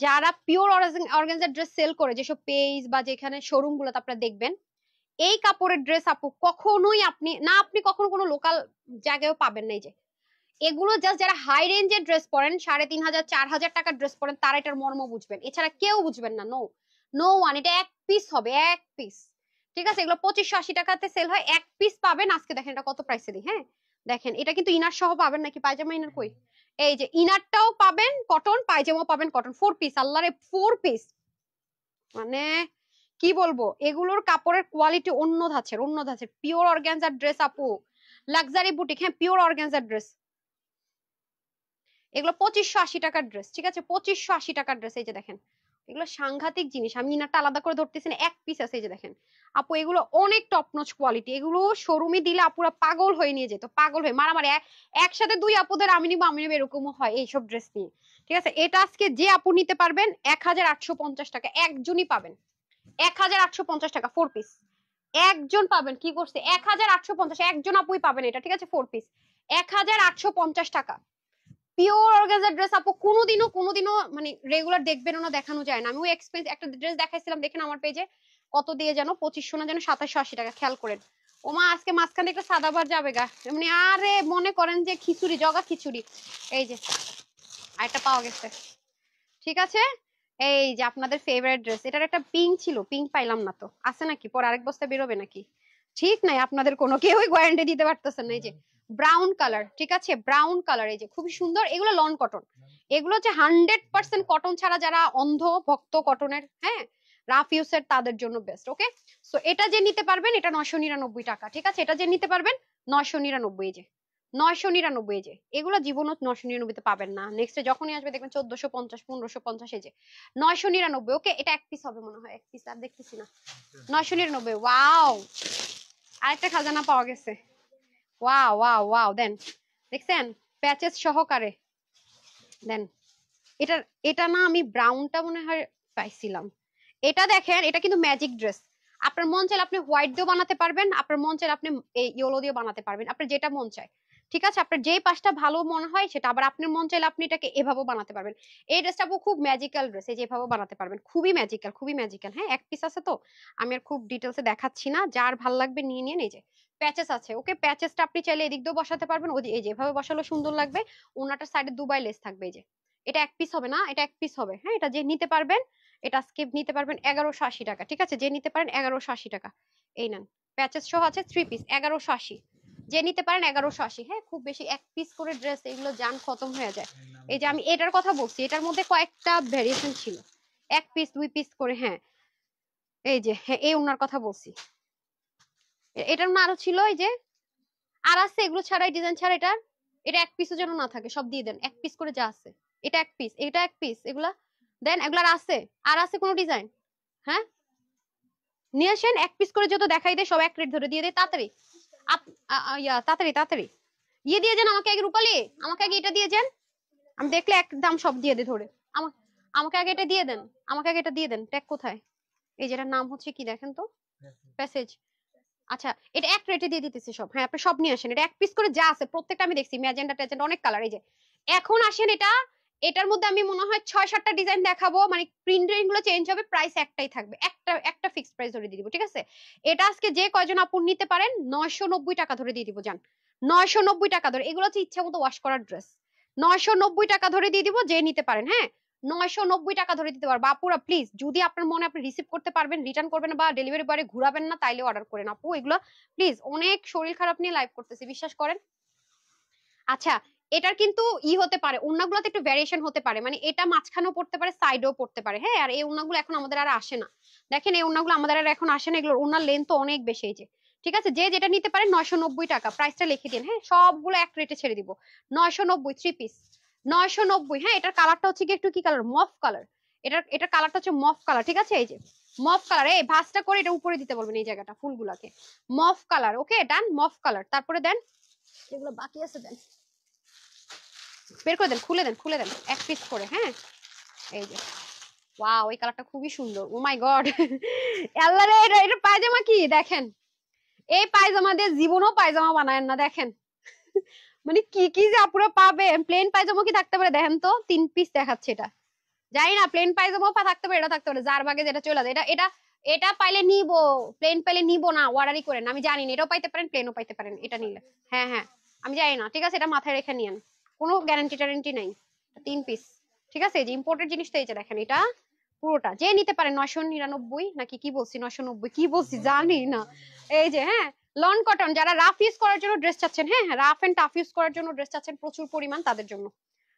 যারা পিওর অর্গানজা ড্রেস সেল করে, যেসব পেজ বা যেখানে শোরুম গুলোতে আপনারা দেখবেন, এই কাপড়ের ড্রেস আপু কখনোই আপনি না, আপনি কখনো কোনো লোকাল জায়গায়ও পাবেন না। এই যে এগুলো জাস্ট যারা হাই রেঞ্জের ড্রেস পরেন, 3500-4000 টাকার ড্রেস পরেন, তারা এটার মর্ম বুঝবেন, এছাড়া কেউ বুঝবেন না। No, no one. এটা 1 পিস হবে, 1 পিস, ঠিক আছে। এগুলো 2580 টাকাতে সেল হয়, 1 পিস পাবেন। আজকে দেখেন এটা কত প্রাইসে দিই। হ্যাঁ দেখেন, এটা কিন্তু ইনার সহ পাবেন, নাকি পায়জামা ইনার কই? এই যে ইনারটাও পাবেন কটন, পায়জামাও পাবেন কটন, 4 পিস। আল্লাহরে 4 পিস, মানে কি বলবো, এগুলোর কাপড়ের কোয়ালিটি অন্য ধাঁচের, অন্য ধাঁচের। পিওর অর্গানজার ড্রেস আপু, লাক্সারি বুটিক। হ্যাঁ, পিওর অর্গানজার ড্রেস। এগুলো 2580 টাকার ড্রেস, ঠিক আছে, 2580 টাকার ড্রেস। এই যে দেখেন, এগুলো সাংঘাতিক জিনিস। আমি ইনারটা আলাদা করে ধরতেছি না, 1 পিস আছে। এই যে দেখেন আপু, এগুলো অনেক টপ নচ কোয়ালিটি। এগুলো শোরুমে দিলে আপুরা পাগল হয়ে নিয়ে যেত, পাগল হয়ে মারামারি। একসাথে 2 আপুদের আমি নিবো, আমি নিবো, এরকমও হয় এইসব ড্রেস নিয়ে, ঠিক আছে। এটা আজকে যে আপু নিতে পারবেন 1850 টাকা, একজনই পাবেন। 1850 টাকা 4 পিস, একজন পাবেন। কি করছে, 1850, একজন আপুই পাবেন এটা, ঠিক আছে। 4 পিস 1850 টাকা। পিওর অর্গানজা ড্রেস আপু কোনোদিনও কোনোদিনও মানে রেগুলার দেখবেন না, দেখানো যায় না। আমি ওই এক্সপেন্স একটা ড্রেস দেখাইছিলাম, দেখেন আমার পেজে, কত দিয়ে যেন 2500 না যেন 2780 টাকা, খেয়াল করেন। ওমা আজকে মাঝখানে একটা সাদাবার যাবে গা, মানে আরে মনে করেন যে খিচুড়ি, জগা খিচুড়ি। এই যে আরেকটা পাওয়া গেছে, ঠিক আছে। এই যে আপনাদের ফেভারিট ড্রেস, এটার একটা পিঙ্ক ছিল, পিঙ্ক পাইলাম না তো, আছে নাকি? পরে আরেক বস্তা বেরোবে নাকি? ঠিক নাই, আপনাদের কোনো কেউই গ্যারান্টি দিতে পারতেছেন না। এই যে ব্রাউন কালার, ঠিক আছে, ব্রাউন কালার। এই যে খুবই সুন্দর, এগুলো লন কটন, এগুলো হচ্ছে 100% কটন ছাড়া, যারা অন্ধ ভক্ত কটনের, হ্যাঁ, রাফ ইউজের তাদের জন্য বেস্ট। ওকে, সো এটা যে নিতে পারবেন এটা 999 টাকা, ঠিক আছে? এটা যে নিতে পারবেন 999, যে 999, যে এগুলো জীবনও 999 তে পাবেন না। নেক্সট যখনই আসবে দেখবেন 1450, 1550, এই যে 999। ওকে, এটা এক পিস হবে মনে হয়, এক পিস আর দেখতেছি না। 999। ওয়াও, আরেকটা খাজানা পাওয়া গেছে। ওয়াও ওয়াও ওয়াও, দেন দেখছেন প্যাচেস সহকারে দেন। এটা এটা না, আমি ব্রাউনটা মনে হয় পাইছিলাম। এটা দেখেন, এটা কিন্তু ম্যাজিক ড্রেস। আপনার মন চাইলে আপনি হোয়াইট দিয়েও বানাতে পারবেন, আপনার মন চাইলে আপনি এই ইয়েলো দিয়েও বানাতে পারবেন, আপনার যেটা মন চায়, ঠিক আছে? আপনার যেই পাশটা ভালো মনে হয় সেটা। আবার আপনার মন চাইলে আপনি এটাকে এভাবেও বানাতে পারবেন। এই ড্রেসটা খুব ম্যাজিক্যাল ড্রেস, এই যে এভাবেও বানাতে পারবেন, খুবই ম্যাজিক্যাল, খুবই ম্যাজিক্যাল। হ্যাঁ, এক পিস আছে তো, আমি আর খুব ডিটেলসে দেখাচ্ছি না, যার ভাল লাগবে নিয়ে নিয়ে। এই যে প্যাচেস আছে, ওকে, প্যাচেসটা আপনি চাইলে এদিক দিয়েও বসাতে পারবেন, ওই যে এই যে এভাবে বসালে সুন্দর লাগবে। ওনাটার সাইডে দুবাই লেস থাকবে। এই যে এটা এক পিস হবে না, এটা এক পিস হবে। হ্যাঁ, এটা যে নিতে পারবেন, এটা আজকে নিতে পারবেন 1180 টাকা, ঠিক আছে? যে নিতে পারেন 1180 টাকা। এই নেন, প্যাচেস সহ আছে 3 পিস 1180, যে নিতে পারেন 1180। হ্যাঁ, খুব বেশি এক পিস করে ড্রেস এগুলো জান খতম হয়ে যায়। এই যে আমি এটার কথা বলছি, এটার মধ্যে কয়েকটা ভেরিয়েশন ছিল, এক পিস 2 পিস করে। হ্যাঁ, এই যে, হ্যাঁ, এই ওনার কথা বলছি। এটার না আরো ছিল, এই যে আর আছে এগুলো ছাড়া, ডিজাইন ছাড়া। এটা এক পিসও যেন না থাকে, সব দিয়ে দেন এক পিস করে, যা আছে। এটা এক পিস, এটা এক পিস, এগুলা দেন। এগুলার আছে আর আছে কোনো ডিজাইন? হ্যাঁ, নিয়ে আসেন এক পিস করে, যত দেখাই দেয় সব এক রেট ধরে দিয়ে দেয়। তাড়াতাড়ি তাড়াতাড়ি তাড়াতাড়ি ইয়ে দিয়ে যান আমাকে আগে, রূপালী আমাকে আগে এটা দিয়ে যান। আমি দেখলে একদম সব দিয়ে দিই ধরে। আমাকে আগে এটা দিয়ে দেন, আমাকে আগে এটা দিয়ে দেন। ট্যাগ কোথায়? এই যেটার নাম হচ্ছে কি দেখেন তো, প্যাসেজ। আচ্ছা, এটা এক রেটে দিয়ে দিতেছি সব। হ্যাঁ, আপনি সব নিয়ে আসেন, এটা এক পিস করে যা আছে প্রত্যেকটা আমি দেখছি, ম্যাজেন্ডা ট্যাজেন্ডা অনেক কালার। এই যে এখন আসেন, এটার মধ্যে আমি মনে হয় 6-7টা ডিজাইন দেখাবো, মানে প্রিন্টিং গুলো চেঞ্জ হবে, প্রাইস একটাই থাকবে, একটা একটা ফিক্সড প্রাইস ধরে দিয়ে দিব, ঠিক আছে? এটা আজকে যে কয়জন আপু নিতে পারেন 990 টাকা ধরে দিয়ে দিব, জান 990 টাকা ধরে। এগুলো হচ্ছে ইচ্ছা মতো ওয়াশ করার ড্রেস, 990 টাকা ধরে দিয়ে দিব, যে নিতে পারেন। হ্যাঁ, 990 টাকা ধরে দিতে পারবো। আপুরা প্লিজ, যদি আপনার মনে আপনি রিসিভ করতে পারবেন, রিটার্ন করবেন বা ডেলিভারি বয়ে ঘুরাবেন না, তাইলে অর্ডার করেন আপু এগুলো প্লিজ। অনেক শরীর খারাপ নিয়ে লাইভ করতেছি, বিশ্বাস করেন। আচ্ছা, এটার কিন্তু হতে পারে, ওড়নাগুলোতে একটু ভ্যারিয়েশন হতে পারে, মানে এটা মাঝখানেও পড়তে পারে, সাইডেও পড়তে পারে। হ্যাঁ, আর এই ওড়নাগুলো এখন আমাদের আর আসে না। দেখেন, এই ওড়নাগুলো আমাদের আর এখন আসে না, এগুলোর ওড়নার লেন্থ অনেক বেশি। এই যে, ঠিক আছে, যে যেটা নিতে পারেন 990 টাকা, প্রাইসটা লিখে দিন। হ্যাঁ, সবগুলো এক রেটে ছেড়ে দিব, 990, 3 পিস 990। হ্যাঁ, এটার কালারটা হচ্ছে কি একটু কি কালার, মফ কালার। এটার কালারটা হচ্ছে মফ কালার, ঠিক আছে? এই যে মফ কালার, এই ভাঁজটা করে এটা উপরে দিতে বলবেন, এই জায়গাটা ফুলগুলাকে মফ কালার। ওকে, ডান, মফ কালার। তারপরে দেন যেগুলো বাকি আছে দেন, বের করে দেন, খুলে দেন, খুলে দেন এক পিস করে। হ্যাঁ, এই যে ওয়াও, এই কালারটা খুবই সুন্দর। ও মাই গড, আল্লাহ রে, এটা পায়জামা কি দেখেন, এই পায়জামা দিয়ে জীবনও পায়জামা বানায় না। দেখেন মানে কি কি যে আপুরা পাবে। প্লেন পায়জামা কি থাকতে পারে দেখেন তো, 3 পিস দেখাচ্ছে এটা। জানি না, প্লেন পায়জামাও থাকতে পারে, এটা থাকতে পারে, যার ভাগে যেটা চলে যায়। এটা এটা এটা পাইলে নিবো, প্লেন পাইলে নিবো না, অর্ডারই করেন। আমি জানি না, এটাও পাইতে পারেন, প্লেনও পাইতে পারেন এটা নিলে। হ্যাঁ হ্যাঁ, আমি জানি না, ঠিক আছে? এটা মাথায় রেখে নিয়েন, কোনো গ্যারান্টি ট্যারান্টি নাই। 3 পিস, ঠিক আছে? এই যে ইম্পোর্টেড জিনিস তো, এই যে দেখেন, এটা পুরোটা যে নিতে পারেন 999 নাকি কি বলছি, 990 কি বলছি জানি না। এই যে, হ্যাঁ, লন কটন, যারা রাফ ইউজ করার জন্য ড্রেস চাচ্ছেন, হ্যাঁ হ্যাঁ, রাফ এন্ড টাফ ইউজ করার জন্য ড্রেস চাচ্ছেন প্রচুর পরিমাণ, তাদের জন্য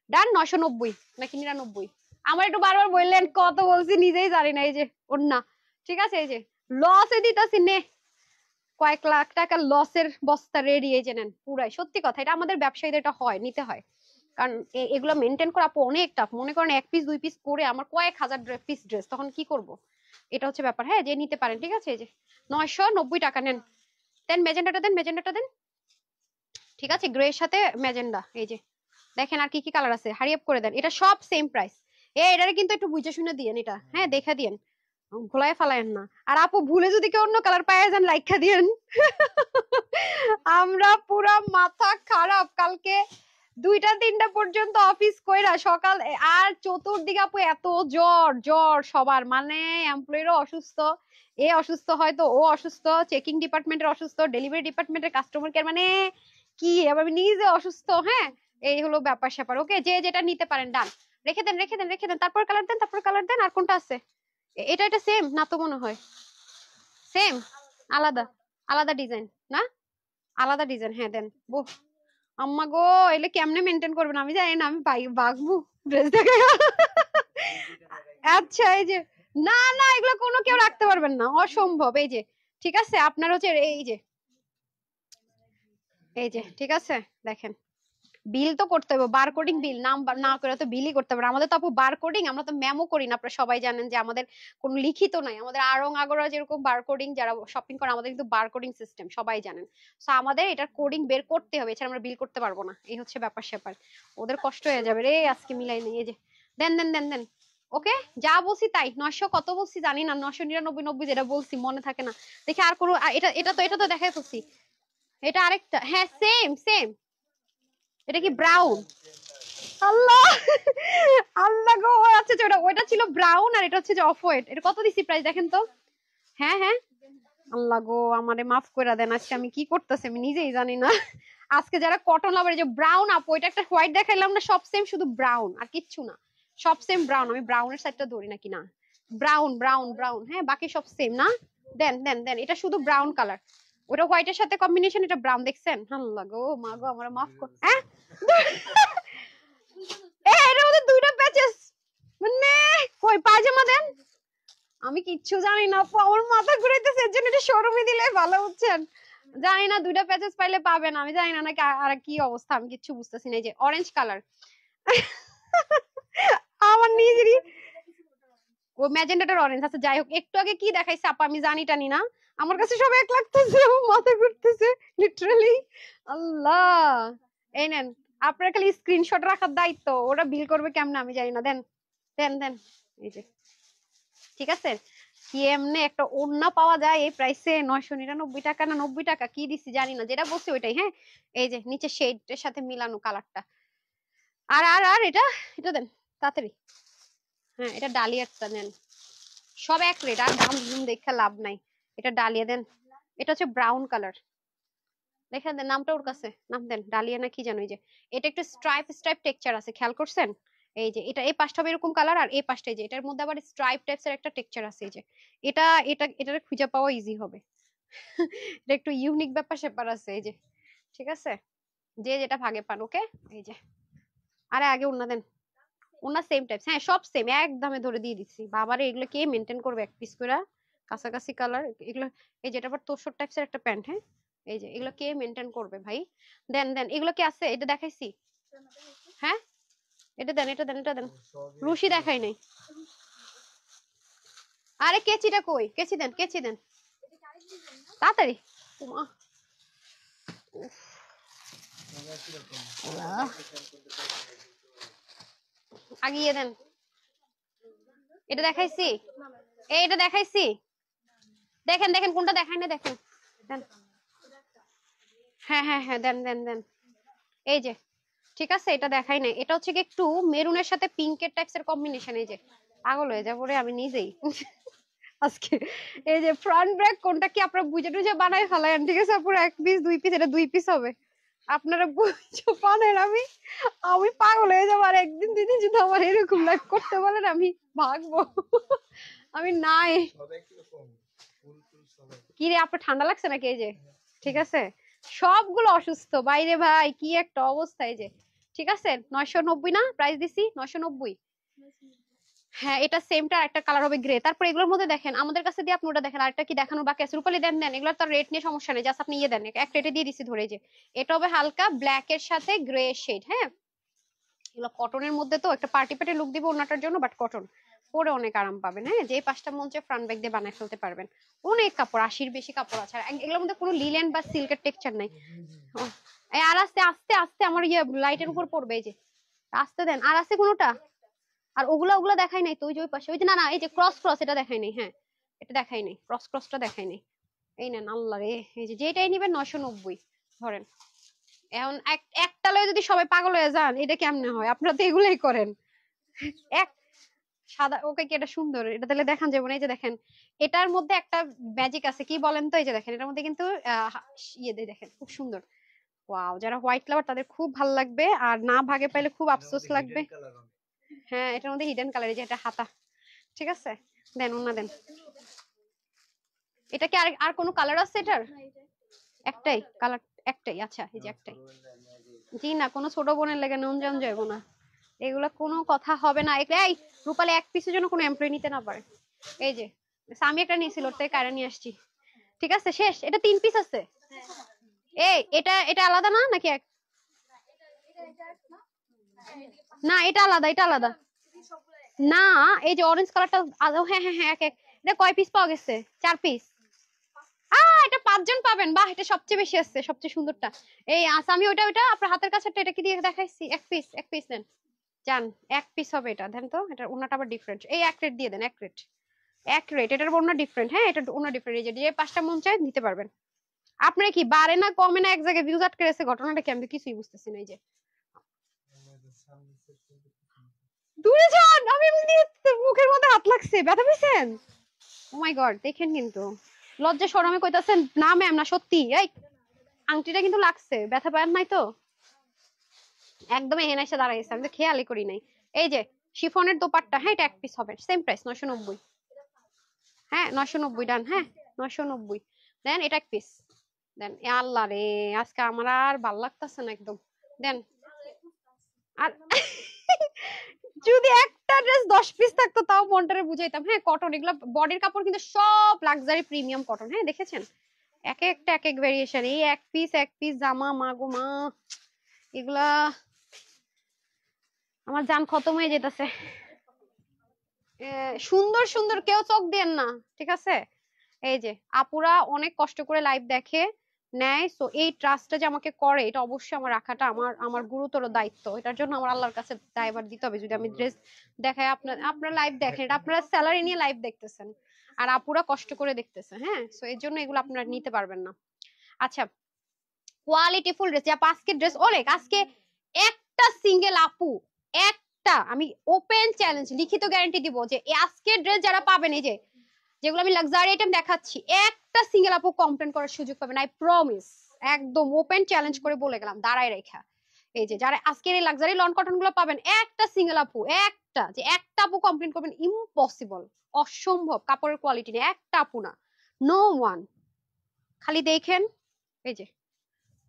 ডান। 990 নাকি 99? আমার একটু বারবার বললেন, কত বলছি নিজেই জানি না। এই যে ওন্না, ঠিক আছে? এই যে লসে দিতেছি, নে কয়েক লাখ টাকা লসের বস্তা রেডি। এই যে নেন, পুরাই সত্যি কথা, এটা আমাদের ব্যবসায়ীদের এটা হয়, নিতে হয়, কারণ এগুলো মেনটেন করা আপু অনেক টাফ। মনে করেন এক পিস 2 পিস করে আমার কয়েক হাজার পিস ড্রেস, তখন কি করব? এটা হচ্ছে ব্যাপার। হ্যাঁ, যে নিতে পারেন, ঠিক আছে? এই যে 990 টাকা নেন। দেন মেজেন্ডাটা দেন, মেজেন্ডাটা দেন, ঠিক আছে? গ্রে এর সাথে মেজেন্ডা। এই যে দেখেন আর কি কি কালার আছে, হারি আপ করে দেন। এটা সব সেম প্রাইস। এটারে কিন্তু একটু বুঝে শুনে দিয়েন, এটা হ্যাঁ দেখে দিয়েন, ভুলায় ফালায়েন না। আর আপু ভুলে যদি কেউ অন্য কালার পায় যান, লাইকা দিয়েন। আমরা পুরা মাথা খারাপ, কালকে 2টা 3টা পর্যন্ত অফিস কইরা সকাল, আর চতুর্দিকে আপু এত জ্বর জ্বর সবার, মানে এমপ্লয়িরও অসুস্থ, এ অসুস্থ, হয়তো ও অসুস্থ, চেকিং ডিপার্টমেন্টের অসুস্থ, ডেলিভারি ডিপার্টমেন্টের কাস্টমার কেয়ার, মানে কি আমি নিজে অসুস্থ। হ্যাঁ, এই হলো ব্যাপার স্যাপার। ওকে, যে যেটা নিতে পারেন ডান, রেখে দেন, রেখে দেন, রেখে দেন। তারপর কালার দেন, তারপর কালার দেন। আর কোনটা আছে? এটা এটা সেম না তো মনে হয়, সেম, আলাদা, আলাদা ডিজাইন না, আলাদা ডিজাইন। হ্যাঁ দেন। আম্মা গো, এলে কেমনে মেনটেন করবেন আমি জানি না, আমি বাগবো। ড্রেস দেখে আচ্ছা এই যে না না এগুলো কোনো কেউ রাখতে পারবেন না, অসম্ভব। এই যে ঠিক আছে আপনার হচ্ছে এই যে ঠিক আছে দেখেন, বিল তো করতে হবে, বারকোডিং বিল, নাম না করে তো বিলই করতে হবে। আমাদের তো আপু বারকোডিং, আমরা তো মেমো করি না, আপনারা সবাই জানেন যে আমাদের কোনো লিখিত নাই। আমাদের আড়ং আগরা যেরকম বারকোডিং, যারা শপিং করে আমাদের কিন্তু বারকোডিং সিস্টেম সবাই জানেন। সো আমাদের এটার কোডিং বের করতে হবে, এছাড়া আমরা বিল করতে পারবো না। এই হচ্ছে ব্যাপার স্যাপার, ওদের কষ্ট হয়ে যাবে রে আজকে মিলাই নেই। এই যে দেন দেন দেন দেন, ওকে যা বলছি তাই। 900 কত বলছি জানি না, 999 90 যেটা বলছি মনে থাকে না। দেখি আর কোনো, এটা তো দেখাই ফেলছি। এটা আরেকটা, হ্যাঁ সেম সেম। এটা কি ব্রাউন? আল্লাহ আল্লাহ গো, আচ্ছা আচ্ছা, ওটা ছিল ব্রাউন আর এটা হচ্ছে যে অফ হোয়াইট। এটা কত দিছি প্রাইস দেখেন তো। হ্যাঁ হ্যাঁ, আল্লাহ গো আমারে মাফ করে দেন, আজকে আমি কি করতেছি আমি নিজেই জানি না। আজকে যারা কটন লাভার, যে ব্রাউন আপু, এটা একটা হোয়াইট দেখাইলাম না, সব সেম শুধু ব্রাউন আর কিচ্ছু না। সব সেম ব্রাউন, আমি ব্রাউনের সাইডটা ধরি নাকি না, ব্রাউন ব্রাউন ব্রাউন, হ্যাঁ বাকি সব সেম না। দেন দেন দেন, এটা শুধু ব্রাউন কালার, ওটা হোয়াইটের সাথে কম্বিনেশন, এটা ব্রাউন দেখছেন। আল্লাহ গো মা গো আমার মাফ কর। হ্যাঁ এর মধ্যে দুইটা প্যাচেস, মানে কই পায়জামা দেন। আমি কিচ্ছু জানি না আপু, আমার মাথা ঘুরাইতেছে, এর জন্য এটা শোরুমে দিলে ভালো, বুঝছেন। জানি না দুইটা প্যাচেস পাইলে পাবেন, আমি জানি না নাকি আর কি অবস্থা, আমি কিচ্ছু বুঝতেছি না। এই যে অরেঞ্জ কালার আমার নিজেরই, ও ম্যাজেন্ডাটার অরেঞ্জ। আচ্ছা যাই হোক, একটু আগে কি দেখাইছে আপা আমি জানি টানি না, আমার কাছে সব এক লাগতেছে, আমার মাথা ঘুরতেছে লিটারালি। আল্লাহ, এই নেন আপনার খালি স্ক্রিনশট রাখার দায়িত্ব, ওরা বিল করবে কেমনে আমি জানি না। দেন দেন দেন, এই যে ঠিক আছে। কি এমনি একটা ওড়না পাওয়া যায় এই প্রাইসে? 999 টাকা না 90 টাকা, কি দিছি জানি না, যেটা বলছি ওইটাই। হ্যাঁ এই যে নিচে শেডের সাথে মিলানো কালারটা। আর আর আর এটা এটা দেন তাড়াতাড়ি। হ্যাঁ এটা ডালিয়ারটা নেন, সব এক রেট, আর দাম দুম দেখে লাভ নাই। এটা ডালিয়া দেন, এটা হচ্ছে ব্রাউন কালার। দেখেন দেন নামটা ওর কাছে, নাম দেন ডালিয়া না কি জানো। এই যে এটা একটু স্ট্রাইপ স্ট্রাইপ টেক্সচার আছে, খেয়াল করছেন? এই যে এটা এই পাশটা হবে এরকম কালার, আর এই পাশটা যে এটার মধ্যে আবার স্ট্রাইপ টাইপস এর একটা টেক্সচার আছে। এই যে এটা এটা এটা খুঁজে পাওয়া ইজি হবে। এটা একটু ইউনিক ব্যাপার স্যাপার আছে। এই যে ঠিক আছে, যে যেটা ভাগে পান। ওকে এই যে, আরে আগে ওন্না দেন, ওন্না সেম টাইপস, হ্যাঁ সব সেম, এক দামে ধরে দিয়ে দিচ্ছি। বাবারে এগুলো কে মেনটেন করবে এক পিস করে, কাছাকাছি কালার এগুলো। এই যেটা আবার তোষর টাইপস এর একটা প্যান্ট, হ্যাঁ এই যে এগুলো কে মেনটেন করবে ভাই। দেন দেন, এগুলো কি আছে? এটা দেখাইছি, হ্যাঁ এটা দেন এটা দেন এটা দেন। রুশি দেখাই নাই, আরে কেচিটা কই, কেচি দেন কেচি দেন তাড়াতাড়ি। উমা, উফ, আল্লাহ। আগিয়ে দেন, এটা দেখাইছি, এটা দেখাইছি, দেখেন দেখেন কোনটা দেখাই না, দেখেন দেন। হ্যাঁ হ্যাঁ হ্যাঁ দেন দেন দেন, এই যে ঠিক আছে এটা দেখাই নাই। এটা হচ্ছে কি একটু মেরুনের সাথে পিঙ্কের টাইপস এর কম্বিনেশন। এই যে পাগল হয়ে যাবো রে আমি নিজেই আজকে। এই যে ফ্রন্ট ব্রেক কোনটা কি আপনারা বুঝে টুঝে বানাই ফেলায়েন, ঠিক আছে পুরো এক পিস দুই পিস, এটা দুই পিস হবে। আপনারা বুঝে বানান, আমি আমি পাগল হয়ে যাবো। আর একদিন দুই দিন যদি আমার এরকম লাইফ করতে বলেন আমি ভাগবো। আমি নাই। কি রে আপনার ঠান্ডা লাগছে নাকি? এই যে ঠিক আছে, সবগুলো অসুস্থ বাইরে ভাই, কি একটা অবস্থা। এই যে ঠিক আছে 990 না প্রাইস দিছি, 990। হ্যাঁ এটা সেমটা, একটা কালার হবে গ্রে। তারপর এগুলোর মধ্যে দেখেন আমাদের কাছে দিয়ে আপনি ওটা দেখেন, আরেকটা কি দেখানো বাকি আছে। রূপালি দেন দেন, এগুলোর তার রেট নিয়ে সমস্যা নেই, জাস্ট আপনি ইয়ে দেন, এক রেটে দিয়ে দিছি ধরে। যে এটা হবে হালকা ব্ল্যাক এর সাথে গ্রে শেড। হ্যাঁ এগুলো কটনের মধ্যে, তো একটা পার্টি পার্টি লুক দিব ওনাটার জন্য, বাট কটন পরে অনেক আরাম পাবেন। হ্যাঁ যে পাঁচটা মঞ্চে ফ্রন্ট ব্যাগ দিয়ে বানায় ফেলতে পারবেন। অনেক কাপড়, 80-র বেশি কাপড় আছে, আর এগুলোর মধ্যে কোনো লিলেন বা সিল্কের টেক্সচার নাই। আর আস্তে আস্তে আস্তে আমার ইয়ে লাইটের উপর পড়বে। এই যে আস্তে দেন, আর আছে কোনোটা? আর ওগুলা ওগুলা দেখাই নাই তো, ওই যে ওই পাশে ওই যে, না না এই যে ক্রস ক্রস এটা দেখাই নাই। হ্যাঁ এটা দেখাই নাই, ক্রস ক্রসটা দেখাই নাই। এই নেন আল্লাহ রে, এই যে যেটাই নিবেন 990 ধরেন। এখন একটা লয়ে যদি সবাই পাগল হয়ে যান, এটা কেমনে হয়? আপনারা তো এগুলাই করেন। এক সাদা, ওকে কি এটা সুন্দর, এটা তাহলে দেখান যাবে না। এই যে দেখেন এটার মধ্যে একটা ম্যাজিক আছে, কি বলেন তো? এই যে দেখেন এটার মধ্যে কিন্তু ইয়ে দিয়ে দেখেন খুব সুন্দর। ওয়াও, যারা হোয়াইট লাভার তাদের খুব ভালো লাগবে, আর না ভাগে পাইলে খুব আফসোস লাগবে। হ্যাঁ এটার মধ্যে হিডেন কালার, এই যে এটা হাতা। ঠিক আছে দেন ওনা দেন। এটা কি আর আর কোনো কালার আছে এটার? একটাই কালার, একটাই। আচ্ছা এই যে একটাই। জি না, কোনো ছোট বোনের লেগে নুন জান যাইবো না। এগুলা কোনো কথা হবে না। এই রূপালী এক পিসের জন্য কোনো এমপ্লয়ি নিতে না পারে। এই যে আমি একটা নিয়েছিল, ওর থেকে কায়রা নিয়ে আসছি। ঠিক আছে, শেষ। এটা 3 পিস আছে। এই এটা এটা আলাদা না নাকি এক? না এটা আলাদা, এটা আলাদা না। এই যে অরেঞ্জ কালারটা, হ্যাঁ হ্যাঁ হ্যাঁ, এক এক। এটা কয় পিস পাওয়া গেছে? 4 পিস। এটা 5 জন পাবেন। বাহ, এটা সবচেয়ে বেশি আছে, সবচেয়ে সুন্দরটা। এই আচ্ছা, আমি ওইটা আপনার হাতের কাছেটা এটা কি দিয়ে দেখাইছি? এক পিস নেন জান, এক পিস হবে এটা। দেন তো, এটা ওনাটা আবার ডিফারেন্ট। এই এক রেট দিয়ে দেন, এক রেট। এক রেট, এটার ওনা ডিফারেন্ট। হ্যাঁ, এটা ওনা ডিফারেন্ট। এই যে 5টা মন চাই নিতে পারবেন। আপনার কি বাড়ে না কমে না, এক জায়গায় ভিউজ আটকে গেছে, ঘটনাটা কি? আমি তো কিছুই বুঝতেছি না। এই যে দূরে যান, আমি এমনি মুখের মধ্যে হাত লাগছে, ব্যথা পেয়েছেন? ও মাই গড, দেখেন কিন্তু লজ্জা শরমে কইতাছেন না ম্যাম, না সত্যি। এই আংটিটা কিন্তু লাগছে, ব্যথা পায় নাই তো? একদম এখানে এসে দাঁড়াইছে, আমি তো খেয়ালই করি নাই। এই যে শিফনের দোপাট্টা, হ্যাঁ এটা এক পিস হবে, সেম প্রাইস 990। হ্যাঁ 990 ডান। হ্যাঁ 990 দেন, এটা এক পিস দেন। এ আল্লাহ রে, আজকে আমার আর ভাল লাগতেছে না একদম। দেন। আর যদি একটা ড্রেস 10 পিস থাকতো তাও মনটারে বুঝাইতাম। হ্যাঁ কটন, এগুলো বডির কাপড় কিন্তু সব লাক্সারি প্রিমিয়াম কটন। হ্যাঁ দেখেছেন, এক একটা এক এক ভেরিয়েশন। এই এক পিস জামা, মা গো মা, এগুলা আমার জান খতম হয়ে যেতেছে। সুন্দর সুন্দর কেউ চোখ দেন না, ঠিক আছে? এই যে আপুরা অনেক কষ্ট করে লাইভ দেখে নেয়, সো এই ট্রাস্টটা যে আমাকে করে, এটা অবশ্যই আমার রাখাটা আমার আমার গুরুতর দায়িত্ব। এটার জন্য আমার আল্লাহর কাছে দায়ভার দিতে হবে। যদি আমি ড্রেস দেখাই, আপনার লাইভ দেখেন, এটা আপনারা স্যালারি নিয়ে লাইভ দেখতেছেন, আর আপুরা কষ্ট করে দেখতেছে। হ্যাঁ, সো এর জন্য এগুলো আপনারা নিতে পারবেন না। আচ্ছা, কোয়ালিটি ফুল ড্রেস, যা আজকে ড্রেস অনেক, আজকে একটা সিঙ্গেল আপু, একটা, আমি ওপেন চ্যালেঞ্জ, লিখিত গ্যারান্টি দিব যে আজকে ড্রেস যারা পাবেন, এই যে যেগুলো আমি লাক্সারি আইটেম দেখাচ্ছি, একটা সিঙ্গেল আপু কমপ্লেন করার সুযোগ পাবেন, আই প্রমিস। একদম ওপেন চ্যালেঞ্জ করে বলে গেলাম, দাঁড়ায় রেখা। এই যে যারা আজকের এই লাক্সারি লন কটন গুলো পাবেন, একটা সিঙ্গেল আপু, একটা যে একটা আপু কমপ্লেন করবেন, ইম্পসিবল, অসম্ভব। কাপড়ের কোয়ালিটি নেই, একটা আপু না, নো ওয়ান। খালি দেখেন, এই যে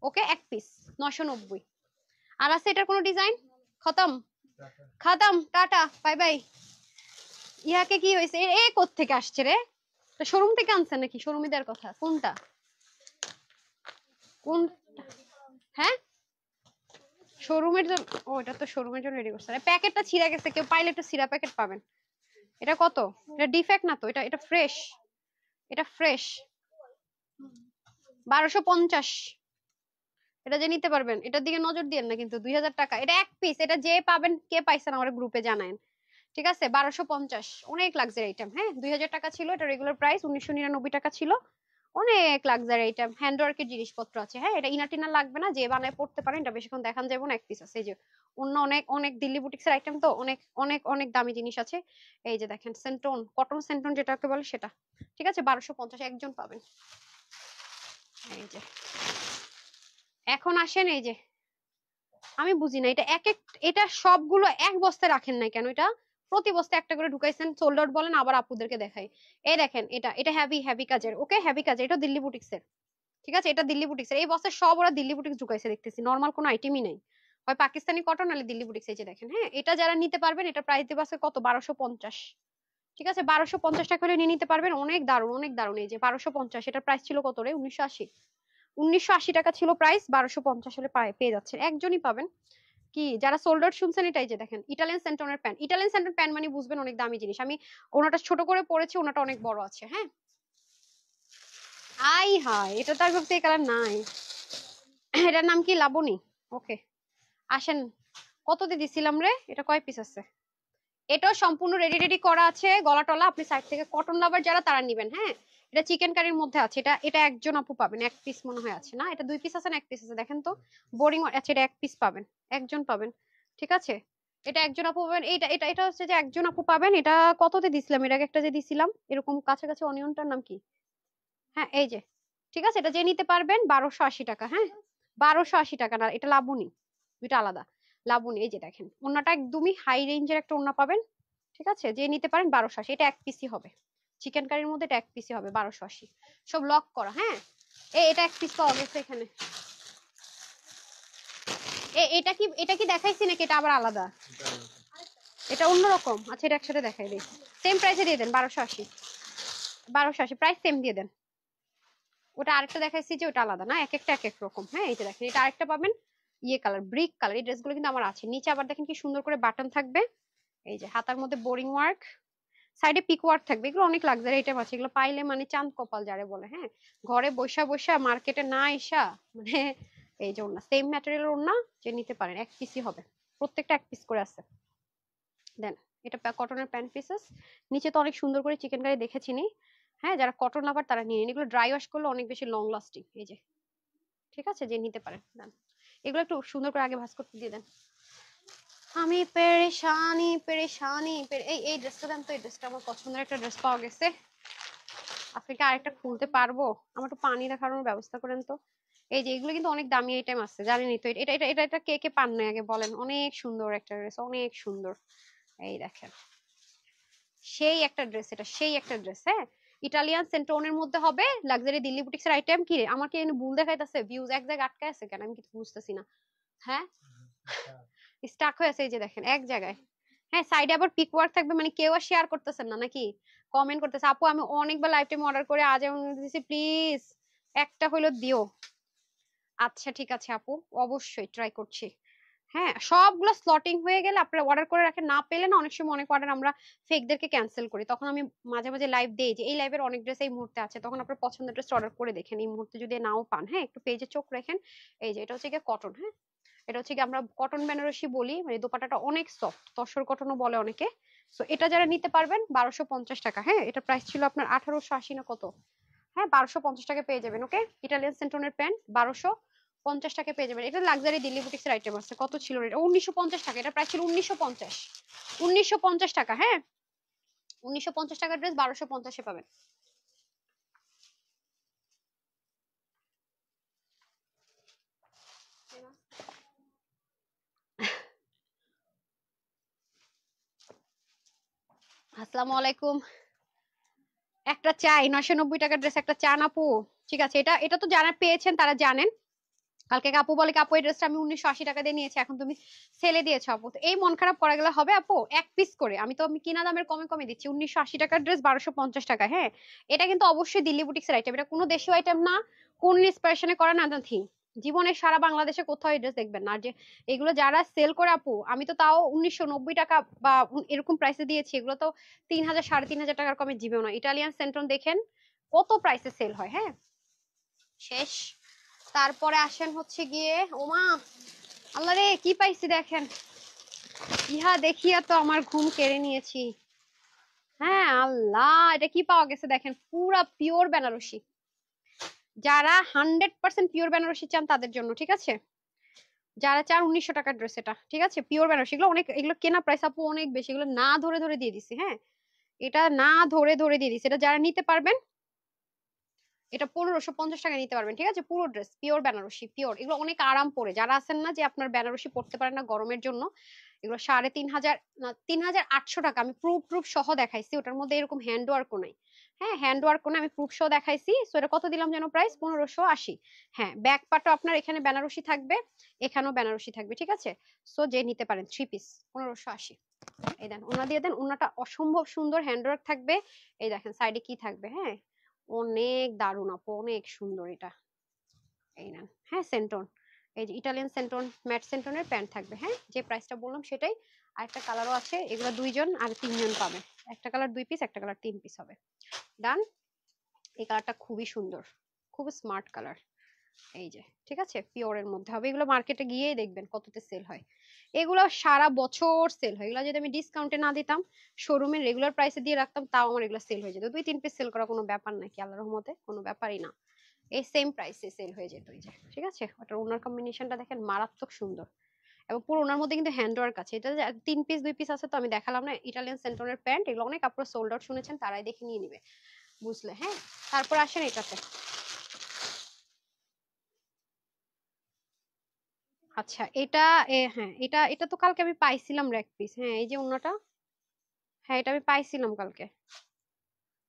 ওকে এক পিস 990। আর আছে এটার কোনো ডিজাইন? খতম, খতম, টাটা, বাই বাই। ইহাকে কি হয়েছে? এ কোত্থেকে আসছে রে? শোরুম থেকে আনছেন নাকি? শোরুমে দেওয়ার কথা। কোনটা কোন? হ্যাঁ শোরুমের জন্য, ও এটা তো শোরুমের জন্য রেডি করছে। প্যাকেটটা ছিঁড়ে গেছে, কেউ পাইলে একটু ছিঁড়া প্যাকেট পাবেন। এটা কত? এটা ডিফেক্ট না তো? এটা এটা ফ্রেশ, এটা ফ্রেশ। 1250। এটা যে নিতে পারবেন, এটার দিকে নজর দিয়েন না কিন্তু। 2000 টাকা এটা এক পিস। এটা যে পাবেন, কে পাইছেন আমার গ্রুপে জানায়েন। ঠিক আছে, 1250, অনেক লাক্সারি আইটেম। হ্যাঁ 2000 টাকা ছিল, এটা রেগুলার প্রাইস 1999 টাকা ছিল। অনেক লাক্সারি আইটেম, হ্যান্ডওয়ার্কের জিনিসপত্র আছে। হ্যাঁ এটা ইনার টিনার লাগবে না, যে বানায় পড়তে পারেন, এটা বেশিক্ষণ দেখান যাবে না। এক পিস আছে। এই যে অন্য অনেক অনেক দিল্লি বুটিক্সের আইটেম তো, অনেক অনেক অনেক দামি জিনিস আছে। এই যে দেখেন সেন্টন, কটন সেন্টন যেটাকে বলে সেটা। ঠিক আছে, 1250 একজন পাবেন। এই যে এখন আসেন, এই যে আমি বুঝি না এটা এক এক, এটা সবগুলো এক বস্তায় রাখেন নাই কেন? এটা প্রতি বস্তায় একটা করে ঢুকাইছেন, সোল্ড আউট বলেন। আবার আপুদেরকে দেখাই, এই দেখেন, এটা এটা হেভি হেভি কাজের। ওকে, হেভি কাজের, এটা দিল্লি বুটিক্সের। ঠিক আছে, এটা দিল্লি বুটিক্সের। এই বস্তায় সব ওরা দিল্লি বুটিক্স ঢুকাইছে দেখতেছি, নরমাল কোনো আইটেমই নাই, হয় পাকিস্তানি কটন নাহলে দিল্লি বুটিক্স। এই যে দেখেন, হ্যাঁ এটা যারা নিতে পারবেন, এটা প্রাইস দেব আছে কত? 1250। ঠিক আছে, 1250 টাকা করে নিয়ে নিতে পারবেন। অনেক দারুণ, অনেক দারুণ। এই যে 1250, এটার প্রাইস ছিল কত রে? 1980। 1980 টাকা ছিল প্রাইস, 1250 হলে পেয়ে যাচ্ছেন, একজনই পাবেন। কি যারা সোল্ড আউট শুনছেন, এটাই যে দেখেন ইটালিয়ান সেন্টনের প্যান্ট। ইটালিয়ান সেন্টন প্যান্ট মানে বুঝবেন অনেক দামি জিনিস। আমি ওনাটা ছোট করে পরেছি, ওনাটা অনেক বড় আছে। হ্যাঁ আই হাই, এটা তো আর এই কালার নাই। এটার নাম কি? লাবণী। ওকে, আসেন। কত দিয়ে দিছিলাম রে? এটা কয় পিস আছে? এটাও সম্পূর্ণ রেডি রেডি করা আছে, গলা টলা। আপনি সাইড থেকে কটন লাভার যারা, তারা নিবেন। হ্যাঁ এটা চিকেন কারির মধ্যে আছে। এটা এটা একজন আপু পাবেন, এক পিস মনে হয় আছে। না এটা 2 পিস আছে না 1 পিস আছে? দেখেন তো, বোরিং আছে। এটা এক পিস পাবেন, একজন পাবেন। ঠিক আছে, এটা একজন আপু পাবেন। এটা এটা এটা হচ্ছে যে একজন আপু পাবেন। এটা কততে দিছিলাম? এর আগে একটা যে দিছিলাম এরকম কাছাকাছি, অনিয়নটার নাম কি? হ্যাঁ এই যে, ঠিক আছে, এটা যে নিতে পারবেন 1280 টাকা। হ্যাঁ 1280 টাকা না, এটা লাবণী, দুইটা আলাদা। লাবণী, এই যে দেখেন ওন্নাটা একদমই হাই রেঞ্জের একটা ওন্না পাবেন। ঠিক আছে, যে নিতে পারেন 1280। এটা এক পিসই হবে, চিকেন কারির মধ্যে এটা এক পিসই হবে, 1280। সব লক করা। হ্যাঁ এটা এক পিস পাওয়া গেছে এখানে। এটা কি দেখাইছি নাকি? এটা আবার আলাদা? এটা অন্যরকম। আচ্ছা এটা একসাথে দেখাই দিই, সেম প্রাইসে দিয়ে দেন 1280। 1280 প্রাইস সেম দিয়ে দেন। ওটা আরেকটা দেখাইছি যে ওটা আলাদা না, এক একটা এক এক রকম। হ্যাঁ এই যে দেখেন এটা আরেকটা পাবেন ইয়ে কালার, ব্রিক কালার। এই ড্রেসগুলো কিন্তু আমার আছে। নিচে আবার দেখেন কি সুন্দর করে বাটন থাকবে, এই যে হাতার মধ্যে বোরিং ওয়ার্ক, সাইডে পিক ওয়ার্ক থাকবে। এগুলো অনেক লাক্সারি আইটেম আছে, এগুলো পাইলে মানে চাঁদ কপাল যারে বলে। হ্যাঁ ঘরে বসা বসা মার্কেটে না এসা মানে এই যে ওড়না, সেম ম্যাটেরিয়ালের ওড়না, যে নিতে পারেন এক পিসই হবে, প্রত্যেকটা এক পিস করে আছে। দেন এটা কটনের প্যান্ট পিসেস, নিচে তো অনেক সুন্দর করে চিকেন কারি দেখেছি নি। হ্যাঁ যারা কটন লাভার তারা নিয়ে নিন, এগুলো ড্রাই ওয়াশ করলে অনেক বেশি লং লাস্টিং। এই যে ঠিক আছে, যে নিতে পারেন দেন। এগুলো একটু সুন্দর করে আগে ভাঁজ করতে দিয়ে দেন। আমি পেরেশানি পেরেশানি এই এই ড্রেসটা দেন তো, এই ড্রেসটা আমার পছন্দের একটা ড্রেস পাওয়া গেছে। আপনি কি আরেকটা খুলতে পারবো? আমার একটু পানি দেখানোর ব্যবস্থা করেন তো। এই যে এগুলো কিন্তু অনেক দামি আইটেম আছে জানেনই তো। এটা এটা এটা এটা কে কে পান না আগে বলেন? অনেক সুন্দর একটা ড্রেস, অনেক সুন্দর। এই দেখেন সেই একটা ড্রেস, এটা সেই একটা ড্রেস। হ্যাঁ ইটালিয়ান সেন্টোনের মধ্যে হবে, লাক্সারি দিল্লি বুটিক্সের আইটেম। কি রে আমার কি এখানে ভুল দেখাইতাছে? ভিউজ এক জায়গায় আটকে আছে কেন, আমি কিছু বুঝতেছি না। হ্যাঁ স্টাক হয়ে আছে, এই যে দেখেন এক জায়গায়। হ্যাঁ সাইডে আবার পিক ওয়ার্ক থাকবে, মানে কেউ আর শেয়ার করতেছেন না নাকি? কমেন্ট করতেছে আপু আমি অনেকবার লাইভ টাইম অর্ডার করে আজ এমন দিছি, প্লিজ একটা হইলো দিও। আচ্ছা ঠিক আছে আপু, অবশ্যই ট্রাই করছি। হ্যাঁ সবগুলো স্লটিং হয়ে গেলে আপনারা অর্ডার করে রাখেন, না পেলে না অনেক সময় অনেক অর্ডার আমরা ফেকদেরকে ক্যান্সেল করি, তখন আমি মাঝে মাঝে লাইভ দেই যে এই লাইভের অনেক ড্রেস এই মুহূর্তে আছে, তখন আপনার পছন্দের ড্রেস অর্ডার করে দেখেন। এই মুহূর্তে যদি নাও পান, হ্যাঁ একটু পেজে চোখ রাখেন। এই যে এটা হচ্ছে গিয়ে কটন। হ্যাঁ এটা হচ্ছে কি আমরা কটন বেনারসি বলি, মানে দোপাট্টাটা অনেক সফট, তসর কটনও বলে অনেকে। তো এটা যারা নিতে পারবেন 1250 টাকা। হ্যাঁ এটা প্রাইস ছিল আপনার 1880 না কত। হ্যাঁ 1250 টাকা পেয়ে যাবেন। ওকে ইটালিয়ান সেন্টনের প্যান্ট 1250 টাকা পেয়ে যাবেন। এটা লাক্সারি দিল্লি বুটিক্স এর আইটেম আছে। কত ছিল এটা? 1950 টাকা। এটা প্রাইস ছিল 1950। 1950 টাকা। হ্যাঁ 1950 টাকার ড্রেস 1250-এ পাবেন। আসসালামু আলাইকুম। একটা চাই 990 টাকার ড্রেস, একটা চান আপু? ঠিক আছে এটা এটা তো যারা পেয়েছেন তারা জানেন। কালকে আপু বলে আপু এই ড্রেসটা আমি 1980 টাকা দিয়ে নিয়েছি, এখন তুমি সেলে দিয়েছো আপু। তো এই মন খারাপ করা গেলে হবে আপু? এক পিস করে আমি কিনা দামের কমে কমে দিচ্ছি। 1980 টাকার ড্রেস 1250 টাকা। হ্যাঁ এটা কিন্তু অবশ্যই দিল্লি বুটিক্সের আইটেম, এটা কোনো দেশীয় আইটেম না, কোন ইন্সপিরেশনে করা না নাথিং। জীবনে সারা বাংলাদেশে কোথাও এই ড্রেস দেখবেন না। আর যে এগুলো যারা সেল করে আপু, আমি তো তাও 1990 টাকা বা এরকম প্রাইসে দিয়েছি, এগুলো তো 3000 3500 টাকার কমে জীবেও না। ইটালিয়ান সেন্টন দেখেন কত প্রাইসে সেল হয়। হ্যাঁ শেষ। তারপরে আসেন হচ্ছে গিয়ে ওমা আল্লাহ রে কি পাইছি দেখেন, ইহা দেখিয়া তো আমার ঘুম কেড়ে নিয়েছি। হ্যাঁ আল্লাহ এটা কি পাওয়া গেছে দেখেন, পুরা পিওর বেনারসি। যারা 100% পিওর বেনারসি চান তাদের জন্য, ঠিক আছে? যারা চান 1900 টাকার ড্রেস, এটা ঠিক আছে পিওর বেনারসি। এগুলো অনেক, এগুলো কেনা প্রাইস আপু অনেক বেশি, এগুলো না ধরে ধরে দিয়ে দিছি। হ্যাঁ এটা না ধরে ধরে দিয়ে দিছি। এটা যারা নিতে পারবেন এটা 1550 টাকা নিতে পারবেন। ঠিক আছে পুরো ড্রেস পিওর বেনারসি, পিওর। এগুলো অনেক আরাম পরে, যারা আছেন না যে আপনার বেনারসি পড়তে পারেন না গরমের জন্য, এগুলো 3500 না 3800 টাকা। আমি প্রুফ প্রুফ সহ দেখাইছি, ওটার মধ্যে এরকম হ্যান্ড ওয়ার্কও নাই। হ্যাঁ হ্যান্ড ওয়ার্কও নাই, আমি প্রুফ সহ দেখাইছি। সো এটা কত দিলাম যেন প্রাইস? 1580। হ্যাঁ ব্যাক পাটও আপনার এখানে বেনারসি থাকবে, এখানেও বেনারসি থাকবে। ঠিক আছে সো যে নিতে পারেন 3 পিস 1580। এই দেন ওনা দিয়ে দেন, ওনাটা অসম্ভব সুন্দর হ্যান্ড ওয়ার্ক থাকবে। এই দেখেন সাইডে কি থাকবে। হ্যাঁ অনেক দারুণ আপু, অনেক সুন্দর এটা। এই নেন। হ্যাঁ সেন্টন, এই যে ইটালিয়ান সেন্টন ম্যাট সেন্টনের প্যান্ট থাকবে। হ্যাঁ যে প্রাইসটা বললাম সেটাই। আর একটা কালারও আছে, এগুলো দুইজন আর তিনজন পাবে। একটা কালার 2 পিস, একটা কালার 3 পিস হবে। ডান। এই কালারটা খুবই সুন্দর, খুব স্মার্ট কালার। এই যে ঠিক আছে পিওরের মধ্যে হবে। এগুলো মার্কেটে গিয়েই দেখবেন কততে সেল হয়, এগুলো সারা বছর সেল হয়। এগুলো যদি আমি ডিসকাউন্টে না দিতাম, শোরুমের রেগুলার প্রাইসে দিয়ে রাখতাম, তাও আমার এগুলো সেল হয়ে যেত। 2-3 পিস সেল করা কোনো ব্যাপার নাকি আল্লাহর রহমতে? কোনো ব্যাপারই না, এই সেম প্রাইসে সেল হয়ে যেত। এই যে ঠিক আছে ওটার ওনার কম্বিনেশনটা দেখেন মারাত্মক সুন্দর, এবং পুরো ওনার মধ্যে কিন্তু হ্যান্ড ওয়ার্ক আছে। এটা 3 পিস 2 পিস আছে তো আমি দেখালাম না। ইটালিয়ান সেন্টনের প্যান্ট, এগুলো অনেক আপনারা সোল্ড আউট শুনেছেন, তারাই দেখে নিয়ে নিবে বুঝলে। হ্যাঁ তারপর আসেন এটাতে। আচ্ছা এটা হ্যাঁ এটা এটা তো কালকে আমি পাইছিলাম র্যাক পিস। হ্যাঁ এই যে অন্যটা, হ্যাঁ এটা আমি পাইছিলাম কালকে।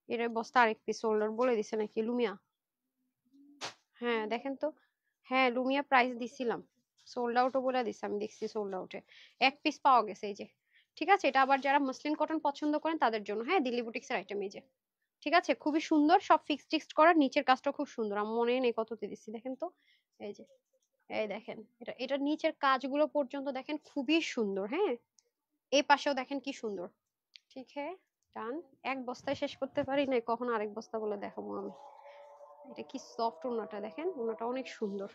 এর বস্তা আরেক পিস সোল্ডার বলে দিছে নাকি লুমিয়া? হ্যাঁ দেখেন তো, হ্যাঁ লুমিয়া প্রাইস দিছিলাম, সোল্ড আউটও বলে দিছে, আমি দেখছি সোল্ড আউটে এক পিস পাওয়া গেছে। এই যে ঠিক আছে, এটা আবার যারা মসলিন কটন পছন্দ করেন তাদের জন্য, হ্যাঁ দিল্লি বুটিক্সের আইটেম এই যে, ঠিক আছে খুবই সুন্দর, সব ফিক্সড করা, নিচের কাজটা খুব সুন্দর, আমার মনে নেই কততে দিচ্ছি দেখেন তো, এই যে এই দেখেন, এটা নিচের কাজগুলো পর্যন্ত দেখেন খুবই সুন্দর, হ্যাঁ এই পাশেও দেখেন কি সুন্দর, ঠিক হ্যাঁ ডান। এক বস্তায় শেষ করতে পারি না, কখন আরেক বস্তা বলে দেখাবো আমি। এটা কি সফট ওড়নাটা দেখেন, ওড়নাটা অনেক সুন্দর।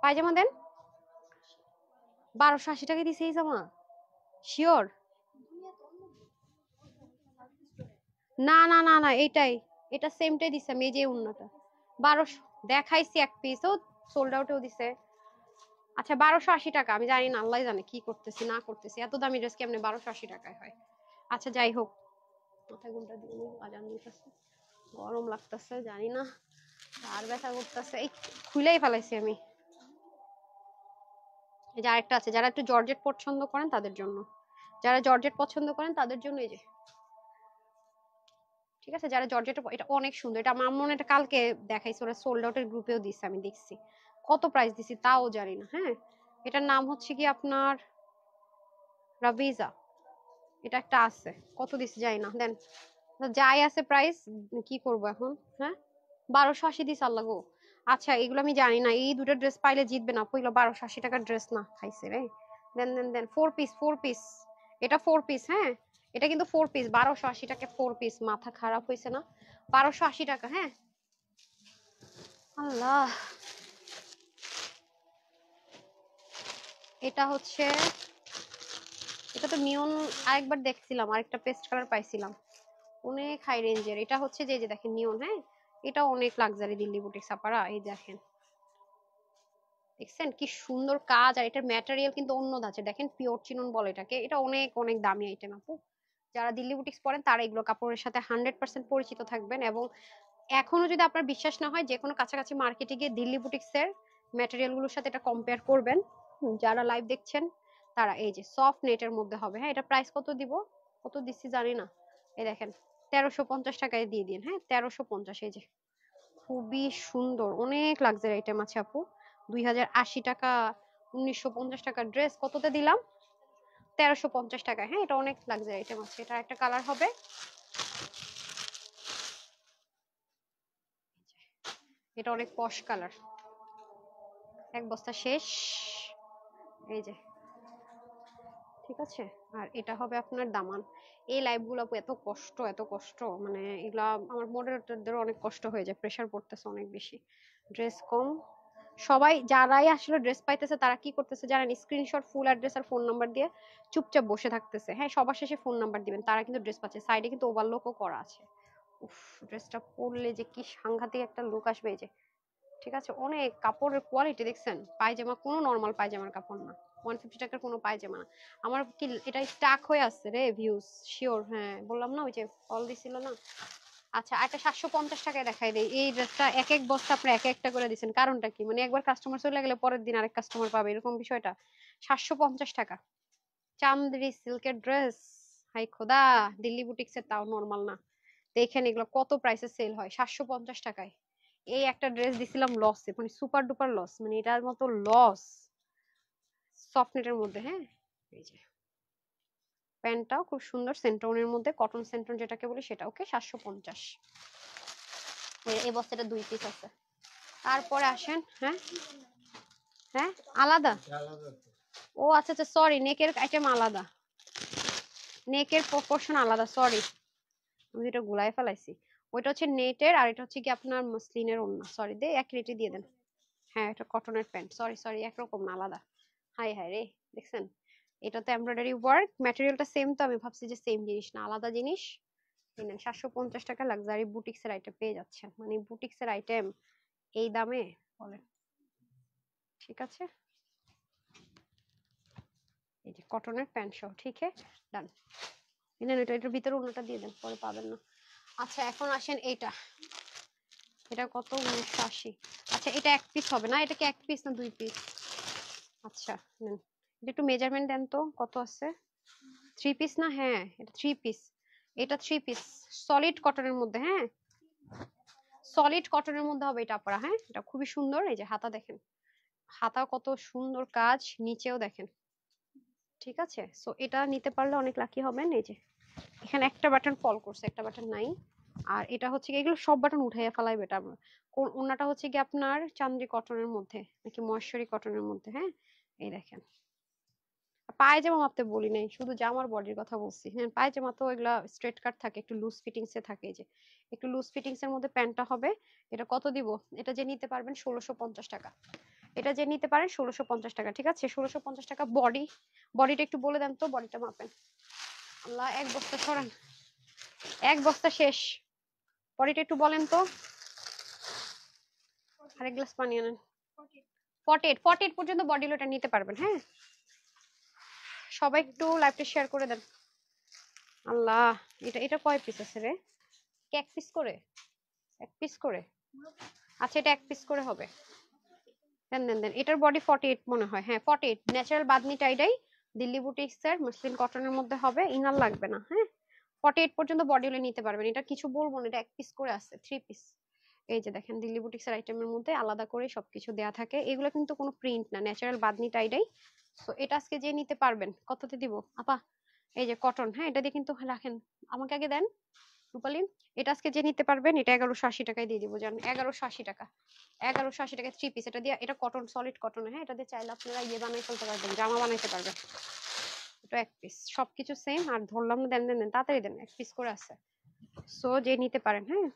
পায়জামা দেন, 1280 টাকা দিছে এই জামা, শিওর? না না না না, এইটাই, এটা সেমটাই দিছে আমি, এই যে ওড়নাটা 1200 দেখাইছি, এক পিসও সোল্ড আউটেও দিছে। আচ্ছা 1280 টাকা, আমি জানি না, আল্লাহ জানে কি করতেছি না করতেছি, এত দামি ড্রেস কেমনে 1280 টাকায় হয়। আচ্ছা যাই হোক, মাথায় ঘুমটা দিয়ে নিই, আজান দিতেছে, গরম লাগতেছে জানি না, আর ব্যথা করতেছে, এই খুলেই ফেলাইছি আমি। এই যে আরেকটা আছে, যারা একটু জর্জেট পছন্দ করেন তাদের জন্য, যারা জর্জেট পছন্দ করেন তাদের জন্য এই যে, ঠিক আছে যারা জর্জেট, এটা অনেক সুন্দর, এটা আমার মনে হয় এটা কালকে দেখাইছে, ওরা সোল্ড আউটের গ্রুপেও দিছে, আমি দেখছি কত প্রাইস দিছি তাও জানি না, হ্যাঁ এটার নাম হচ্ছে কি আপনার রাবিজা, এটা একটা আছে, কত দিছি জানি না, দেন যাই আছে প্রাইস, কি করব এখন, হ্যাঁ 1280 দিস আল্লাহ গো। আচ্ছা এগুলো আমি জানি না, এই দুটো ড্রেস পাইলে জিতবে না, পইলো 1280 টাকার ড্রেস না খাইছে রে, দেন দেন দেন, ফোর পিস, এটা ফোর পিস, হ্যাঁ এটা কিন্তু ফোর পিস, 1280 টাকা ফোর পিস, মাথা খারাপ হয়েছে না, 1280 টাকা, হ্যাঁ আল্লাহ। এটা হচ্ছে, এটা তো নিয়ন, আরেকবার দেখছিলাম আরেকটা পেস্ট কালার পাইছিলাম, অনেক হাই রেঞ্জের, এটা হচ্ছে যে দেখেন নিয়ন, হ্যাঁ এটা অনেক লাক্সারি দিল্লি বুটিক সাপারা, এই দেখেন দেখছেন কি সুন্দর কাজ, আর এটার ম্যাটেরিয়াল কিন্তু অন্য ধাঁচের, দেখেন পিওর চিনন বলে এটাকে, এটা অনেক অনেক দামি আইটেম আপু, যারা দিল্লি বুটিক্স পরেন তারা এগুলো কাপড়ের সাথে 100% পরিচিত থাকবেন। এবং এখনো যদি আপনার বিশ্বাস না হয়, যে কোনো কাছাকাছি মার্কেটে গিয়ে দিল্লি বুটিক্সের ম্যাটেরিয়াল গুলোর সাথে এটা কম্পেয়ার করবেন, যারা লাইভ দেখছেন তারা, এই যে সফট নেটের মধ্যে হবে, হ্যাঁ এটা প্রাইস কত দিব, কত দিচ্ছি জানি না, এই দেখেন 1350 টাকায় দিয়ে দিন, হ্যাঁ 1350, এই যে খুবই সুন্দর, অনেক লাক্সারি আইটেম আছে আপু, 2080 টাকা, 1950 টাকার ড্রেস কততে দিলাম, 1350 টাকায়, হ্যাঁ এটা অনেক লাক্সারি আইটেম আছে। এটা একটা কালার হবে, এটা অনেক পশ কালার, এক বস্তা শেষ, এই যে ঠিক আছে। আর এটা হবে আপনার দামান, এই লাইভ গুলো আপু এত কষ্ট এত কষ্ট, মানে এগুলা আমার মডারেটরদের অনেক কষ্ট হয়ে যায়, প্রেসার পড়তেছে অনেক বেশি, ড্রেস কম, সবাই যারাই আসলে ড্রেস পাইতেছে তারা কি করতেছে জানেন, স্ক্রিনশট ফুল অ্যাড্রেস আর ফোন নাম্বার দিয়ে চুপচাপ বসে থাকতেছে, হ্যাঁ সবার শেষে ফোন নাম্বার দিবেন, তারা কিন্তু ড্রেস পাচ্ছে, সাইডে কিন্তু ওভারলোকও করা আছে, উফ ড্রেসটা পরলে যে কি সাংঘাতিক একটা লুক আসবে, এই যে ঠিক আছে, অনেক কাপড়ের কোয়ালিটি দেখছেন, পায়জামা কোনো নরমাল পায়জামার কাপড় না, 150 টাকার কোনো পায়জামা না, আমার কি এটা স্টাক হয়ে আছে রে ভিউজ, শিওর, হ্যাঁ বললাম না ওই যে কল দিছিল না। আচ্ছা একটা 750 টাকায় দেখাই দেই, এই ড্রেসটা এক এক বস্তা আপনি এক একটা করে দিচ্ছেন, কারণটা কি, মানে একবার কাস্টমার চলে গেলে পরের দিন আরেক কাস্টমার পাবে এরকম বিষয়টা, 750 টাকা চান্দেরি সিল্কের ড্রেস, হাই খোদা, দিল্লি বুটিক্সের তাও নরমাল না, দেখেন এগুলো কত প্রাইসে সেল হয়, 750 টাকায়, এই একটা ড্রেস দিছিলাম লসে, মানে সুপার ডুপার লস, মানে এটার মতো লস, সফট নেটের মধ্যে, হ্যাঁ এই যে প্যান্টটাও খুব সুন্দর সেন্টনের মধ্যে, কটন সেন্টন যেটাকে বলি সেটা, ওকে 750, এই বস্তাটা 2 পিস আছে। তারপরে আসেন, হ্যাঁ হ্যাঁ আলাদা, ও আচ্ছা আচ্ছা সরি, নেকের আইটেম আলাদা, নেকের প্রপোর্শন আলাদা, সরি আমি এটা গুলাই ফেলাইছি, ওইটা হচ্ছে নেটের আর এটা হচ্ছে কি আপনার মসলিনের ওড়না, সরি দে এক রেটে দিয়ে দেন, হ্যাঁ এটা কটনের প্যান্ট, সরি সরি একরকম না আলাদা, হাই হাই রে দেখছেন, এটা তো এমব্রয়ডারি ওয়ার্ক, ম্যাটেরিয়ালটা সেম, তো আমি ভাবছি যে সেম জিনিস না, আলাদা জিনিস, এই নেন 750 টাকা লাক্সারি বুটিক্স এর আইটেম পেয়ে যাচ্ছেন, মানে বুটিক্স এর আইটেম এই দামে বলেন, ঠিক আছে, এই যে কটনের প্যান্ট সহ, ঠিক আছে ডান, নেন এটার ভিতরে অন্যটা দিয়ে দেন, পরে পাবেন না। আচ্ছা এখন আসেন এইটা, এটা কত 1980, আচ্ছা এটা এক পিস হবে না, এটা কি এক পিস না 2 পিস, আচ্ছা নেন, এটা একটু মেজারমেন্ট দেন তো কত আছে, 3 পিস না, হ্যাঁ এটা 3 পিস, এটা 3 পিস সলিড কটনের মধ্যে, হ্যাঁ সলিড কটনের মধ্যে হবে এটা আপনারা, হ্যাঁ এটা খুবই সুন্দর, এই যে হাতা দেখেন, হাতা কত সুন্দর কাজ, নিচেও দেখেন ঠিক আছে, সো এটা নিতে পারলে অনেক লাকি হবেন। এই যে এখানে একটা বাটন ফল করছে, একটা বাটন নাই। আর এটা হচ্ছে কি, এগুলো সব বাটন উঠাইয়া ফেলাইবে এটা। কোন ওন্নাটা হচ্ছে কি আপনার চান্দি কটনের মধ্যে নাকি মহেশ্বরী কটনের মধ্যে, হ্যাঁ এই দেখেন। পায়জামা মাপতে বলি নাই, শুধু জামার বডির কথা বলছি। হ্যাঁ পায়জামা তো এগুলা স্ট্রেট কাট থাকে, একটু লুজ ফিটিংস এ থাকে। এই যে একটু লুজ ফিটিংস এর মধ্যে প্যান্টটা হবে। এটা কত দিব? এটা যে নিতে পারবেন 1650 টাকা। এটা যে নিতে পারেন 1650 টাকা, ঠিক আছে 1650 টাকা। বডিটা একটু বলে দেন তো, বডিটা মাপেন। আল্লাহ, এক বস্তা সরান, এক বস্তা শেষ। বডিটা একটু বলেন তো। আরেক গ্লাস পানি আনেন। 48 পর্যন্ত বডি লোটা নিতে পারবেন। হ্যাঁ সবাই একটু লাইভটা শেয়ার করে দেন। আল্লাহ, এটা এটা কয় পিস আছে রে? এক পিস করে, এক পিস করে। আচ্ছা এটা এক পিস করে হবে। দেন দেন দেন। এটার বডি 48 মনে হয়, হ্যাঁ 48। Natural Bamni tie-dye, Delhi boutiques এর মসলিন কটনের মধ্যে হবে, ইনার লাগবে না। হ্যাঁ 48 পর্যন্ত বডি হলে নিতে পারবেন। এটা কিছু বলবো না, এটা এক পিস করে আছে, 3 পিস। এই যে দেখেন দিল্লি বুটিক্স এর আইটেমের মধ্যে আলাদা করে সবকিছু দেয়া থাকে। এগুলো কিন্তু কোনো প্রিন্ট না, ন্যাচারাল বাদনি টাইডাই। সো এটা আজকে যে নিতে পারবেন, কততে দিব আপা? এই যে কটন, হ্যাঁ এটা দিয়ে কিন্তু রাখেন, আমাকে আগে দেন রূপালী। এটা আজকে যে নিতে পারবেন এটা 1180 টাকায় দিয়ে দিব, জান 1180 টাকা। 1180 টাকা 3 পিস। এটা দিয়ে, এটা কটন, সলিড কটন। হ্যাঁ এটা দিয়ে চাইলে আপনারা ইয়ে বানাই ফেলতে পারবেন, জামা বানাইতে পারবেন। এটা এক পিস, সবকিছু সেম। আর ধরলাম না, দেন দেন দেন তাড়াতাড়ি দেন, এক পিস করে আছে। সো যে নিতে পারেন। হ্যাঁ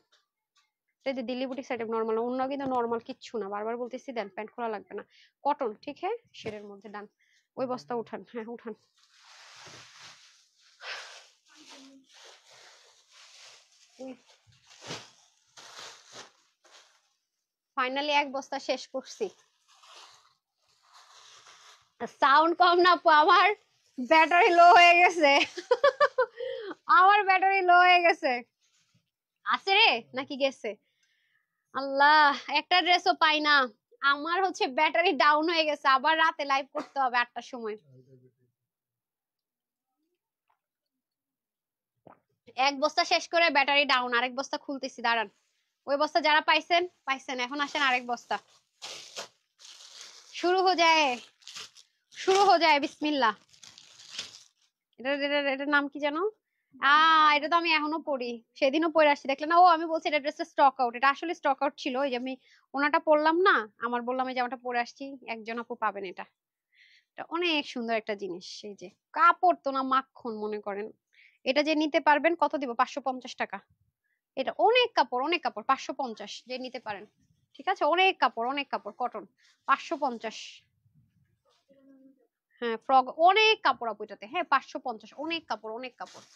এই যে দিল্লি বুটিক সাইড নরমাল, অন্য কিন্তু নরমাল কিচ্ছু না, বারবার বলতেছি দেন, প্যান্ট খোলা লাগবে না, কটন। ঠিক হ্যাঁ শেডের মধ্যে ডান। ওই বস্তা উঠান, হ্যাঁ উঠান। ফাইনালি এক বস্তা শেষ করছি। সাউন্ড কম না আপু, আমার ব্যাটারি লো হয়ে গেছে। আমার ব্যাটারি লো হয়ে গেছে। আছে রে নাকি গেছে? আল্লাহ, একটা ড্রেসও পাই না। আমার হচ্ছে ব্যাটারি ডাউন হয়ে গেছে, আবার রাতে লাইভ করতে হবে 8টার সময়। এক বস্তা শেষ করে ব্যাটারি ডাউন, আরেক বস্তা খুলতেছি দাঁড়ান। ওই বস্তা যারা পাইছেন পাইছেন, এখন আসেন আরেক বস্তা। শুরু হয়ে যায়, শুরু হয়ে যায়, বিসমিল্লাহ। এটার নাম কি জানো? এটা তো আমি এখনো পড়ি, সেদিনও পরে আসছি, দেখলে না? ও আমি বলছি এটা ড্রেসটা স্টক আউট, এটা আসলে স্টক আউট ছিল। ওই যে আমি ওনাটা পরলাম না, আমার বললাম এই জামাটা পরে আসছি, একজন আপু পাবেন এটা। এটা অনেক সুন্দর একটা জিনিস। এই যে কাপড় তো না মাখন মনে করেন। এটা যে নিতে পারবেন কত দিব? 550 টাকা। এটা অনেক কাপড়, অনেক কাপড়, 550 যে নিতে পারেন। ঠিক আছে, অনেক কাপড়, অনেক কাপড়, কটন, 550। হ্যাঁ ফ্রক, অনেক কাপড় আপু এটাতে। হ্যাঁ 550, অনেক কাপড়, অনেক কাপড়।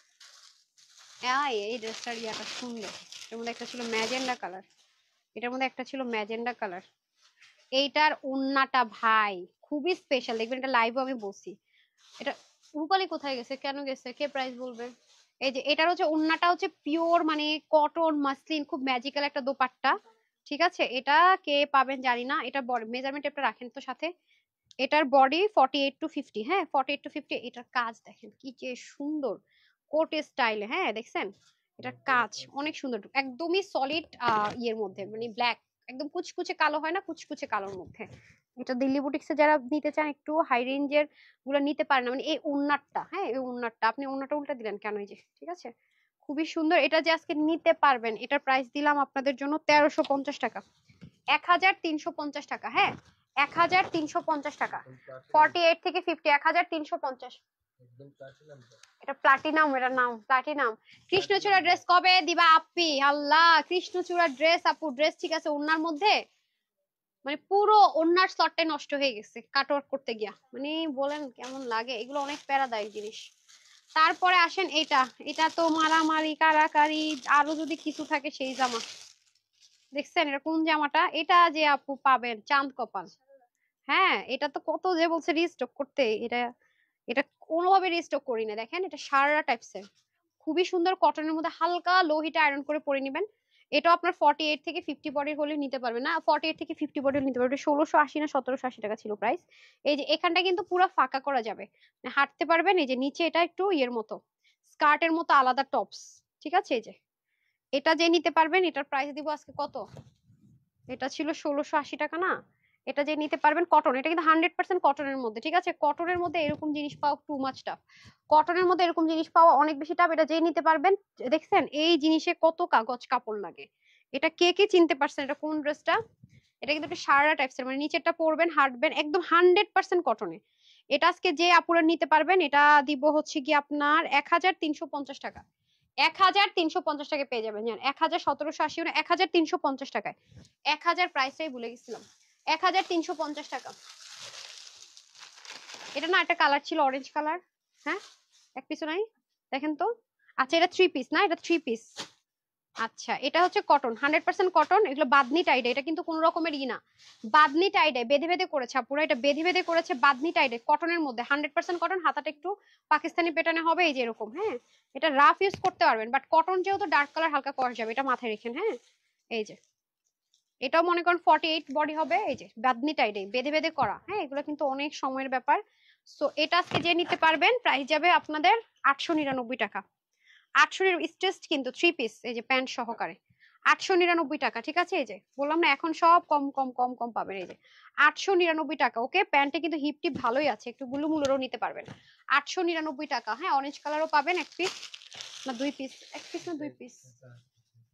এই ড্রেসটার ইয়াটা সুন্দর। এর মধ্যে একটা ছিল ম্যাজেন্ডা কালার, এটার মধ্যে একটা ছিল ম্যাজেন্ডা কালার। এইটার ওন্নাটা ভাই খুবই স্পেশাল, দেখবেন এটা লাইভে আমি বলছি। এটা রূপালী কোথায় গেছে, কেন গেছে, কে প্রাইস বলবে? এই যে এটার হচ্ছে ওন্নাটা হচ্ছে পিওর মানে কটন মাসলিন, খুব ম্যাজিক্যাল একটা দোপাট্টা। ঠিক আছে, এটা কে পাবেন জানি না। এটা মেজারমেন্ট একটা রাখেন তো সাথে। এটার বডি 48 to 50, হ্যাঁ 48 to 50। এটার কাজ দেখেন কি যে সুন্দর, কোট স্টাইলে। হ্যাঁ দেখছেন এটার কাজ অনেক সুন্দর, একদমই সলিড ইয়ের মধ্যে, মানে ব্ল্যাক, একদম কুচকুচে কালো হয় না, কুচকুচে কালোর মধ্যে। এটা দিল্লি বুটিক্সে যারা নিতে চান একটু হাই রেঞ্জের গুলো নিতে পারেন না, মানে এই উন্নাটটা। হ্যাঁ এই উন্নাটটা, আপনি উন্নাটা উল্টা দিলেন কেন? এই যে ঠিক আছে, খুবই সুন্দর। এটা যে আজকে নিতে পারবেন, এটার প্রাইস দিলাম আপনাদের জন্য 1350 টাকা, 1350 টাকা। হ্যাঁ 1350 টাকা। 48 থেকে 50, 1350। এটা প্লাটিনাম, এটার নাম প্লাটিনাম। কৃষ্ণচূড়া ড্রেস কবে দিবা আপি? আল্লাহ, কৃষ্ণচূড়া ড্রেস আপু, ড্রেস ঠিক আছে, ওনার মধ্যে মানে পুরো ওনার স্লটটাই নষ্ট হয়ে গেছে কাটওয়ার্ক করতে গিয়া, মানে বলেন কেমন লাগে, এগুলো অনেক প্যারাদায়ক জিনিস। তারপরে আসেন এটা, এটা তো মারামারি কারাকারি, আরো যদি কিছু থাকে সেই জামা। দেখছেন এটা কোন জামাটা? এটা যে আপু পাবেন চাঁদ কপাল। হ্যাঁ এটা তো কত যে বলছে রিস্টক করতে, এটা এটা কোনোভাবে রিস্টক করি না। দেখেন এটা সারা টাইপসের, খুবই সুন্দর, কটনের মধ্যে হালকা লো হিটে আয়রন করে পরে নেবেন। এটা আপনার 48 থেকে 50 বডির হলে নিতে পারবেন না, 48 থেকে 50 বডির নিতে পারবেন। 1680 না 1780 টাকা ছিল প্রাইস। এই যে এখানটা কিন্তু পুরো ফাঁকা করা যাবে, মানে হাঁটতে পারবেন। এই যে নিচে এটা একটু ইয়ের মতো, স্কার্টের মতো আলাদা টপস। ঠিক আছে, এই যে এটা যে নিতে পারবেন, এটার প্রাইস দিব আজকে কত? এটা ছিল 1680 টাকা না, এটা যে নিতে পারবেন কটন, এটা কিন্তু 100% কটনের মধ্যে, ঠিক আছে? কটনের মধ্যে এরকম জিনিস পাওয়া টু মাচ টাফ, কটনের মধ্যে এরকম জিনিস পাওয়া অনেক বেশি টাফ। এটা যে নিতে পারবেন, দেখছেন এই জিনিসে কত কাগজ কাপড় লাগে। এটা কে কে চিনতে পারছেন এটা কোন ড্রেসটা? এটা কিন্তু একটা সারারা টাইপসের, মানে নিচেরটা পরবেন হাঁটবেন একদম 100% কটনে। এটা আজকে যে আপুরা নিতে পারবেন এটা দিব হচ্ছে কি আপনার 1350 টাকা। 1350 টাকায় পেয়ে যাবেন। 1780 না 1350 টাকায়, 1000 প্রাইসটাই ভুলে গেছিলাম। 1350 টাকা। এটা না একটা কালার ছিল অরেঞ্জ কালার, হ্যাঁ এক পিসও নাই, দেখেন তো। আচ্ছা এটা থ্রি পিস না, এটা থ্রি পিস। আচ্ছা এটা হচ্ছে কটন, 100% কটন। এগুলো বাদনি টাইডে, এটা কিন্তু কোন রকমের ই না, বাদনি টাইডে বেঁধে বেঁধে করেছে পুরো, এটা বেঁধে বেঁধে করেছে বাদনি টাইডে কটনের মধ্যে, 100% কটন। হাতাটা একটু পাকিস্তানি প্যাটার্নে হবে এই যে এরকম, হ্যাঁ এটা রাফ ইউজ করতে পারবেন, বাট কটন যেহেতু ডার্ক কালার হালকা করা যাবে, এটা মাথায় রেখেন। হ্যাঁ এই যে এটাও মনে করেন 48 বডি হবে, এই যে বাদনি টাইডে বেঁধে বেঁধে করা, হ্যাঁ এগুলো কিন্তু অনেক সময়ের ব্যাপার। সো এটা আজকে যে নিতে পারবেন প্রাইস যাবে আপনাদের 899 টাকা। 800 স্ট্রেচড কিন্তু থ্রি পিস, এই যে প্যান্ট সহকারে 899 টাকা, ঠিক আছে? এই যে বললাম না এখন সব কম কম কম কম পাবেন, এই যে 899 টাকা। ওকে প্যান্টে কিন্তু হিপ টিপ ভালোই আছে, একটু গুলু মুলুরও নিতে পারবেন। 899 টাকা। হ্যাঁ অরেঞ্জ কালারও পাবেন এক পিস না দুই পিস, এক পিস না দুই পিস,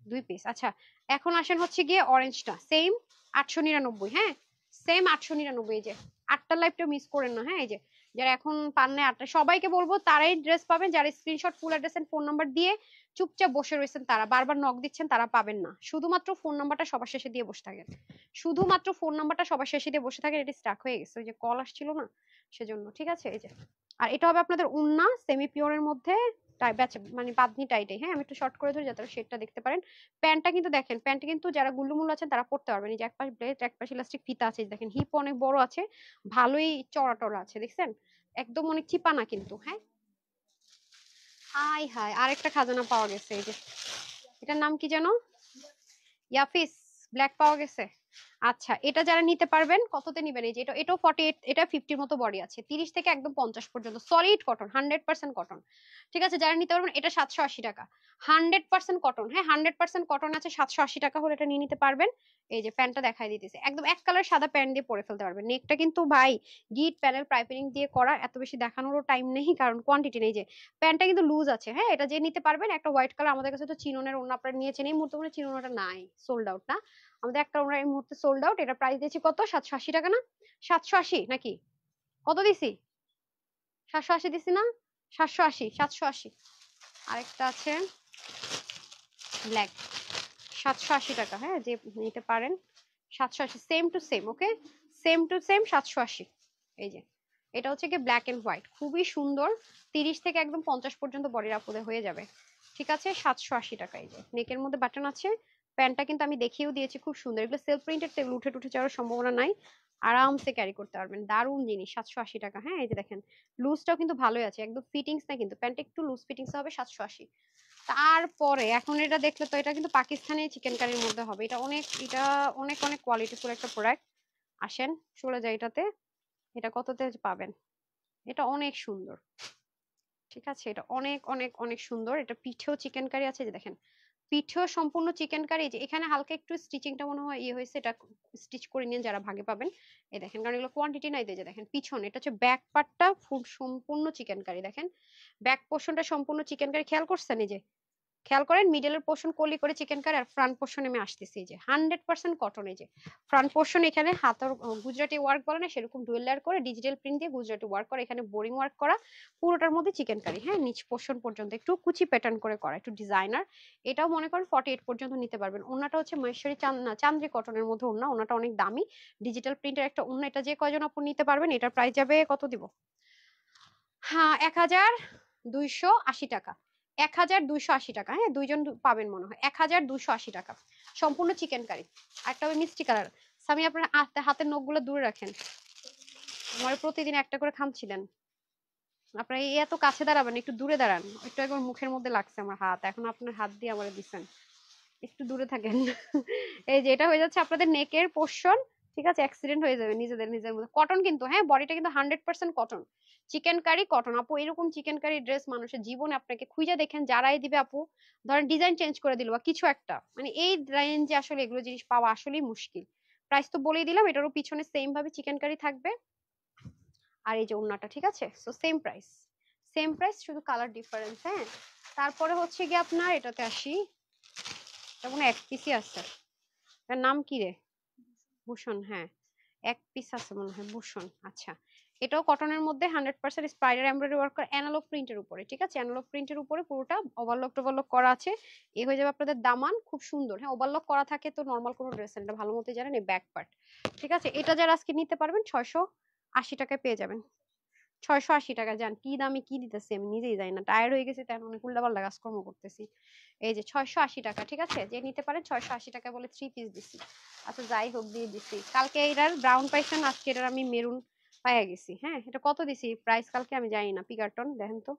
দুই পিস। আচ্ছা এখন আসেন হচ্ছে গিয়ে অরেঞ্জটা, সেম 899। হ্যাঁ সেম 899। এই যে আটটা লাইভটা মিস করেন না। হ্যাঁ এই যে যারা এখন পান না আটটা, সবাইকে বলবো তারাই ড্রেস পাবেন, যারা screenshot full address and phone number দিয়ে চুপচাপ বসে রয়েছেন, তারা বারবার নক দিচ্ছেন, তারা পাবেন না। শুধুমাত্র ফোন নাম্বারটা সবার শেষে দিয়ে বসে থাকেন, শুধুমাত্র ফোন নাম্বারটা সবার শেষে দিয়ে বসে থাকেন। এটা স্টাক হয়ে গেছে, ওই যে কল আসছিল না সেজন্য, ঠিক আছে? এই যে আর এটা হবে আপনাদের উন্না সেমি পিওরের মধ্যে, মানে বাদনি টাইটে। হ্যাঁ আমি একটু শর্ট করে ধরি যাতে শেডটা দেখতে পারেন। প্যান্টটা কিন্তু দেখেন, প্যান্টটা কিন্তু যারা গুল্লুমুল্লু আছেন তারা পড়তে পারবেন। এই যে এক পাশ ব্লেড এক পাশ ইলাস্টিক ফিতা আছে, দেখেন হিপ অনেক বড় আছে, ভালোই চড়া টড়া আছে, দেখছেন একদম অনেক চিপা না কিন্তু। হ্যাঁ হাই হাই আরেকটা খাজানা পাওয়া গেছে, এই যে এটার নাম কি যেন, ইয়াফিস ব্ল্যাক পাওয়া গেছে। আচ্ছা এটা যারা নিতে পারবেন কততে নিবেন, এই যে এটাও 48, এটা 50 মতো বডি আছে, 30 থেকে একদম 50 পর্যন্ত সলিড কটন, 100% কটন, ঠিক আছে? যারা নিতে পারবেন এটা 780 টাকা, 100% কটন। হ্যাঁ 100% কটন আছে, 780 টাকা হলে এটা নিয়ে নিতে পারবেন। এই যে প্যান্টটা দেখাই দিতেছে, একদম এক কালার সাদা প্যান্ট দিয়ে পরে ফেলতে পারবেন। নেকটা কিন্তু ভাই গিট প্যানেল পাইপিং দিয়ে করা, এত বেশি দেখানোরও টাইম নেই কারণ কোয়ান্টিটি নেই। যে প্যান্টটা কিন্তু লুজ আছে। হ্যাঁ এটা যে নিতে পারবেন, একটা হোয়াইট কালার, আমাদের কাছে তো চিননের ওড়না আপনারা নিয়েছেন, এই মুহূর্তে মানে চিননটা নাই, সোল্ড আউট না, আমাদের একটা ওড়না এই মুহূর্তে সোল্ড আউট। এটা প্রাইস দিয়েছি কত, 780 টাকা না, 780 নাকি কত দিছি, 780 দিছি না, 780, 780। আরেকটা আছে ব্ল্যাক, 780 টাকা। হ্যাঁ যে নিতে পারেন 780, same to same. Okay same to same 780। এই যে এটা হচ্ছে কি ব্ল্যাক এন্ড হোয়াইট, খুবই সুন্দর, 30 থেকে একদম 50 পর্যন্ত বডির আপুদের হয়ে যাবে, ঠিক আছে? 780 টাকা। এই যে নেকের মধ্যে বাটন আছে, প্যান্টটা কিন্তু আমি দেখিয়েও দিয়েছি, খুব সুন্দর। এগুলো সেলফ প্রিন্টেড, টেবিল উঠে টুঠে যাওয়ার সম্ভাবনা নাই, আরামসে ক্যারি করতে পারবেন, দারুণ জিনিস। 780 টাকা। হ্যাঁ এই যে দেখেন লুজটাও কিন্তু ভালোই আছে, একদম ফিটিংস না কিন্তু, প্যান্ট একটু লুজ ফিটিংস হবে, 780। তারপরে এখন এটা দেখলে তো এটা কিন্তু পাকিস্তানি চিকেন কারির মধ্যে হবে, এটা অনেক, এটা অনেক অনেক কোয়ালিটিফুল একটা প্রোডাক্ট। আসেন চলে যাই এটাতে, এটা কততে পাবেন, এটা অনেক সুন্দর, ঠিক আছে? এটা অনেক অনেক অনেক সুন্দর। এটা পিঠেও চিকেন কারি আছে, যে দেখেন পিঠেও সম্পূর্ণ চিকেন কারি। যে এখানে হালকা একটু স্টিচিংটা মনে হয় ইয়ে হয়েছে, এটা স্টিচ করে নিন যারা ভাগে পাবেন। এই দেখেন কারণ এগুলো কোয়ান্টিটি নাই, যে দেখেন পিছনে এটা হচ্ছে ব্যাক পার্টটা ফুল সম্পূর্ণ চিকেন কারি, দেখেন ব্যাক পোর্শনটা সম্পূর্ণ চিকেন কারি, খেয়াল করছেন? এই যে খেয়াল করেন মিডলের পোর্শন কলি করে চিকেন কারি, আর ফ্রন্ট পোর্শন আমি আসতেছি, যে 100% কটন। এই যে ফ্রন্ট পোর্শন এখানে হাতের গুজরাটি ওয়ার্ক বলে না সেরকম ডুয়েল লেয়ার করে ডিজিটাল প্রিন্ট দিয়ে গুজরাটি ওয়ার্ক করা, এখানে বোরিং ওয়ার্ক করা, পুরোটার মধ্যে চিকেন কারি। হ্যাঁ নিচ পোর্শন পর্যন্ত একটু কুচি প্যাটার্ন করে করা, একটু ডিজাইনার। এটাও মনে করেন 48 পর্যন্ত নিতে পারবেন। ওন্নাটা হচ্ছে মহেশ্বরী চান্দ্রি কটনের মধ্যে ওন্না, ওন্নাটা অনেক দামি ডিজিটাল প্রিন্টের একটা ওন্না। এটা যে কয়জন আপনি নিতে পারবেন, এটার প্রাইস যাবে কত দিব, হ্যাঁ 1280 টাকা, 1280 টাকা। হ্যাঁ দুইজন পাবেন মনে হয়, 1280 টাকা সম্পূর্ণ চিকেন কারি। একটা হবে মিষ্টি কালার। স্বামী আপনার হাতের নখগুলো দূরে রাখেন, আমার প্রতিদিন একটা করে খামছিলেন, আপনার এই এত কাছে দাঁড়াবেন, একটু দূরে দাঁড়ান, একটু একবার মুখের মধ্যে লাগছে আমার হাত, এখন আপনার হাত দিয়ে আমার দিচ্ছেন, একটু দূরে থাকেন। এই যে এটা হয়ে যাচ্ছে আপনাদের নেকের পোর্শন, ঠিক আছে? অ্যাক্সিডেন্ট হয়ে যাবে নিজেদের নিজের মধ্যে। কটন কিন্তু, হ্যাঁ বডিটা কিন্তু 100% কটন, চিকেন কারি কটন। আপু এরকম চিকেন কারি ড্রেস মানুষের জীবনে আপনাকে খুঁজে দেখেন যারাই দিবে আপু, ধরেন ডিজাইন চেঞ্জ করে দিল বা কিছু একটা, মানে এই রেঞ্জে আসলে এগুলো জিনিস পাওয়া আসলেই মুশকিল, প্রাইস তো বলেই দিলাম, এটারও পিছনে সেম ভাবে চিকেন কারি থাকবে। আর এই যে ওড়নাটা, ঠিক আছে? সো সেম প্রাইস, শুধু কালার ডিফারেন্স। হ্যাঁ, তারপরে হচ্ছে গিয়ে আপনার এটাতে আসি, এটা মনে হয় এক পিসই আছে। এটার নাম কি রে? ভূষণ, হ্যাঁ এক পিস আছে মনে হয়, ভূষণ। আচ্ছা, এটাও কটনের মধ্যে 100% স্পাইডার এমব্রয়ডারি ওয়ার্ক করা অ্যানালগ প্রিন্টের উপরে, ঠিক আছে? অ্যানালগ প্রিন্টের উপরে পুরোটা ওভারলক টোভারলক করা আছে। এই হয়ে যাবে আপনাদের দামান, খুব সুন্দর। হ্যাঁ, ওভারলক করা থাকে তো নর্মাল কোনো ড্রেস, এটা ভালো মতো জানেন এই ব্যাক পার্ট, ঠিক আছে? এটা যারা আজকে নিতে পারবেন 680 টাকায় পেয়ে যাবেন। 680 টাকা। যান কি দামে কি দিতেছি আমি নিজেই জানি না, টায়ার্ড হয়ে গেছি, তেমন অনেক উল্টাপাল্টা কাজকর্ম করতেছি। এই যে 680 টাকা, ঠিক আছে? যে নিতে পারেন 680 টাকা বলে 3 পিস দিছি। আচ্ছা যাই হোক, দিয়ে দিছি। কালকে এটার ব্রাউন পাইছেন, আজকে এটার আমি মেরুন পাইয়া গেছি। হ্যাঁ, এটা কত দিছি প্রাইস কালকে আমি জানি না, পিকারটন দেখেন তো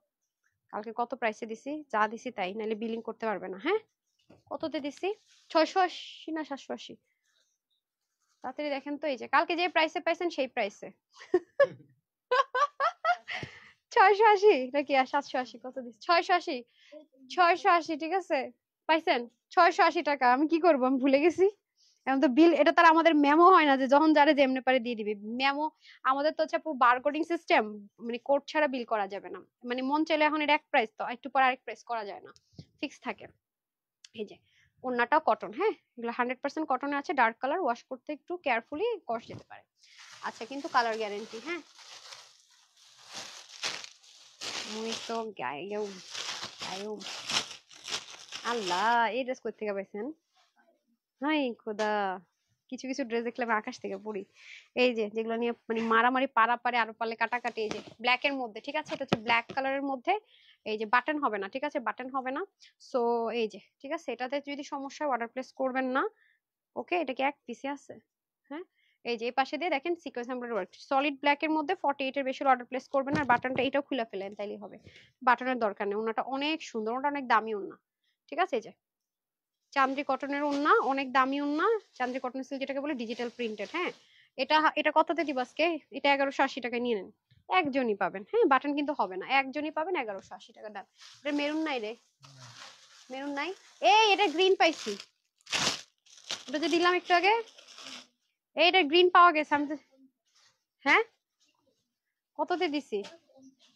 কালকে কত প্রাইসে দিছি, যা দিছি তাই, নাহলে বিলিং করতে পারবে না। হ্যাঁ, কততে দিছি? 680 না 780? তাড়াতাড়ি দেখেন তো। এই যে কালকে যে প্রাইসে পাইছেন সেই প্রাইসে। 680 নাকি 780? কত দিচ্ছি? 680। 680, ঠিক আছে? পাইছেন 680 টাকা। আমি কি করবো, আমি ভুলে গেছি। এখন তো বিল, এটা তার আমাদের মেমো হয় না যে যখন যারে যেমনি পারে দিয়ে দিবি মেমো। আমাদের তো হচ্ছে বারকোডিং সিস্টেম, মানে কোড ছাড়া বিল করা যাবে না। মানে মন চাইলে এখন এটা এক প্রাইস, তো একটু পর আরেক প্রাইস করা যায় না, ফিক্স থাকে। এই যে ওড়নাটাও কটন, হ্যাঁ এগুলো 100% কটনে আছে। ডার্ক কালার, ওয়াশ করতে একটু কেয়ারফুলি কষ যেতে পারে। আচ্ছা, কিন্তু কালার গ্যারেন্টি। হ্যাঁ, মুই তো গায়েও গায়েও আল্লাহ, এই ড্রেস কই থেকে পাইছেন? হাই খোদা, কিছু কিছু ড্রেস দেখলে আমি আকাশ থেকে পড়ি। এই যে যেগুলো নিয়ে মানে মারামারি, পারে আরো পারলে কাটাকাটি। এই যে ব্ল্যাক এর মধ্যে, ঠিক আছে? এটা হচ্ছে ব্ল্যাক কালারের মধ্যে। এই যে বাটন হবে না, ঠিক আছে? বাটন হবে না। সো এই যে, ঠিক আছে? এটাতে যদি সমস্যা হয় অর্ডার প্লেস করবেন না। ওকে, এটা কি এক পিসে আছে? হ্যাঁ, এই যে এই পাশে দিয়ে দেখেন sequence embroidery work, solid black এর মধ্যে 48 এর বেশি অর্ডার প্লেস করবেন। আর বাটনটা এটাও খুলে ফেলেন তাইলেই হবে, বাটনের দরকার নেই। ওনাটা অনেক সুন্দর, ওটা অনেক দামি ওনা, ঠিক আছে? এই যে চান্দ্রি কটনের ওন্না, অনেক দামি ওন্না। চান্দ্রি কটন সিল্ক যেটাকে বলে, ডিজিটাল প্রিন্টেড। হ্যাঁ, এটা এটা কততে দিব আজকে? এটা 1180 টাকায় নিয়ে নেন, একজনই পাবেন। হ্যাঁ, বাটন কিন্তু হবে না, একজনই পাবেন 1180 টাকা দাম। এটা মেরুন নাই রে, মেরুন নাই। এই এটা গ্রিন পাইছি, এটা যে দিলাম একটু আগে, এইটা গ্রিন পাওয়া গেছে। আমি হ্যাঁ, কততে দিছি?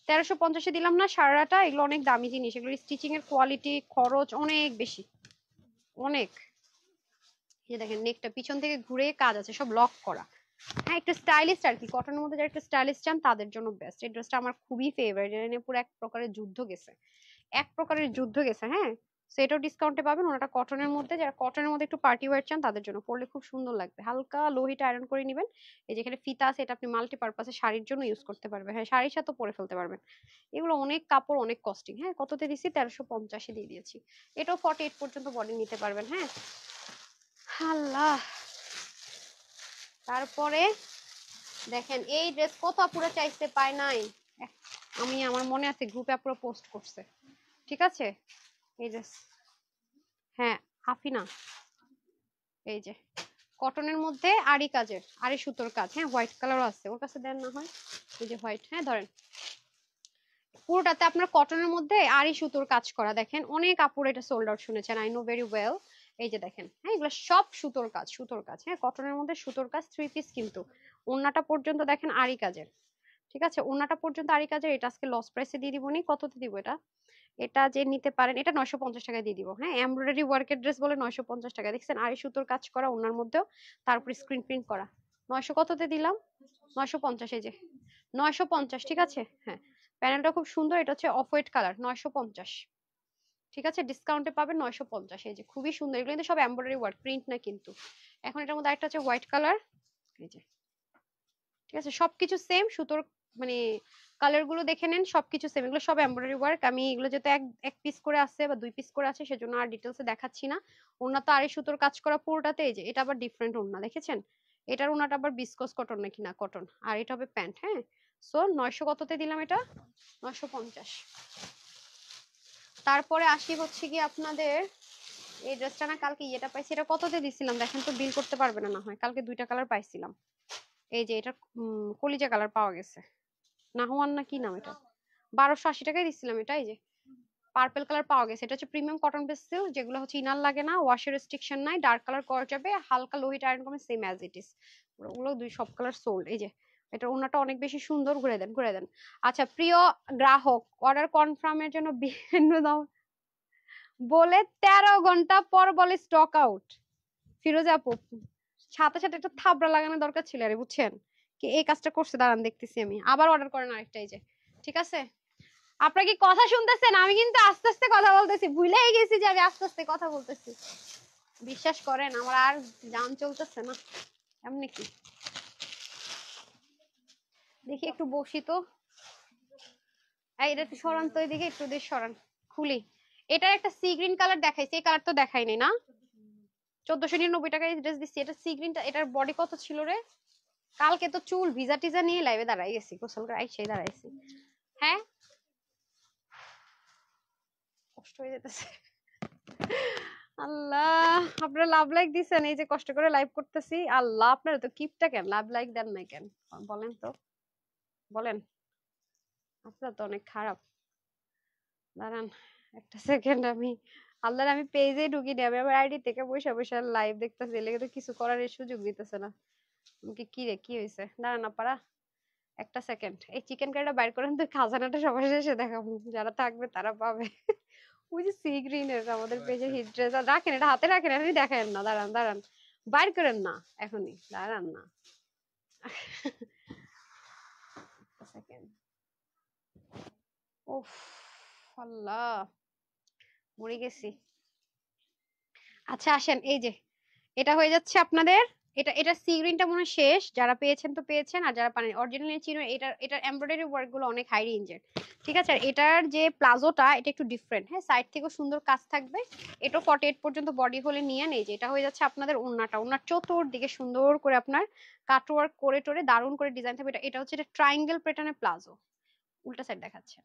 1350-এ দিলাম না সারাটা? এগুলো অনেক দামি জিনিস, এগুলোর স্টিচিং এর কোয়ালিটি খরচ অনেক বেশি, অনেক। এই দেখেন নেকটা পিছন থেকে ঘুরে কাজ আছে, সব লক করা। হ্যাঁ, একটু স্টাইলিশ আর কি, কটনের মধ্যে যারা একটু স্টাইলিশ চান তাদের জন্য বেস্ট। এই ড্রেসটা আমার খুবই ফেভারিট, এটা নিয়ে পুরো এক প্রকারের যুদ্ধ গেছে, এক প্রকারের যুদ্ধ গেছে। হ্যাঁ, সেটাও ডিসকাউন্টে পাবেন। ওনাটা কটনের মধ্যে, যারা কটনের মধ্যে একটু পার্টি ওয়্যার চান তাদের জন্য পরলে খুব সুন্দর লাগবে। হালকা লোহিটা আয়রন করে নেবেন। এই যেখানে ফিতা আছে, এটা আপনি মাল্টি পারপাসে শাড়ির জন্য ইউজ করতে পারবেন। হ্যাঁ, শাড়ির সাথে পরে ফেলতে পারবেন। এগুলো অনেক কাপড়, অনেক কস্টিং। হ্যাঁ, কততে দিছি? 1350-এ দিয়ে দিয়েছি। এটাও 48 পর্যন্ত বডি নিতে পারবেন। হ্যাঁ, আল্লাহ। তারপরে দেখেন এই ড্রেস কত আপুরা চাইতে পায় নাই, আমি আমার মনে আছে গ্রুপে আপুরা পোস্ট করছে, ঠিক আছে? এই ড্রেস, হ্যাঁ আফিনা, এই যে কটনের মধ্যে আরি কাজের, আরি সুতোর কাজ। হ্যাঁ, হোয়াইট কালারও আছে, ওর কাছে দেন না হয়। এই যে হোয়াইট, হ্যাঁ ধরেন, পুরোটাতে আপনার কটনের মধ্যে আরি সুতোর কাজ করা। দেখেন অনেক আপুর এটা সোল্ড আউট শুনেছেন, আই নো ভেরি ওয়েল। এই যে দেখেন, হ্যাঁ এগুলো সব সুতোর কাজ, সুতোর কাজ। হ্যাঁ, কটনের মধ্যে সুতোর কাজ, 3 পিস কিন্তু। ওন্নাটা পর্যন্ত দেখেন আরি কাজের, ঠিক আছে? ওন্নাটা পর্যন্ত আরি কাজের। এটা আজকে লস প্রাইসে দিয়ে দিবনি। কততে দিব এটা? এটা যে নিতে পারেন, এটা 950 টাকায় দিয়ে দিব। হ্যাঁ, এমব্রয়ডারি ওয়ার্কের ড্রেস বলে 950 টাকা। দেখছেন আরি সুতোর কাজ করা ওনার মধ্যেও, তারপর স্ক্রিন প্রিন্ট করা। 900 কততে দিলাম? 950। এই যে 950, ঠিক আছে? হ্যাঁ, প্যানেলটা খুব সুন্দর, এটা হচ্ছে অফ হোয়াইট কালার, 950, ঠিক আছে? ডিসকাউন্টে পাবেন 950। এই যে খুবই সুন্দর, এগুলো কিন্তু সব এমব্রয়ডারি ওয়ার্ক, প্রিন্ট না কিন্তু। এখন এটার মধ্যে আরেকটা হচ্ছে হোয়াইট কালার, এই যে, ঠিক আছে? সবকিছু সেম সুতোর, মানে কালার গুলো দেখে নেন, সবকিছু সেম। এগুলো সব এমব্রয়ডারি ওয়ার্ক। আমি এগুলো যেহেতু এক এক পিস করে আছে বা 2 পিস করে আছে, সেজন্য আর ডিটেলসে দেখাচ্ছি না। ওড়না তো আড়াই সুতোর কাজ করা পুরোটাতে। এই যে এটা আবার ডিফারেন্ট ওড়না, দেখেছেন? এটার ওড়নাটা আবার বিসকস কটন নাকি, না কটন। আর এটা হবে প্যান্ট। হ্যাঁ, সো 900 কততে দিলাম এটা? 950। তারপরে আসি হচ্ছে কি আপনাদের, এই ড্রেসটা না কালকে ইয়েটা পাইছি, এটা কততে দিছিলাম দেখেন তো, বিল করতে পারবে না, না হয় কালকে দুইটা কালার পাইছিলাম। এই যে এটা কলিজা কালার পাওয়া গেছে, নাহওয়ান না কি নাম এটা, 1280 টাকায় দিচ্ছিলাম এটা। এই যে পার্পল কালার পাওয়া গেছে। এটা হচ্ছে প্রিমিয়াম কটন বেস সিল্ক, যেগুলো হচ্ছে ইনার লাগে না, ওয়াশের রেস্ট্রিকশন নাই, ডার্ক কালার করা যাবে, হালকা লোহিত আয়রন করবে, সেম অ্যাজ ইট ইজ। ওগুলো দুই সব কালার সোল্ড। এই যে এটা ওনাটা অনেক বেশি সুন্দর, ঘুরে দেন ঘুরে দেন। আচ্ছা প্রিয় গ্রাহক, অর্ডার কনফার্মের জন্য বিভিন্ন দাম বলে 13 ঘন্টা পর বলে স্টক আউট। ফিরোজা আপু সাথে সাথে একটা থাবড়া লাগানো দরকার ছিল আরে, বুঝছেন কি এই কাজটা করছে, দাঁড়ান দেখতেছি আমি। আবার অর্ডার করেন আরেকটা। এই যে ঠিক আছে, আপনারা কি কথা শুনতেছেন? আমি কিন্তু আস্তে আস্তে কথা বলতেছি, ভুলেই গেছি যে আমি আস্তে আস্তে কথা বলতেছি। বিশ্বাস করেন আমার আর জান চলতেছে না। এমনি কি দেখি একটু বসি তো। এই এটা একটু সরান তো, এদিকে একটু দেশ সরান, খুলি। এটার একটা সি গ্রিন কালার দেখাইছে, এই কালার তো দেখাই নাই না। 1499 টাকায় ড্রেস দিচ্ছি। এটা সি গ্রিনটা, এটার বডি কত ছিল রে? কালকে তো চুল ভিজা টিজা নিয়ে লাইভে দাঁড়াই গেছি, গোসল করে আইসেই দাঁড়াইছি। হ্যাঁ কষ্ট হয়ে যেতেছে। আল্লাহ আপনারা লাভ লাইক দিছেন, এই যে কষ্ট করে লাইভ করতেছি। আল্লাহ আপনারা তো কিপটা কেন, লাভ লাইক দেন নাই কেন বলেন তো, বলেন। আপনারা তো অনেক খারাপ। দাঁড়ান একটা সেকেন্ড, আমি আল্লাহর আমি পেজে ঢুকি নি, আমি আমার আইডি থেকে বসে বসে লাইভ দেখতেছি, এলে তো কিছু করার সুযোগ দিতেছে না। আমাকে কি রে কি হয়েছে, দাঁড়ান আপনারা একটা সেকেন্ড। এই চিকেন কারিটা বাইর করেন তো, খাজানাটা সবার শেষে দেখাবো, যারা থাকবে তারা পাবে। ওই যে সি গ্রিনের আমাদের পেজে হিট ড্রেস, রাখেন এটা হাতে রাখেন, আপনি দেখেন না, দাঁড়ান দাঁড়ান বাইর করেন না এখনই, দাঁড়ান না সেকেন্ড। ওফ আল্লাহ মরে গেছি। আচ্ছা আসেন, এই যে এটা হয়ে যাচ্ছে আপনাদের। এটা সি গ্রিনটা মনে হয় শেষ, যারা পেয়েছেন তো পেয়েছেন, আর যারা পান অরিজিনালি চিনো। এটার এমব্রয়ডারি ওয়ার্ক গুলো অনেক হাই রেঞ্জের। ঠিক আছে, আর এটার যে প্লাজোটা এটা একটু ডিফারেন্ট, হ্যাঁ সাইড থেকেও সুন্দর কাজ থাকবে। এটা 48 পর্যন্ত বডি হলে নিয়ে নেই। যে এটা হয়ে যাচ্ছে আপনাদের ওন্নাটা, ওন্নার চতুর্দিকে সুন্দর করে আপনার কাট ওয়ার্ক করে টোরে দারুণ করে ডিজাইন থাকবে। এটা হচ্ছে এটা ট্রায়াঙ্গেল প্যাটার্নের প্লাজো, উল্টা সাইড দেখাচ্ছে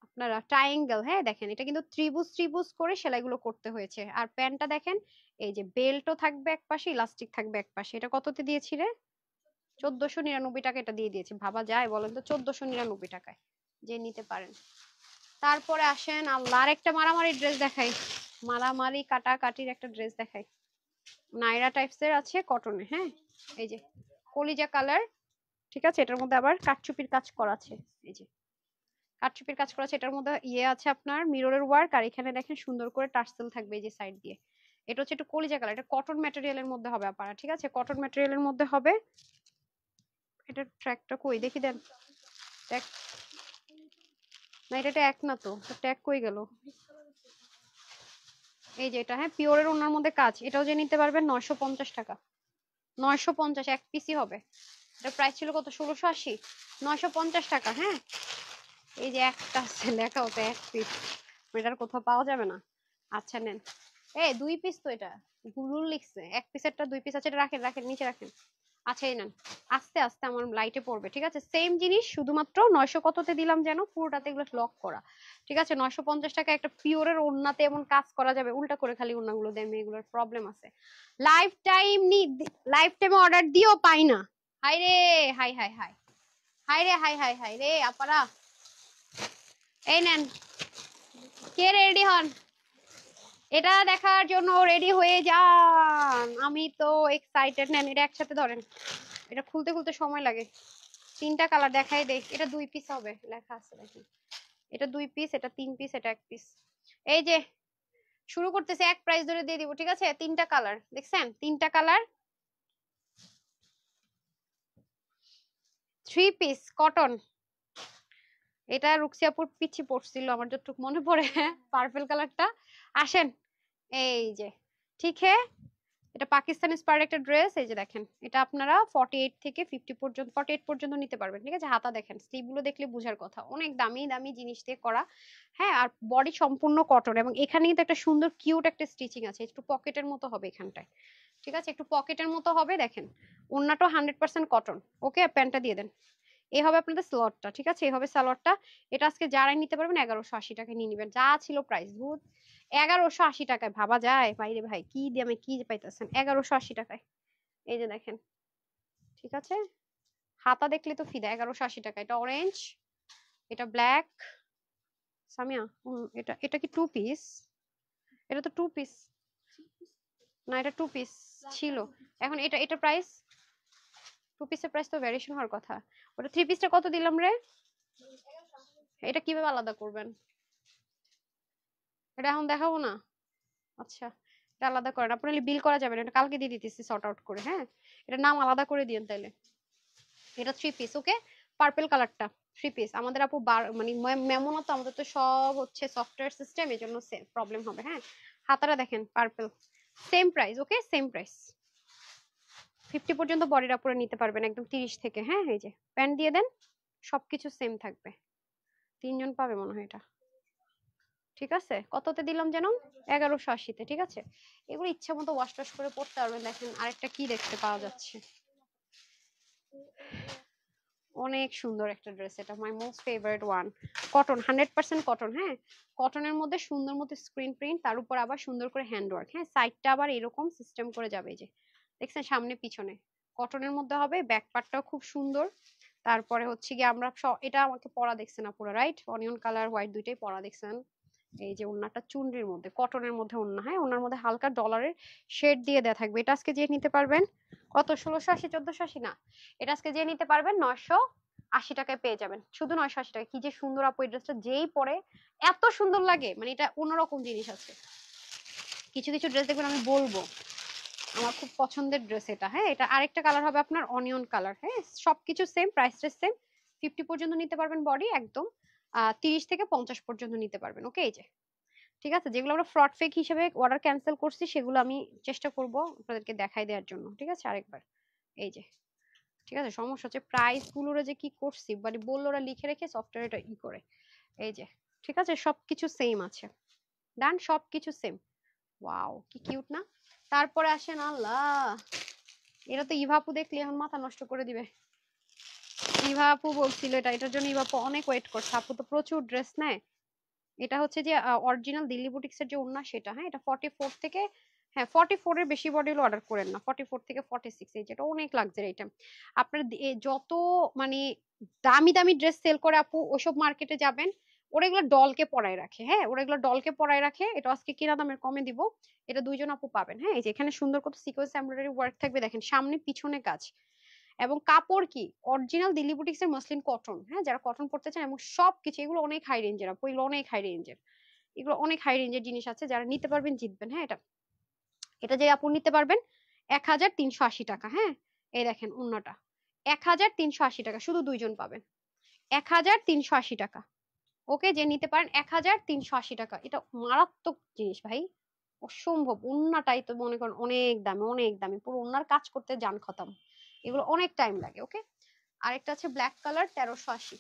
আপনারা ট্রায়াঙ্গেল। হ্যাঁ দেখেন এটা কিন্তু ত্রিভুজ ত্রিভুজ করে সেলাইগুলো করতে হয়েছে। আর প্যান্টটা দেখেন, এই যে বেল্টও থাকবে এক পাশে, ইলাস্টিক থাকবে এক পাশে। এটা কততে দিয়েছি রে? 1499 টাকা এটা দিয়ে দিয়েছি। ভাবা যায় বলেন তো, 1499 টাকায় যে নিতে পারেন। তারপরে আসেন আল্লাহ, আর একটা মারামারি ড্রেস দেখাই, মারামারি কাটাকাটির একটা ড্রেস দেখাই। নাইরা টাইপস এর আছে কটনে, হ্যাঁ এই যে কলিজা কালার। ঠিক আছে, এটার মধ্যে আবার কাটচুপির কাজ করা আছে। এই যে কাটচুপির কাজ করা আছে, এটার মধ্যে ইয়ে আছে আপনার মিররের ওয়ার্ক, আর এখানে দেখেন সুন্দর করে টার্সেল থাকবে এই যে সাইড দিয়ে। এটা হচ্ছে একটু কলিজা কালার, এটা কটন ম্যাটেরিয়ালের মধ্যে হবে আপনারা। ঠিক আছে, কটন ম্যাটেরিয়ালের মধ্যে হবে। এটা ট্র্যাকটা কই দেখি দেন, ট্যাগ না, এটা ট্যাগ না তো, ট্যাগ কই গেল? এই যে এটা, হ্যাঁ পিওরের ওনার মধ্যে কাজ। এটাও যে নিতে পারবেন 950 টাকা, 950 এক পিসই হবে। এটা প্রাইস ছিল কত, 1680, 950 টাকা। হ্যাঁ এই যে একটা আছে লেখা হতো এক পিস, এটার কোথাও পাওয়া যাবে না। আচ্ছা নেন, এই দুই পিস তো, এটা ভুল লিখছে, এক পিসেরটা দুই পিস আছে। এটা রাখেন রাখেন নিচে রাখেন। আচ্ছা এই নেন, আস্তে আস্তে আমার লাইটে পড়বে। ঠিক আছে, সেম জিনিস, শুধুমাত্র 900 কততে দিলাম যেন, পুরোটাতে এগুলো লক করা। ঠিক আছে 950 টাকা একটা পিওরের ওড়নাতে এমন কাজ করা যাবে। উল্টা করে খালি ওড়নাগুলো দেয়, এগুলোর প্রবলেম আছে। লাইফ টাইম লাইফ টাইমে অর্ডার দিও পাই না। হাই রে হাই হাই হাই, হাই রে হাই হাই হাই রে আপারা। এই নেন, কে রেডি হন এটা দেখার জন্য, রেডি হয়ে যান। আমি তো এক্সাইটেড। নেন এটা একসাথে ধরেন, এটা খুলতে খুলতে সময় লাগে। তিনটা কালার দেখাই দেখ, এটা দুই পিস হবে লেখা আছে দেখি। এটা দুই পিস, এটা তিন পিস, এটা এক পিস। এই যে শুরু করতেছে, এক প্রাইস ধরে দিয়ে দিব। ঠিক আছে, তিনটা কালার দেখছেন, তিনটা কালার, থ্রি পিস কটন। এটা রুকসিয়াপুর পিচ্ছি পড়ছিল আমার যতটুকু মনে পড়ে, পার্পল কালারটা। আসেন এই যে, ঠিক হ্যাঁ এটা পাকিস্তানি ইন্সপায়ার্ড একটা ড্রেস। এই যে দেখেন, এটা আপনারা 48 থেকে 50 পর্যন্ত, 48 পর্যন্ত নিতে পারবেন। ঠিক আছে, হাতা দেখেন, স্লিভ গুলো দেখলে বুঝার কথা, অনেক দামি দামি জিনিস দিয়ে করা। হ্যাঁ আর বডি সম্পূর্ণ কটন, এবং এখানে কিন্তু একটা সুন্দর কিউট একটা স্টিচিং আছে, একটু পকেটের মতো হবে এখানটায়। ঠিক আছে, একটু পকেটের মতো হবে দেখেন। ওন্নাটা 100% কটন। ওকে প্যান্টটা দিয়ে দেন। এই হবে আপনাদের স্লটটা। ঠিক আছে, এই হবে সালোয়ারটা। এটা আজকে যারাই নিতে পারবেন 1180 টাকায় নিয়ে নেবেন, যা ছিল প্রাইস ভূত। 1180 টাকায় ভাবা যায় বাইরে ভাই, কি দিয়ে আমি কি পাইতেছেন 1180 টাকায়। এই যে দেখেন, ঠিক আছে, হাতা দেখলে তো ফিদা। 1180 টাকা, এটা অরেঞ্জ, এটা ব্ল্যাক, সামিয়া এটা এটা কি টু পিস? এটা তো টু পিস না, এটা টু পিস ছিল। এখন এটা এটা প্রাইস, টু পিসের প্রাইস তো ভ্যারিয়েশন হওয়ার কথা। ওটা থ্রি পিসটা কত দিলাম রে? এটা কিভাবে আলাদা করবেন? এটা এখন দেখাবো না? আচ্ছা, এটা আলাদা করেন, আপনার বিল করা যাবে না, এটা কালকে দিয়ে দিতেছি সর্ট আউট করে। হ্যাঁ, এটা নাম আলাদা করে দিয়েন তাইলে। এটা থ্রি পিস, ওকে, পার্পল কালারটা থ্রি পিস। আমাদের আপু মানে মেমো তো, আমাদের তো সব হচ্ছে সফটওয়্যার সিস্টেম, এই জন্য প্রবলেম হবে। হ্যাঁ, হাতাটা দেখেন পার্পল, সেম প্রাইস, ওকে সেম প্রাইস। 50 পর্যন্ত বডিটা পুরো নিতে পারবেন একদম 30 থেকে। হ্যাঁ, এই যে প্যান্ট দিয়ে দেন, সবকিছু সেম থাকবে। তিনজন পাবে মনে হয় এটা। ঠিক আছে, কততে দিলাম যেন? 1180-তে। ঠিক আছে, এগুলো ইচ্ছা মতো ওয়াশ টাশ করে পড়তে পারবেন। দেখেন আরেকটা কি দেখতে পাওয়া যাচ্ছে, অনেক সুন্দর একটা ড্রেস, এটা my most favourite one. Cotton, 100% cotton. হ্যাঁ, কটনের মধ্যে সুন্দর মতো স্ক্রিন প্রিন্ট, তার উপর আবার সুন্দর করে হ্যান্ড ওয়ার্ক। হ্যাঁ, সাইডটা আবার এরকম সিস্টেম করে যাবে, এই যে দেখছেন সামনে পিছনে কটনের মধ্যে হবে। ব্যাক পার্টটাও খুব সুন্দর। তারপরে হচ্ছে কি আমরা এটা আমাকে পরা দেখছেন না পুরো, রাইট? অনিয়ন কালার হোয়াইট দুইটাই পরা দেখছেন। এই যে ওন্নাটা চুনরির মধ্যে, কটনের মধ্যে ওন্না। হ্যাঁ, ওনার মধ্যে হালকা ডলারের শেড দিয়ে দেয়া থাকবে। এটা আজকে যে নিতে পারবেন কত, 1680 1480 না, এটা আজকে যে নিতে পারবেন 980 টাকায় পেয়ে যাবেন, শুধু 980 টাকা। কি যে সুন্দর আপু, এই ড্রেসটা যেই পরে এত সুন্দর লাগে, মানে এটা অন্যরকম জিনিস আছে। কিছু কিছু ড্রেস দেখবেন আমি বলবো আমার খুব পছন্দের ড্রেস এটা। হ্যাঁ, এটা আরেকটা কালার হবে আপনার অনিয়ন কালার। হ্যাঁ, সবকিছু সেম, প্রাইসটা সেম। 50 পর্যন্ত নিতে পারবেন বডি একদম, 30 থেকে 50 পর্যন্ত নিতে পারবেন। ওকে, এই যে ঠিক আছে, যেগুলো আমরা ফ্রড ফেক হিসেবে অর্ডার ক্যান্সেল করছি সেগুলো আমি চেষ্টা করব আপনাদেরকে দেখাই দেওয়ার জন্য। ঠিক আছে, আরেকবার এই যে, ঠিক আছে। সমস্যা হচ্ছে প্রাইস গুলোরে যে কি করছি, মানে বললো ওরা লিখে রেখে সফটওয়্যার এটা ই করে। এই যে ঠিক আছে, সবকিছু সেম আছে, ডান, সবকিছু সেম। ওয়াও, কি কিউট না? তারপরে আসেন, আল্লাহ, এটা তো ইভাপু দেখলে এখন মাথা নষ্ট করে দিবে। ইভা আপু বলছিল এটা, এটার জন্য ইভা আপু অনেক ওয়েট করছে। আপু তো প্রচুর ড্রেস নেয়। এটা হচ্ছে যে অরিজিনাল দিল্লি বুটিক্স এর যে ওন্না সেটা। হ্যাঁ, এটা 44 থেকে, হ্যাঁ 44 এর বেশি বডি হলে অর্ডার করেন না, 44 থেকে 46, এই যেটা অনেক লাক্সারি আইটেম। আপনার যত মানে দামি দামি ড্রেস সেল করে আপু, ওসব মার্কেটে যাবেন, ওরা এগুলো ডলকে পরায় রাখে। হ্যাঁ, ওরা এগুলো ডলকে পরায় রাখে। এটা আজকে কিনা দামের কমে দিব, এটা দুইজন আপু পাবেন। হ্যাঁ, এই যে এখানে সুন্দর কত সিকোয়েন্স এমব্রয়ডারি ওয়ার্ক থাকবে, দেখেন সামনে পিছনে কাজ। এবং কাপড় কি অরিজিনাল দিল্লি বুটিক্স এর মসলিন কটন। হ্যাঁ, যারা কটন পড়তে চান, এবং সবকিছু এগুলো অনেক হাই রেঞ্জের আপু, এগুলো অনেক হাই রেঞ্জের, এগুলো অনেক হাই রেঞ্জের জিনিস আছে। যারা নিতে পারবেন জিতবেন। হ্যাঁ, এটা এটা যে আপু নিতে পারবেন 1380 টাকা। হ্যাঁ, এই দেখেন অন্যটা 1380 টাকা, শুধু দুইজন পাবেন 1380 টাকা। ওকে, যে নিতে পারেন 1380 টাকা। এটা মারাত্মক জিনিস ভাই, অসম্ভব। ওন্নাটাই তো মনে করেন অনেক দামি, অনেক দামি, পুরো ওন্নার কাজ করতে জান খতম, এগুলো অনেক টাইম লাগে। ওকে, আরেকটা আছে ব্ল্যাক কালার 1380,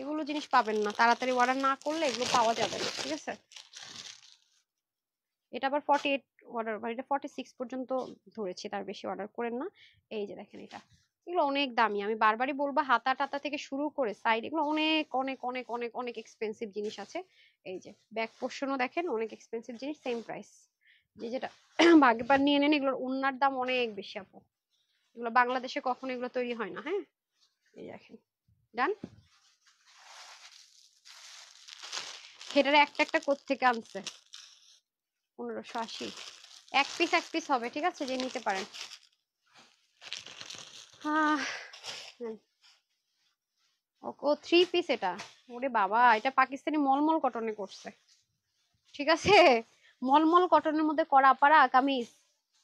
এগুলো জিনিস পাবেন না, তাড়াতাড়ি অর্ডার না করলে এগুলো পাওয়া যাবে না। ঠিক আছে, এটা আবার 48 অর্ডার, মানে এটা 46 পর্যন্ত ধরেছি, তার বেশি অর্ডার করেন না। এই যে দেখেন এটা, এগুলো অনেক দামি, আমি বারবারই বলবো, হাতা টাতা থেকে শুরু করে সাইড, এগুলো অনেক অনেক অনেক অনেক অনেক এক্সপেন্সিভ জিনিস আছে। এই যে ব্যাক পোর্শনও দেখেন, অনেক এক্সপেন্সিভ জিনিস, সেম প্রাইস। যে যেটা ভাগ্যবান নিয়ে নেন, এগুলোর ওন্নার দাম অনেক বেশি আপু, এগুলো বাংলাদেশে কখনো এগুলো তৈরি হয় না। হ্যাঁ, এই দেখেন, ডান। এটার একটা একটা কোত্থেকে আনছে, 1580, এক পিস এক পিস হবে। ঠিক আছে, যে নিতে পারেন। ও থ্রি পিস এটা, ওরে বাবা, এটা পাকিস্তানি মলমল কটনে করছে। ঠিক আছে, মলমল কটনের মধ্যে করা পারা কামিজ,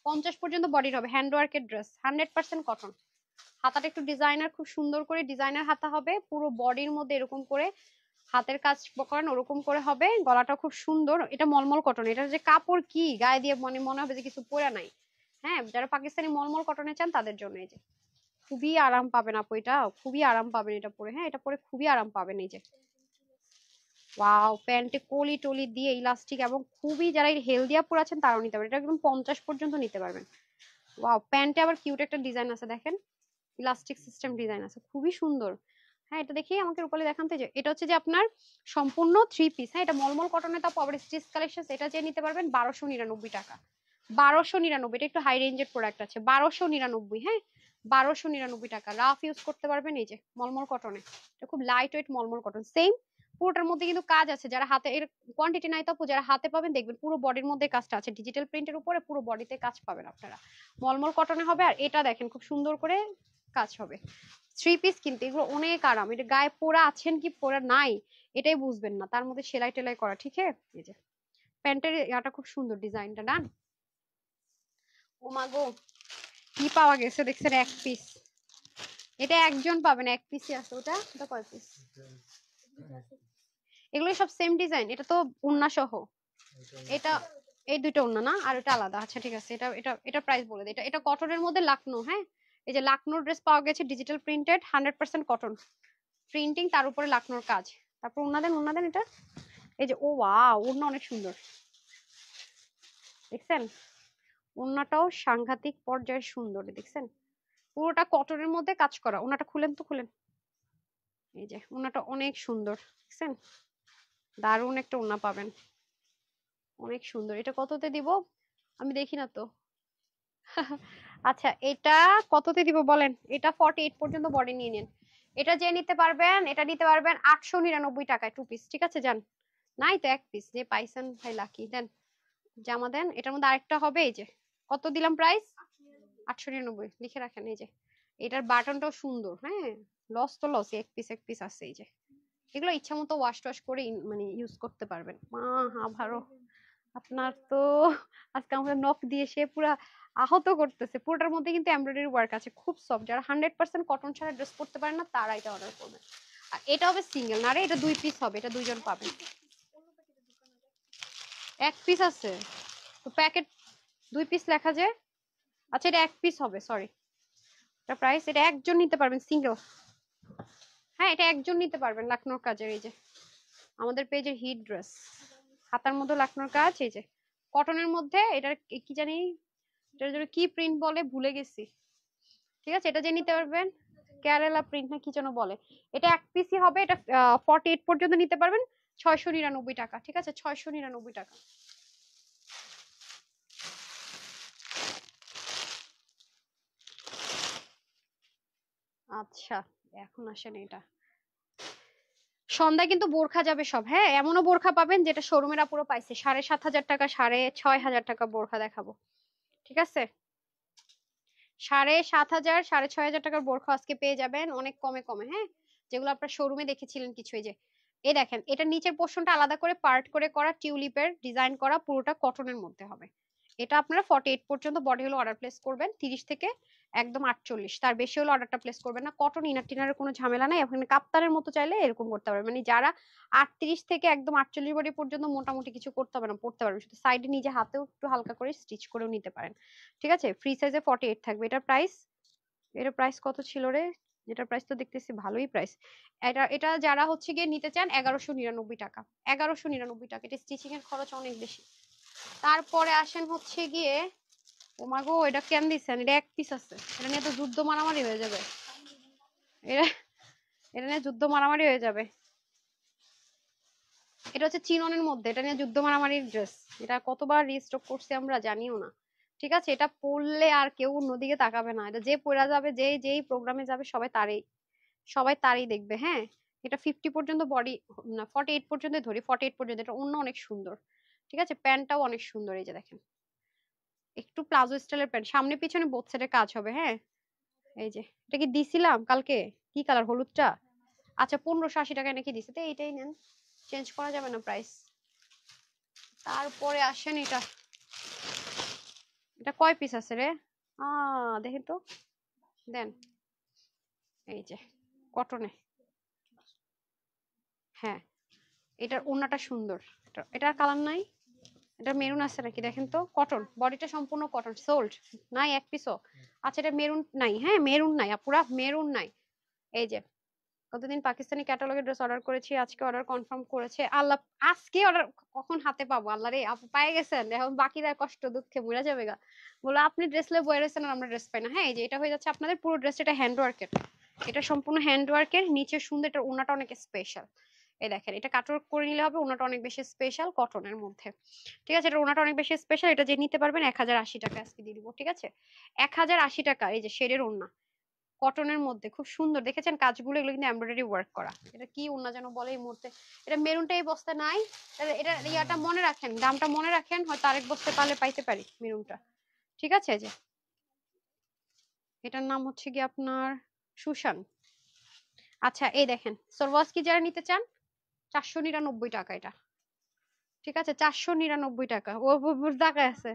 50 পর্যন্ত বডির হবে, হ্যান্ড ওয়ার্কের ড্রেস, 100% কটন। হাতাটা একটু ডিজাইনার, খুব সুন্দর করে ডিজাইনার হাতা হবে, পুরো বডির মধ্যে এরকম করে হাতের কাজ করেন ওরকম করে হবে, গলাটা খুব সুন্দর। এটা মলমল কটন, এটা যে কাপড় কি গায়ে দিয়ে মানে মনে হবে যে কিছু পরে নাই। হ্যাঁ, যারা পাকিস্তানি মলমল কটনে চান তাদের জন্য এই যে, খুবই আরাম পাবেন আপু, এটা খুবই আরাম পাবেন এটা পরে। হ্যাঁ, এটা পরে খুবই আরাম পাবেন। এই যে ওয়াও, প্যান্টে কলি টলি দিয়ে ইলাস্টিক, এবং খুবই যারা হেলদি আপুর আছেন তারাও নিতে পারবেন, এটা একদম 50 পর্যন্ত নিতে পারবেন। ওয়াও, প্যান্টে আবার কিউট একটা ডিজাইন আছে, দেখেন ইলাস্টিক সিস্টেম ডিজাইন আছে, খুবই সুন্দর। হ্যাঁ, এটা দেখি আমাকে রূপালী দেখাতে, যে এটা হচ্ছে যে আপনার সম্পূর্ণ থ্রি পিস। হ্যাঁ, এটা মলমল কটনের, তারপর আবার স্টিচ কালেকশন, এটা যে নিতে পারবেন 1299 টাকা। 1299, এটা একটু হাই রেঞ্জের প্রোডাক্ট আছে, 1299। হ্যাঁ, 1299 টাকা, রাফ ইউজ করতে পারবেন। এই যে মলমল কটনে, এটা খুব লাইট ওয়েট মলমল কটন, সেম পুরোটার মধ্যে কিন্তু কাজ আছে, যারা হাতে এর কোয়ান্টিটি নাই তো যারা হাতে পাবেন দেখবেন পুরো বডির মধ্যে কাজটা আছে, ডিজিটাল প্রিন্টের উপরে পুরো বডিতে কাজ পাবেন আপনারা, মলমল কটনে হবে। আর এটা দেখেন খুব সুন্দর করে কাজ হবে, 3 পিস কিন্তু এগুলো অনেক আরাম, এটা গায়ে পরা আছেন কি পরা নাই এটাই বুঝবেন না, তার মধ্যে সেলাই টেলাই করা, ঠিক আছে। এই যে প্যান্টের ইয়াটা খুব সুন্দর ডিজাইনটা না, ও মা গো কি পাওয়া গেছে দেখছেন, 1 পিস, এটা একজন পাবেন, 1 পিসই আছে, ওটা কয় পিস, এগুলো সব সেম ডিজাইন, এটা তো ওন্না সহ, এটা এই দুটো ওন্না না, আর এটা আলাদা, আচ্ছা ঠিক আছে, এটা এটা এটা প্রাইস বলে দিই, এটা এটা কটনের মধ্যে লাকনো, হ্যাঁ এই যে লাকনোর ড্রেস পাওয়া গেছে, ডিজিটাল প্রিন্টেড 100% কটন প্রিন্টিং, তার উপরে লাকনোর কাজ, তারপর ওন্না দেন এটা, এই যে ও ওয়াও ওন্না অনেক সুন্দর দেখছেন, ওন্নাটাও সাংঘাতিক পর্যায়ে সুন্দর দেখছেন, পুরোটা কটনের মধ্যে কাজ করা, ওন্নাটা খুলেন তো খুলেন, এই যে ওন্নাটা অনেক সুন্দর দেখছেন, দারুণ একটা ওন্না পাবেন, অনেক সুন্দর, এটা কততে দিব আমি দেখি না তো আচ্ছা এটা কততে দিব বলেন, এটা 48 পর্যন্ত বডি নিয়ে নেন, এটা যে নিতে পারবেন এটা নিতে পারবেন 899 টাকায় 2 পিস, ঠিক আছে যান, নাই তো 1 পিস, যে পাইছেন ভাই লাকি, দেন জামা দেন, এটার মধ্যে আরেকটা হবে, এই যে কত দিলাম প্রাইস 899, লিখে রাখেন, এই যে এটার বাটনটাও সুন্দর, হ্যাঁ লস তো লস, 1 পিস আছে, এই যে এগুলো ইচ্ছা মতো ওয়াশ টোয়াশ করে মানে ইউজ করতে পারবেন, মা হা ভালো, আপনার তো আজকে আমাদের নখ দিয়ে সে পুরা আহত করতেছে, পুরোটার মধ্যে কিন্তু এমব্রয়ডারি ওয়ার্ক আছে, খুব সফট, যারা 100% কটন ছাড়া ড্রেস পরতে পারেন না তারা এটা অর্ডার করবেন, আর এটা হবে সিঙ্গেল না রে, এটা 2 পিস হবে, এটা দুইজন পাবেন, 1 পিস আছে তো প্যাকেট 2 পিস লেখা যায়, আচ্ছা এটা 1 পিস হবে, সরি, এটা প্রাইস, এটা একজন নিতে পারবেন সিঙ্গেল, হ্যাঁ এটা একজন নিতে পারবেন, লাকনোর কাজের, এই যে আমাদের পেজের হিট ড্রেস, হাতার মধ্যে লাকনোর কাজ, এই যে কটনের মধ্যে, এটার কি জানি এটার জন্য কি প্রিন্ট বলে ভুলে গেছি, ঠিক আছে, এটা যে নিতে পারবেন কেরালা প্রিন্ট না কি যেন বলে, এটা 1 পিসই হবে, এটা 48 পর্যন্ত নিতে পারবেন 699 টাকা, ঠিক আছে 699 টাকা। আচ্ছা এখন আসেন, এটা সন্ধ্যায় কিন্তু বোরখা যাবে সব, হ্যাঁ এমনও বোরখা পাবেন যেটা শোরুমের আপুরো পাইছে 7,500 টাকা, 6,500 টাকা বোরখা দেখাবো, ঠিক আছে 7,500 6,500 টাকার বোরখা আজকে পেয়ে যাবেন অনেক কমে কমে, হ্যাঁ যেগুলো আপনার শোরুমে দেখেছিলেন কিছু, এই যে এই দেখেন এটা নিচের পোর্শনটা আলাদা করে পার্ট করে করা, টিউলিপের ডিজাইন করা, পুরোটা কটনের মধ্যে হবে, এটা আপনারা 48 পর্যন্ত বডি হলো অর্ডার প্লেস করবেন, 30 থেকে একদম 48, তার বেশি হলো অর্ডারটা প্লেস করবেন না, কটন ইনার টিনারের কোনো ঝামেলা নাই, এখানে কাপ্তানের মতো চাইলে এরকম করতে পারবেন, মানে যারা 38 থেকে একদম 48 বডি পর্যন্ত মোটামুটি কিছু করতে হবে না, পড়তে পারবেন, শুধু সাইডে নিজে হাতেও একটু হালকা করে স্টিচ করেও নিতে পারেন, ঠিক আছে ফ্রি সাইজে 48 থাকবে, এটার প্রাইস কত ছিল রে, এটার প্রাইস তো দেখতেছি ভালোই প্রাইস, এটা এটা যারা হচ্ছে গিয়ে নিতে চান 1199 টাকা, 1199 টাকা, এটা স্টিচিং এর খরচ অনেক বেশি। তারপরে আসেন হচ্ছে গিয়ে, ও মা গো এটা কেন দিচ্ছেন, এটা 1 পিস আছে, এটা নিয়ে তো যুদ্ধ মারামারি হয়ে যাবে, এটা এটা নিয়ে যুদ্ধ মারামারি হয়ে যাবে, এটা হচ্ছে চিননের মধ্যে, এটা নিয়ে যুদ্ধ মারামারির ড্রেস, এটা কতবার রিস্টক করছি আমরা জানিও না, ঠিক আছে এটা পরলে আর কেউ অন্যদিকে তাকাবে না, এটা যে পরা যাবে, যে যেই প্রোগ্রামে যাবে সবাই তারই দেখবে, হ্যাঁ এটা 50 পর্যন্ত বডি, না 48 পর্যন্ত ধরি, 48 পর্যন্ত, এটা অন্য অনেক সুন্দর, ঠিক আছে প্যান্টটাও অনেক সুন্দর, এই যে দেখেন একটু প্লাজো স্টাইলের প্যান্ট, সামনে পিছনে বোথ সাইডে কাজ হবে, হ্যাঁ এই যে এটা কি দিছিলাম কালকে, কি কালার হলুদটা, আচ্ছা 1580 টাকায় নাকি দিছে, তো এইটাই নেন, চেঞ্জ করা যাবে না প্রাইস। তারপরে আসেন এটা, এটা কয় পিস আছে রে, দেখি তো, দেন এই যে কটনে, হ্যাঁ এটার ওড়নাটা সুন্দর, এটার কালার নাই, এটা মেরুন আছে নাকি দেখেন তো, কটন বডিটা সম্পূর্ণ কটন, সোল্ড নাই 1 পিসও, আচ্ছা এটা মেরুন নাই, হ্যাঁ মেরুন নাই পুরা মেরুন নাই, এই যে কতদিন পাকিস্তানি ক্যাটালগের ড্রেস অর্ডার করেছি, আজকে অর্ডার কনফার্ম করেছে আল্লাহ, আজকে অর্ডার কখন হাতে পাবো আল্লাহ রে, আপু পায়ে গেছেন, এখন বাকিরা কষ্ট দুঃখে মরে যাবে গা, বলো আপনি ড্রেস লে বয়ে রয়েছেন আর আমরা ড্রেস পাই না, হ্যাঁ এই যে এটা হয়ে যাচ্ছে আপনাদের পুরো ড্রেস, এটা হ্যান্ড ওয়ার্কের, এটা সম্পূর্ণ হ্যান্ড ওয়ার্কের, নিচে সুন্দর, এটা ওনাটা অনেক স্পেশাল, এই দেখেন এটা কাটওয়ার্ক করে নিলে হবে, ওনাটা অনেক বেশি স্পেশাল কটনের মধ্যে, ঠিক আছে এটা ওনাটা অনেক বেশি স্পেশাল, এটা যে নিতে পারবেন 1080 টাকা আজকে দিয়ে দিব, ঠিক আছে 1080 টাকা, এই যে শেডের ওড়না, কটনের মধ্যে খুব সুন্দর দেখেছেন কাজগুলো, এগুলো কিন্তু এমব্রয়ডারি ওয়ার্ক করা। এটা কি ওন্না যেন বলে এই মুহূর্তে, এটা মেরুনটা এই বস্তা নাই, এটা ইয়াটা মনে রাখেন, দামটা মনে রাখেন, হয়তো আরেক বস্তা পালে পাইতে পারি মেরুনটা। ঠিক আছে, যে এটার নাম হচ্ছে কি আপনার সুশান। আচ্ছা এই দেখেন সোরওয়াস্কি যারা নিতে চান 499 টাকা এটা। ঠিক আছে 499 টাকা, ও টাকা আছে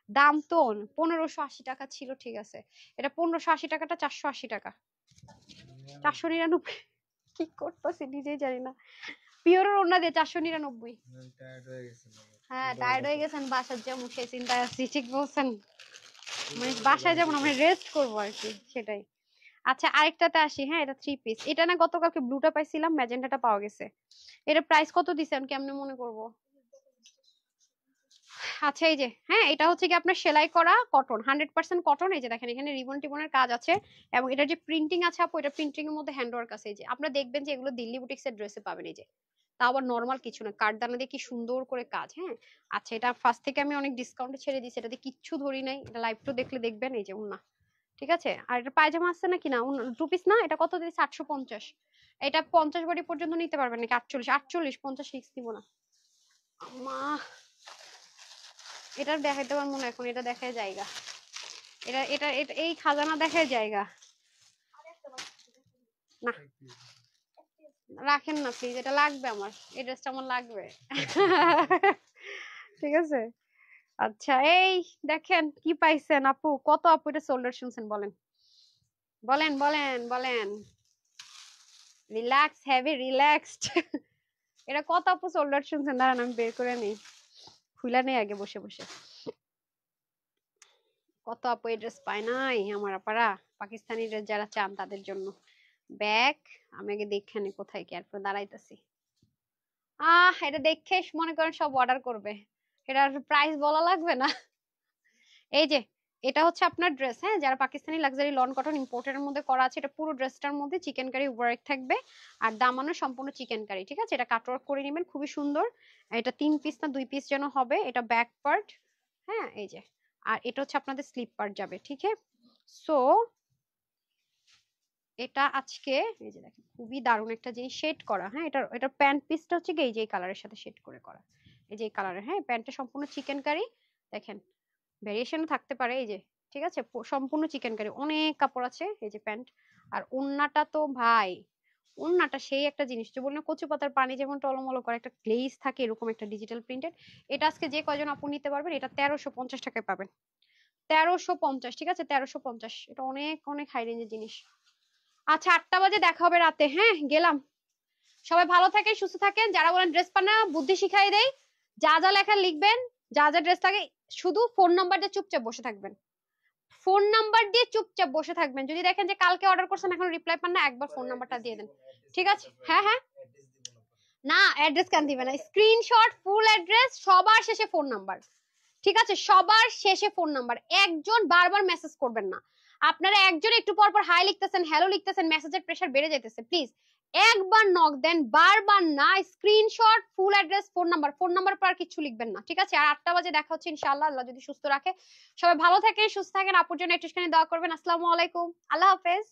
দাম তো 1580 টাকা ছিল। ঠিক আছে এটা 1580 টাকাটা 480 টাকা, 499 কি করতেছি নিজেই জানি না। পিওরের ওড়না দিয়ে 499। হ্যাঁ টায়ার্ড হয়ে গেছেন, বাসার যেমন সেই চিন্তায় আছি। ঠিক বলছেন, মানে বাসায় যেমন আমরা রেস্ট করবো আর কি, সেটাই। আচ্ছা আরেকটাতে আসি, হ্যাঁ এটা 3 পিস, এটা না গতকালকে ব্লুটা পাইছিলাম, ম্যাজেন্টাটা পাওয়া গেছে। এটা প্রাইস কত দিছেন কেমনে মনে করব? আচ্ছা এই যে হ্যাঁ এটা হচ্ছে কি আপনার সেলাই করা কটন, 100% কটন। এই যে দেখেন এখানে রিবন টিবনের কাজ আছে, এবং এটার যে প্রিন্টিং আছে আপু, এটা প্রিন্টিং এর মধ্যে হ্যান্ড ওয়ার্ক আছে। এই যে আপনারা দেখবেন যে এগুলো দিল্লি বুটিক্স এর ড্রেসে পাবেন। এই যে তাও আবার নরমাল কিছু না, কাঠদানা দিয়ে কি সুন্দর করে কাজ। হ্যাঁ আচ্ছা এটা ফার্স্ট থেকে আমি অনেক ডিসকাউন্টে ছেড়ে দিয়েছি, এটাতে কিচ্ছু ধরি নাই, এটা লাইভ তো দেখলে দেখবেন। এই যে উন্না, ঠিক আছে। আর এটা পায়জামা আছে নাকি না, 2 পিস না, এটা কত দিয়েছে 850। এটা 50 বডি পর্যন্ত নিতে পারবেন নাকি? 48 48 50 6 দিব না মা। এটা দেখাইতে পারবো না এখন, এটা দেখায় জায়গা, এটা এটা এই খাজানা দেখায় জায়গা না। রাখেন না প্লিজ, এটা লাগবে আমার, এই ড্রেসটা আমার লাগবে। ঠিক আছে আচ্ছা এই দেখেন কি পাইছেন আপু, কত আপু এটা শোল্ডার শুনছেন বলেন বলেন বলেন বলেন। Relax, heavy relaxed. এটা কত আপু শোল্ডার শুনছেন, দাঁড়ান আমি বের করে নিই, খুলে নেই আগে বসে বসে। কত আপু এই ড্রেস পায় নাই আমার আপারা, পাকিস্তানি ড্রেস যারা চান তাদের জন্য। ব্যাগ আমি আগে দেখে নি কোথায় কি, এরপর দাঁড়াইতেছি। এটা দেখে মনে করেন সব অর্ডার করবে, এটার প্রাইস বলা লাগবে না। এই যে এটা হচ্ছে আপনার ড্রেস, হ্যাঁ যারা পাকিস্তানি লাক্সারি লন কটন ইম্পোর্টের মধ্যে করা আছে, এটা পুরো ড্রেসটার মধ্যে চিকেন কারি ওয়ার্ক থাকবে, আর দামানো সম্পূর্ণ চিকেন কারি। ঠিক আছে এটা কাটওয়ার্ক করে নেবেন, খুবই সুন্দর। এটা 3 পিস না 2 পিস যেন হবে, এটা ব্যাক পার্ট। হ্যাঁ এই যে, আর এটা হচ্ছে আপনাদের স্লিপ পার্ট যাবে। ঠিক আছে সো এটা আজকে এই যে দেখেন খুবই দারুণ একটা জিনিস শেড করা। হ্যাঁ এটা প্যান্ট পিসটা হচ্ছে এই যে কালারের সাথে শেড করে করা, এই যে কালারের। হ্যাঁ প্যান্টটা সম্পূর্ণ চিকেন কারি, দেখেন ভেরিয়েশন থাকতে পারে। এই যে ঠিক আছে সম্পূর্ণ চিকেন কারি, অনেক কাপড় আছে। এই যে প্যান্ট, আর ওন্নাটা তো ভাই, ওন্নাটা সেই একটা জিনিস, যে বললেন কচু পাতার পানি যেমন টলমল করে একটা গ্লেজ থাকে, এরকম একটা ডিজিটাল প্রিন্টেড। এটা আজকে যে কয়জন আপু নিতে পারবেন, এটা 1350 টাকায় পাবেন। 1350, ঠিক আছে 1350, এটা অনেক অনেক হাই রেঞ্জের জিনিস। আচ্ছা 8টা বাজে দেখা হবে রাতে, হ্যাঁ গেলাম। সবাই ভালো থাকেন সুস্থ থাকেন, যারা বলেন ড্রেস পান না বুদ্ধি শিখাই দেই, যা যা লেখা লিখবেন, যা যা ড্রেস লাগে, শুধু ফোন নাম্বার দিয়ে চুপচাপ বসে থাকবেন, ফোন নাম্বার দিয়ে চুপচাপ বসে থাকবেন। যদি দেখেন যে কালকে অর্ডার করছেন এখন রিপ্লাই পান না, একবার ফোন নাম্বারটা দিয়ে দেন। ঠিক আছে হ্যাঁ হ্যাঁ, না অ্যাড্রেস কেন দিবে না, স্ক্রিনশট ফুল অ্যাড্রেস সবার শেষে ফোন নাম্বার। ঠিক আছে সবার শেষে ফোন নাম্বার, একজন বারবার মেসেজ করবেন না। আপনারা একজন একটু পর পর হাই লিখতেছেন হ্যালো লিখতেছেন, মেসেজের প্রেসার বেড়ে যাইতেছে। প্লিজ একবার নক দেন, বারবার না। Screenshot full address phone number, phone number পর আর কিছু লিখবেন না। ঠিক আছে আর 8টা বাজে দেখা হচ্ছে ইনশাআল্লাহ, আল্লাহ যদি সুস্থ রাখে। সবাই ভালো থাকেন সুস্থ থাকেন, আপুর জন্য একটুখানি দোয়া করবেন। আসসালামু আলাইকুম, আল্লাহ হাফেজ।